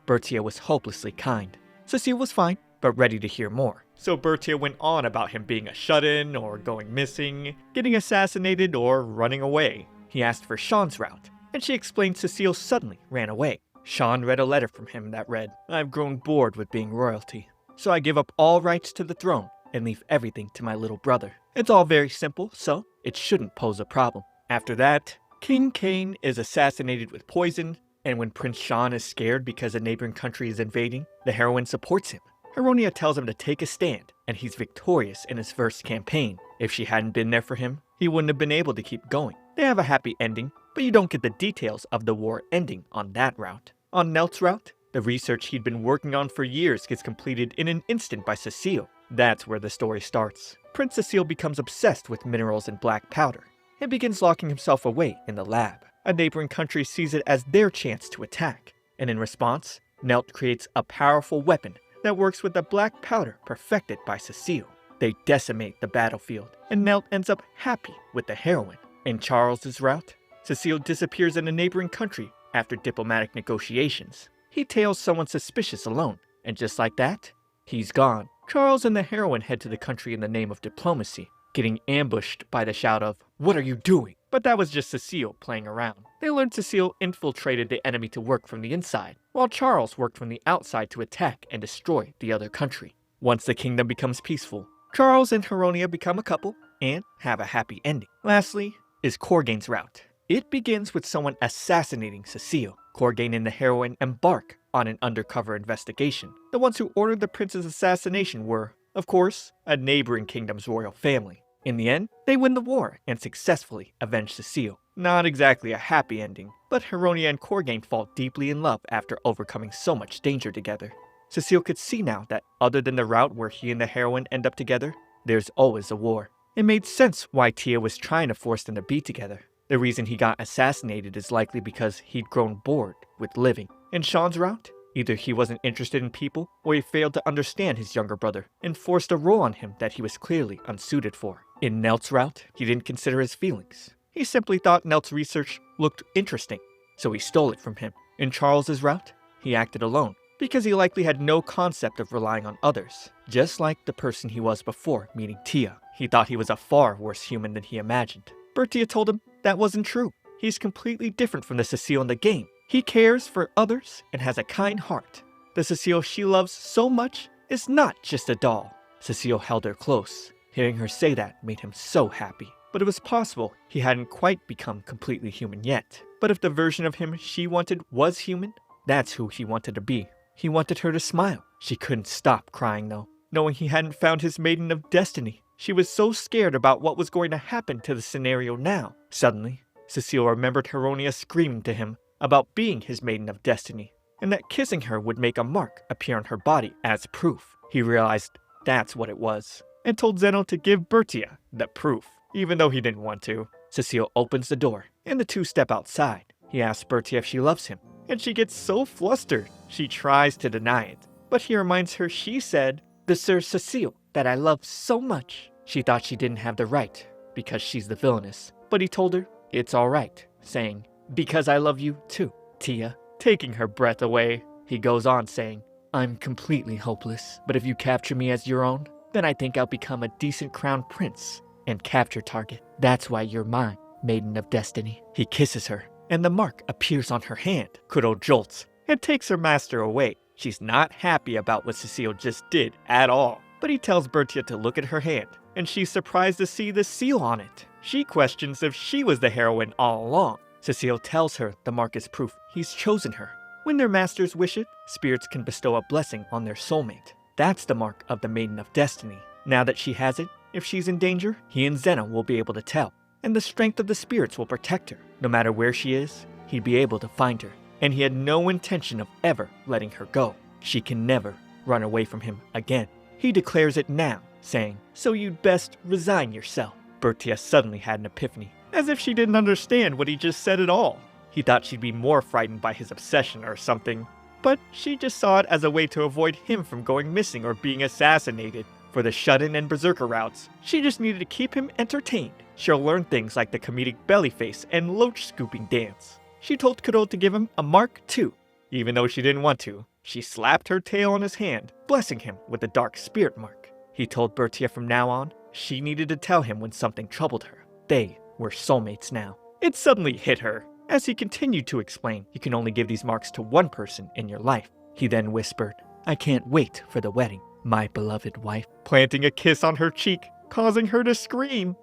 Bertia was hopelessly kind. Cecile was fine, but ready to hear more. So Bertia went on about him being a shut-in, or going missing, getting assassinated, or running away. He asked for Sean's route, and she explained Cecile suddenly ran away. Sean read a letter from him that read, "I've grown bored with being royalty, so I give up all rights to the throne and leave everything to my little brother." It's all very simple, so it shouldn't pose a problem. After that, King Cain is assassinated with poison, and when Prince Sean is scared because a neighboring country is invading, the heroine supports him. Heroine tells him to take a stand, and he's victorious in his first campaign. If she hadn't been there for him, he wouldn't have been able to keep going. They have a happy ending, but you don't get the details of the war ending on that route. On Nelt's route, the research he'd been working on for years gets completed in an instant by Cecile. That's where the story starts. Prince Cecile becomes obsessed with minerals and black powder, and begins locking himself away in the lab. A neighboring country sees it as their chance to attack, and in response, Nelt creates a powerful weapon that works with the black powder perfected by Cecile. They decimate the battlefield, and Nelt ends up happy with the heroine. In Charles's route, Cecile disappears in a neighboring country after diplomatic negotiations. He tails someone suspicious alone, and just like that, he's gone. Charles and the heroine head to the country in the name of diplomacy, getting ambushed by the shout of, "What are you doing?" But that was just Cecile playing around. They learned Cecile infiltrated the enemy to work from the inside, while Charles worked from the outside to attack and destroy the other country. Once the kingdom becomes peaceful, Charles and Heronia become a couple and have a happy ending. Lastly is Corgain's route. It begins with someone assassinating Cecile. Corgain and the heroine embark on an undercover investigation. The ones who ordered the prince's assassination were, of course, a neighboring kingdom's royal family. In the end, they win the war and successfully avenge Cecile. Not exactly a happy ending, but Heronia and Corgain fall deeply in love after overcoming so much danger together. Cecile could see now that other than the route where he and the heroine end up together, there's always a war. It made sense why Tia was trying to force them to be together. The reason he got assassinated is likely because he'd grown bored with living. In Sean's route, either he wasn't interested in people, or he failed to understand his younger brother and forced a role on him that he was clearly unsuited for. In Nelt's route, he didn't consider his feelings. He simply thought Nelt's research looked interesting, so he stole it from him. In Charles's route, he acted alone, because he likely had no concept of relying on others. Just like the person he was before meeting Tia, he thought he was a far worse human than he imagined. Bertia told him that wasn't true. He's completely different from the Cecile in the game. He cares for others and has a kind heart. The Cecile she loves so much is not just a doll. Cecile held her close. Hearing her say that made him so happy. But it was possible he hadn't quite become completely human yet. But if the version of him she wanted was human, that's who he wanted to be. He wanted her to smile. She couldn't stop crying though, knowing he hadn't found his maiden of destiny. She was so scared about what was going to happen to the scenario now. Suddenly, Cecile remembered Heronia screaming to him about being his maiden of destiny, and that kissing her would make a mark appear on her body as proof. He realized that's what it was, and told Zeno to give Bertia the proof, even though he didn't want to. Cecile opens the door, and the two step outside. He asks Bertia if she loves him, and she gets so flustered. She tries to deny it, but he reminds her she said, "The Sir Cecile that I love so much." She thought she didn't have the right, because she's the villainess, but he told her it's alright, saying, "Because I love you too, Tia," taking her breath away. He goes on saying, "I'm completely hopeless, but if you capture me as your own, then I think I'll become a decent crown prince and capture target. That's why you're mine, maiden of destiny." He kisses her, and the mark appears on her hand. Kuro jolts and takes her master away. She's not happy about what Cecile just did at all, but he tells Bertia to look at her hand, and she's surprised to see the seal on it. She questions if she was the heroine all along. Cecile tells her the mark is proof he's chosen her. When their masters wish it, spirits can bestow a blessing on their soulmate. That's the mark of the Maiden of Destiny. Now that she has it, if she's in danger, he and Zeno will be able to tell, and the strength of the spirits will protect her. No matter where she is, he'd be able to find her, and he had no intention of ever letting her go. She can never run away from him again. He declares it now, saying, "So you'd best resign yourself." Bertia suddenly had an epiphany, as if she didn't understand what he just said at all. He thought she'd be more frightened by his obsession or something, but she just saw it as a way to avoid him from going missing or being assassinated. For the shut-in and berserker routes, she just needed to keep him entertained. She'll learn things like the comedic belly face and loach scooping dance. She told Kuro to give him a mark too. Even though she didn't want to, she slapped her tail on his hand, blessing him with the dark spirit mark. He told Bertia from now on, she needed to tell him when something troubled her. They were soulmates now. It suddenly hit her. As he continued to explain, you can only give these marks to one person in your life. He then whispered, "I can't wait for the wedding, my beloved wife," planting a kiss on her cheek, causing her to scream.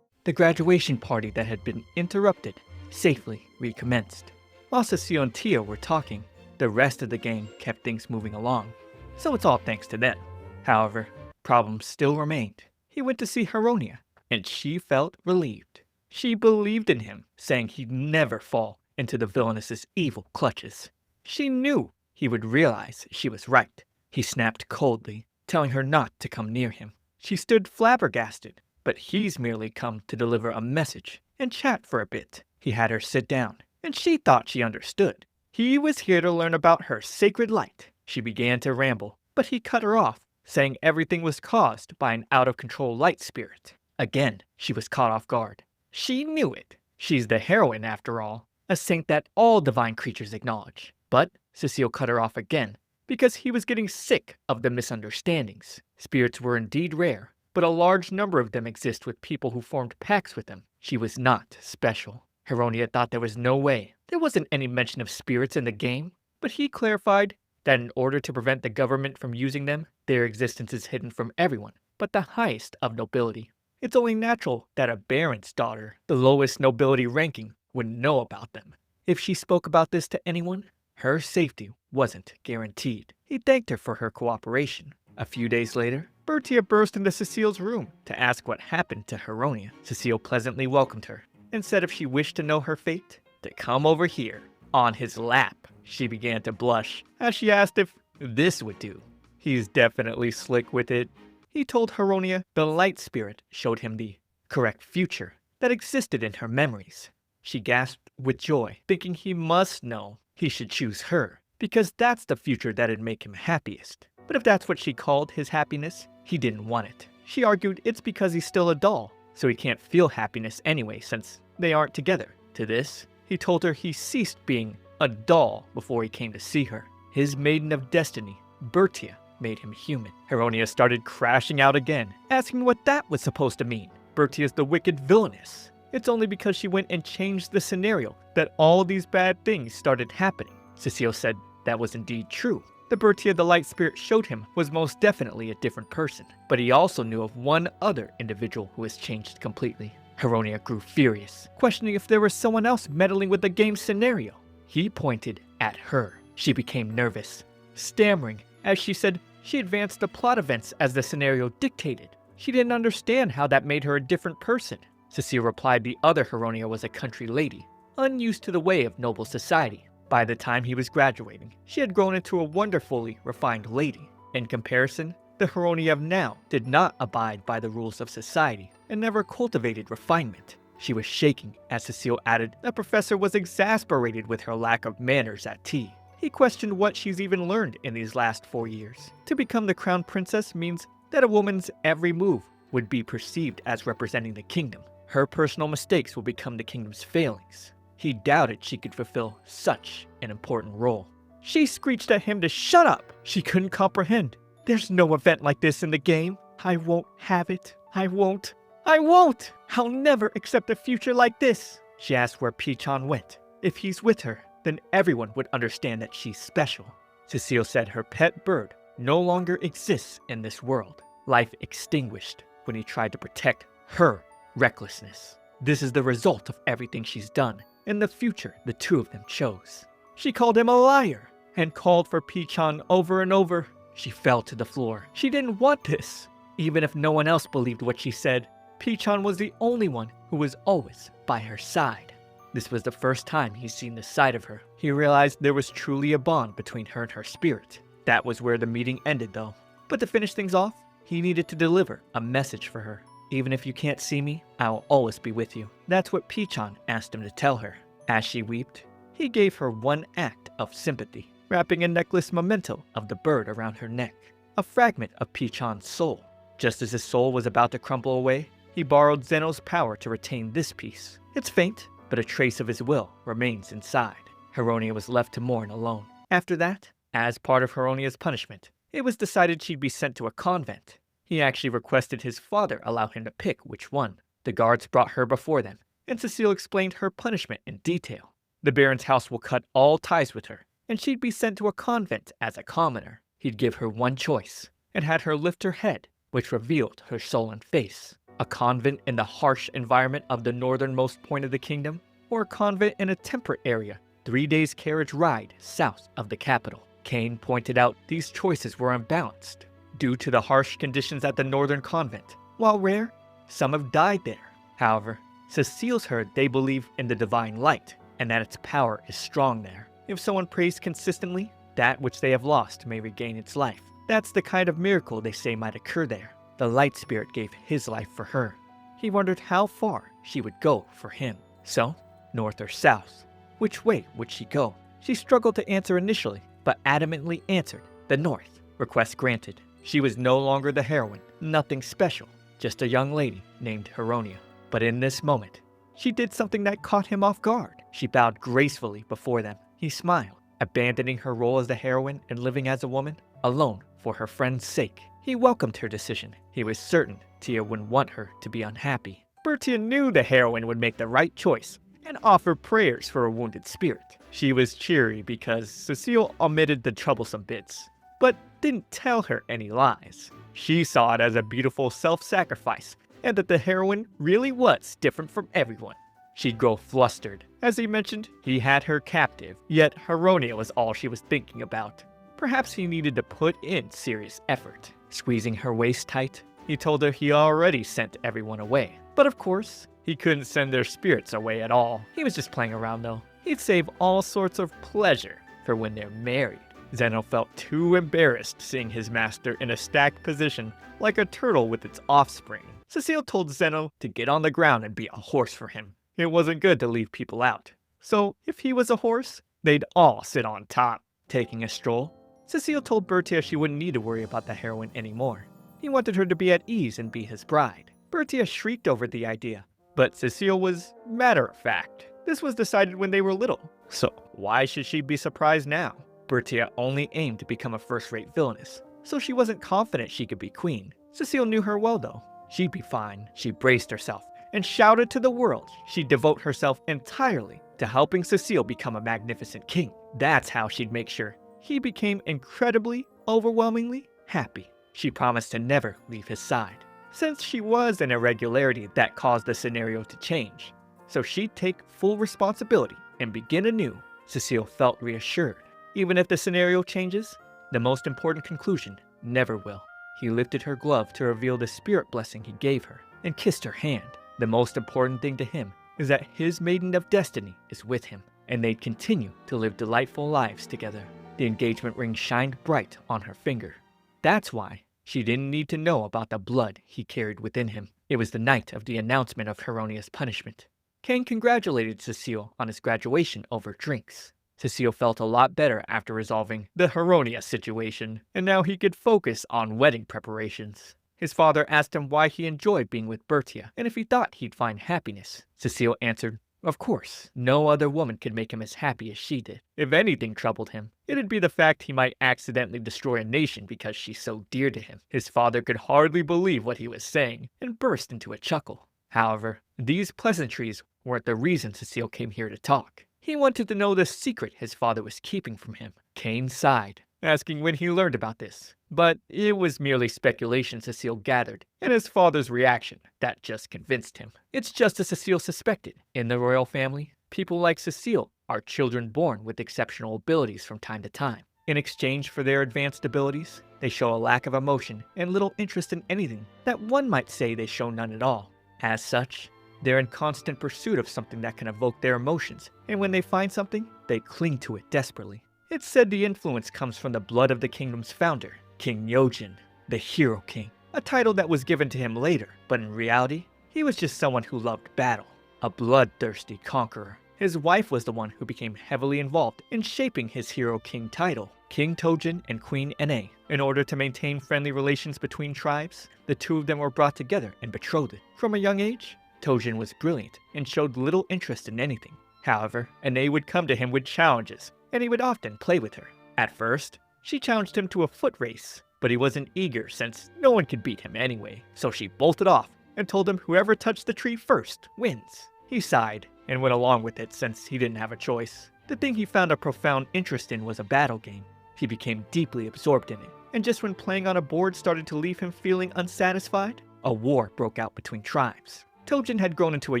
The graduation party that had been interrupted safely recommenced. While Cecile and Tia were talking, the rest of the gang kept things moving along, so it's all thanks to them. However, problems still remained. He went to see Heronia, and she felt relieved. She believed in him, saying he'd never fall into the villainess's evil clutches. She knew he would realize she was right. He snapped coldly, telling her not to come near him. She stood flabbergasted, but he's merely come to deliver a message and chat for a bit. He had her sit down, and she thought she understood. He was here to learn about her sacred light. She began to ramble, but he cut her off, saying everything was caused by an out-of-control light spirit. Again, she was caught off guard. She knew it. She's the heroine, after all, a saint that all divine creatures acknowledge. But Cecile cut her off again, because he was getting sick of the misunderstandings. Spirits were indeed rare, but a large number of them exist with people who formed pacts with them. She was not special. Heronia thought there was no way. There wasn't any mention of spirits in the game, but he clarified that in order to prevent the government from using them, their existence is hidden from everyone, but the highest of nobility. It's only natural that a baron's daughter, the lowest nobility ranking, would know about them. If she spoke about this to anyone, her safety wasn't guaranteed. He thanked her for her cooperation. A few days later, Bertia burst into Cecile's room to ask what happened to Heronia. Cecile pleasantly welcomed her and said if she wished to know her fate, to come over here, on his lap. She began to blush as she asked if this would do. He's definitely slick with it. He told Heronia the light spirit showed him the correct future that existed in her memories. She gasped with joy, thinking he must know he should choose her, because that's the future that'd make him happiest. But if that's what she called his happiness, he didn't want it. She argued it's because he's still a doll, so he can't feel happiness anyway since they aren't together. To this, he told her he ceased being a doll before he came to see her. His maiden of destiny, Bertia, made him human. Heronia started crashing out again, asking what that was supposed to mean. Bertia's the wicked villainess. It's only because she went and changed the scenario that all these bad things started happening. Cecile said that was indeed true. The Bertia the Light Spirit showed him was most definitely a different person, but he also knew of one other individual who has changed completely. Heroine grew furious, questioning if there was someone else meddling with the game's scenario. He pointed at her. She became nervous, stammering as she said she advanced the plot events as the scenario dictated. She didn't understand how that made her a different person. Cecile replied the other Heroine was a country lady, unused to the way of noble society. By the time he was graduating, she had grown into a wonderfully refined lady. In comparison, the Heroine of now did not abide by the rules of society and never cultivated refinement. She was shaking as Cecile added that Professor was exasperated with her lack of manners at tea. He questioned what she's even learned in these last 4 years. To become the crown princess means that a woman's every move would be perceived as representing the kingdom. Her personal mistakes will become the kingdom's failings. He doubted she could fulfill such an important role. She screeched at him to shut up. She couldn't comprehend. There's no event like this in the game. I won't have it. I won't. I'll never accept a future like this. She asked where Pichon went. If he's with her, then everyone would understand that she's special. Cecile said her pet bird no longer exists in this world. Life extinguished when he tried to protect her recklessness. This is the result of everything she's done and the future the two of them chose. She called him a liar and called for Pichon over and over. She fell to the floor. She didn't want this. Even if no one else believed what she said, Pichon was the only one who was always by her side. This was the first time he'd seen this side of her. He realized there was truly a bond between her and her spirit. That was where the meeting ended though. But to finish things off, he needed to deliver a message for her. Even if you can't see me, I will always be with you. That's what Pichon asked him to tell her. As she wept, he gave her one act of sympathy, wrapping a necklace memento of the bird around her neck, a fragment of Pichon's soul. Just as his soul was about to crumble away, he borrowed Zeno's power to retain this piece. It's faint, but a trace of his will remains inside. Heroine was left to mourn alone. After that, as part of Heronia's punishment, it was decided she'd be sent to a convent. He actually requested his father allow him to pick which one. The guards brought her before them, and Cecile explained her punishment in detail. The Baron's house will cut all ties with her, and she'd be sent to a convent as a commoner. He'd give her one choice, and had her lift her head, which revealed her soul and face. A convent in the harsh environment of the northernmost point of the kingdom, or a convent in a temperate area, 3 days carriage ride south of the capital. Kane pointed out these choices were unbalanced. Due to the harsh conditions at the northern convent, while rare, some have died there. However, Cecile's heard they believe in the divine light, and that its power is strong there. If someone prays consistently, that which they have lost may regain its life. That's the kind of miracle they say might occur there. The light spirit gave his life for her. He wondered how far she would go for him. So, north or south? Which way would she go? She struggled to answer initially, but adamantly answered the north. Request granted. She was no longer the heroine, nothing special, just a young lady named Heroine. But in this moment, she did something that caught him off guard. She bowed gracefully before them. He smiled, abandoning her role as the heroine and living as a woman, alone for her friend's sake. He welcomed her decision. He was certain Tia wouldn't want her to be unhappy. Bertia knew the heroine would make the right choice and offer prayers for a wounded spirit. She was cheery because Cecile omitted the troublesome bits, but didn't tell her any lies. She saw it as a beautiful self-sacrifice, and that the heroine really was different from everyone. She'd grow flustered. As he mentioned, he had her captive, yet Heroine was all she was thinking about. Perhaps he needed to put in serious effort. Squeezing her waist tight, he told her he already sent everyone away. But of course, he couldn't send their spirits away at all. He was just playing around though. He'd save all sorts of pleasure for when they're married. Zeno felt too embarrassed seeing his master in a stacked position like a turtle with its offspring. Cecile told Zeno to get on the ground and be a horse for him. It wasn't good to leave people out. So if he was a horse, they'd all sit on top. Taking a stroll, Cecile told Bertia she wouldn't need to worry about the heroine anymore. He wanted her to be at ease and be his bride. Bertia shrieked over the idea, but Cecile was matter-of-fact. This was decided when they were little, so why should she be surprised now? Bertia only aimed to become a first-rate villainess, so she wasn't confident she could be queen. Cecile knew her well though. She'd be fine. She braced herself and shouted to the world she'd devote herself entirely to helping Cecile become a magnificent king. That's how she'd make sure he became incredibly, overwhelmingly happy. She promised to never leave his side, since she was an irregularity that caused the scenario to change. So she'd take full responsibility and begin anew. Cecile felt reassured. Even if the scenario changes, the most important conclusion never will. He lifted her glove to reveal the spirit blessing he gave her and kissed her hand. The most important thing to him is that his maiden of destiny is with him, and they'd continue to live delightful lives together. The engagement ring shined bright on her finger. That's why she didn't need to know about the blood he carried within him. It was the night of the announcement of Heronia's punishment. Kane congratulated Cecile on his graduation over drinks. Cecile felt a lot better after resolving the Heronia situation, and now he could focus on wedding preparations. His father asked him why he enjoyed being with Bertia, and if he thought he'd find happiness. Cecile answered, of course, no other woman could make him as happy as she did. If anything troubled him, it'd be the fact he might accidentally destroy a nation because she's so dear to him. His father could hardly believe what he was saying, and burst into a chuckle. However, these pleasantries weren't the reason Cecile came here to talk. He wanted to know the secret his father was keeping from him. Kane sighed, asking when he learned about this. But it was merely speculation Cecile gathered, and his father's reaction that just convinced him. It's just as Cecile suspected. In the royal family, people like Cecile are children born with exceptional abilities from time to time. In exchange for their advanced abilities, they show a lack of emotion and little interest in anything that one might say they show none at all. As such, they're in constant pursuit of something that can evoke their emotions, and when they find something, they cling to it desperately. It's said the influence comes from the blood of the kingdom's founder, King Yojin, the Hero King, a title that was given to him later, but in reality, he was just someone who loved battle, a bloodthirsty conqueror. His wife was the one who became heavily involved in shaping his Hero King title. King Tojin and Queen Ene. In order to maintain friendly relations between tribes, the two of them were brought together and betrothed. From a young age, Tojin was brilliant and showed little interest in anything. However, Ene would come to him with challenges, and he would often play with her. At first, she challenged him to a foot race, but he wasn't eager since no one could beat him anyway. So she bolted off and told him whoever touched the tree first wins. He sighed and went along with it since he didn't have a choice. The thing he found a profound interest in was a battle game. He became deeply absorbed in it, and just when playing on a board started to leave him feeling unsatisfied, a war broke out between tribes. Tojin had grown into a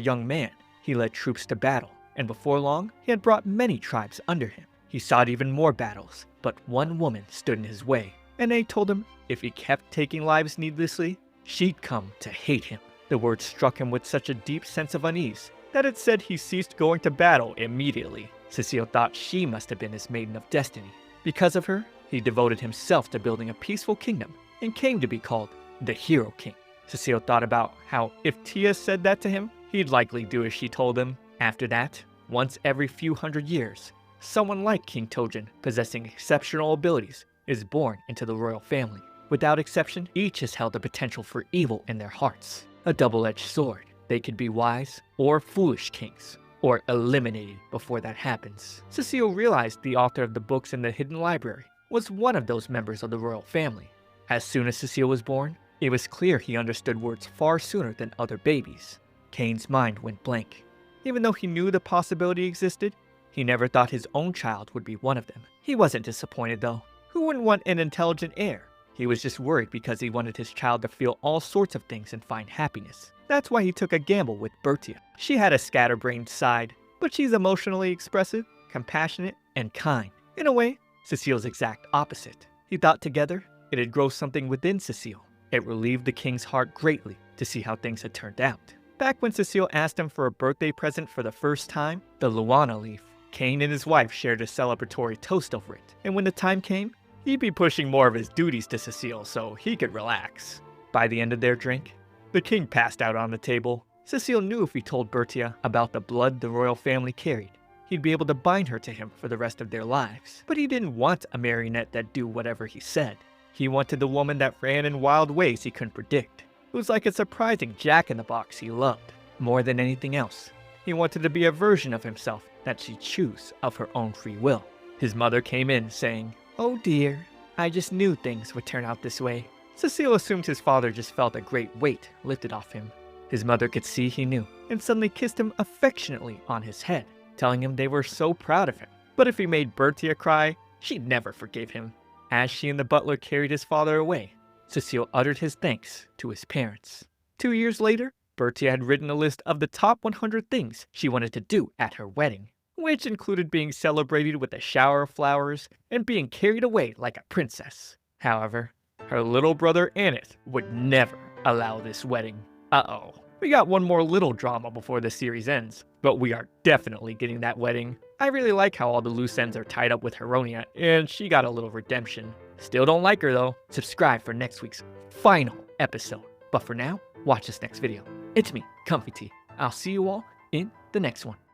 young man. He led troops to battle, and before long, he had brought many tribes under him. He sought even more battles, but one woman stood in his way, and they told him if he kept taking lives needlessly, she'd come to hate him. The words struck him with such a deep sense of unease that it said he ceased going to battle immediately. Cecile thought she must have been his maiden of destiny. Because of her, he devoted himself to building a peaceful kingdom and came to be called the Hero King. Cecile thought about how if Tia said that to him, he'd likely do as she told him. After that, once every few hundred years, someone like King Tojin, possessing exceptional abilities, is born into the royal family. Without exception, each has held the potential for evil in their hearts. A double-edged sword. They could be wise or foolish kings, or eliminated before that happens. Cecile realized the author of the books in the hidden library was one of those members of the royal family. As soon as Cecile was born, it was clear he understood words far sooner than other babies. Kane's mind went blank. Even though he knew the possibility existed, he never thought his own child would be one of them. He wasn't disappointed though. Who wouldn't want an intelligent heir? He was just worried because he wanted his child to feel all sorts of things and find happiness. That's why he took a gamble with Bertia. She had a scatterbrained side, but she's emotionally expressive, compassionate, and kind. In a way, Cecile's exact opposite. He thought together, it'd grow something within Cecile. It relieved the king's heart greatly to see how things had turned out. Back when Cecile asked him for a birthday present for the first time, the Luana leaf, Kane and his wife shared a celebratory toast over it. And when the time came, he'd be pushing more of his duties to Cecile so he could relax. By the end of their drink, the king passed out on the table. Cecile knew if he told Bertia about the blood the royal family carried, he'd be able to bind her to him for the rest of their lives. But he didn't want a marionette that'd do whatever he said. He wanted the woman that ran in wild ways he couldn't predict. It was like a surprising jack-in-the-box he loved. More than anything else, he wanted to be a version of himself that she'd choose of her own free will. His mother came in saying, "Oh dear, I just knew things would turn out this way." Cecile assumed his father just felt a great weight lifted off him. His mother could see he knew, and suddenly kissed him affectionately on his head, telling him they were so proud of him. But if he made Bertia cry, she never forgave him. As she and the butler carried his father away, Cecile uttered his thanks to his parents. 2 years later, Bertia had written a list of the top 100 things she wanted to do at her wedding, which included being celebrated with a shower of flowers and being carried away like a princess. However, her little brother Annette would never allow this wedding. Uh-oh. We got one more little drama before the series ends, but we are definitely getting that wedding. I really like how all the loose ends are tied up with Heroine, and she got a little redemption. Still don't like her though. Subscribe for next week's final episode. But for now, watch this next video. It's me, ComfyTea. I'll see you all in the next one.